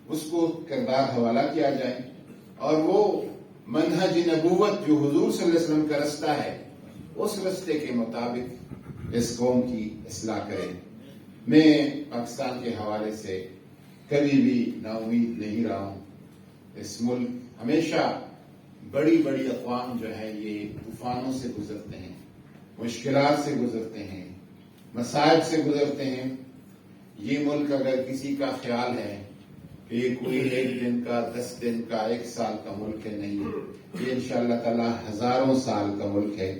اس کو کردار حوالہ کیا جائے اور وہ منہج نبوت جو حضور صلی اللہ علیہ وسلم کا رستہ ہے اس رستے کے مطابق اس قوم کی اصلاح کرے. میں پاکستان کے حوالے سے کبھی بھی نا امید نہیں رہا ہوں. اس ملک ہمیشہ بڑی بڑی اقوام جو ہے یہ طوفانوں سے گزرتے ہیں، مشکلات سے گزرتے ہیں، مصائب سے گزرتے ہیں. یہ ملک اگر کسی کا خیال ہے کہ یہ کوئی 1 دن کا، 10 دن کا، 1 سال کا ملک ہے، نہیں، یہ انشاءاللہ تعالی ہزاروں سال کا ملک ہے،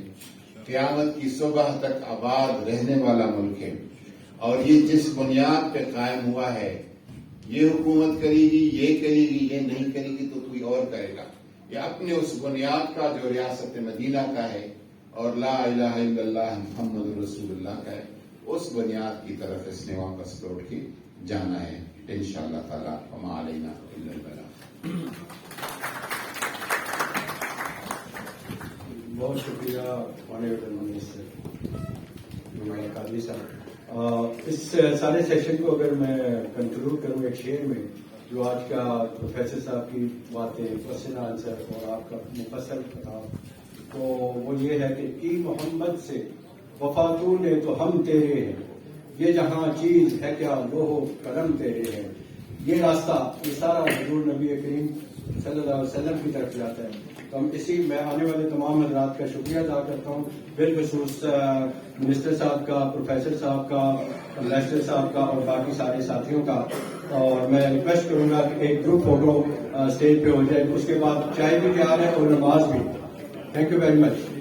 قیامت کی صبح تک آباد رہنے والا ملک ہے. اور یہ جس بنیاد پہ قائم ہوا ہے، یہ حکومت کرے گی، یہ کرے گی، یہ نہیں کرے گی تو کوئی اور کرے گا. یہ اپنے اس بنیاد کا جو ریاست مدینہ کا ہے اور لا الہ الا اللہ محمد رسول اللہ کا ہے، اس بنیاد کی طرف اس نے واپس لوٹ کے جانا ہے انشاءاللہ تعالی. وما علینا الا البلاغ. بہت شکریہ آنریبل منسٹر مولانا قادری صاحب. اس سارے سیشن کو اگر میں کنکلوڈ کروں ایک شعر میں، جو آج کا پروفیسر صاحب کی باتیں، کوشچن آنسر اور آپ کا مفصل خطاب، تو وہ یہ ہے کہ کی محمد سے وفا تو نے تو ہم تیرے ہیں، یہ جہاں چیز ہے کیا لوہ کرم تیرے ہیں. یہ راستہ، یہ سارا حضور نبی کریم صلی اللہ علیہ وسلم کی طرف جاتا ہے. تو ہم اسی میں آنے والے تمام حضرات کا شکریہ ادا کرتا ہوں، بالخصوص منسٹر صاحب کا، پروفیسر صاحب کا، لیکچرر صاحب کا اور باقی سارے ساتھیوں کا. اور میں ریکویسٹ کروں گا کہ ایک گروپ فوٹو اسٹیج پہ ہو جائے، اس کے بعد چائے بھی تیار ہے اور نماز بھی. Thank you very much.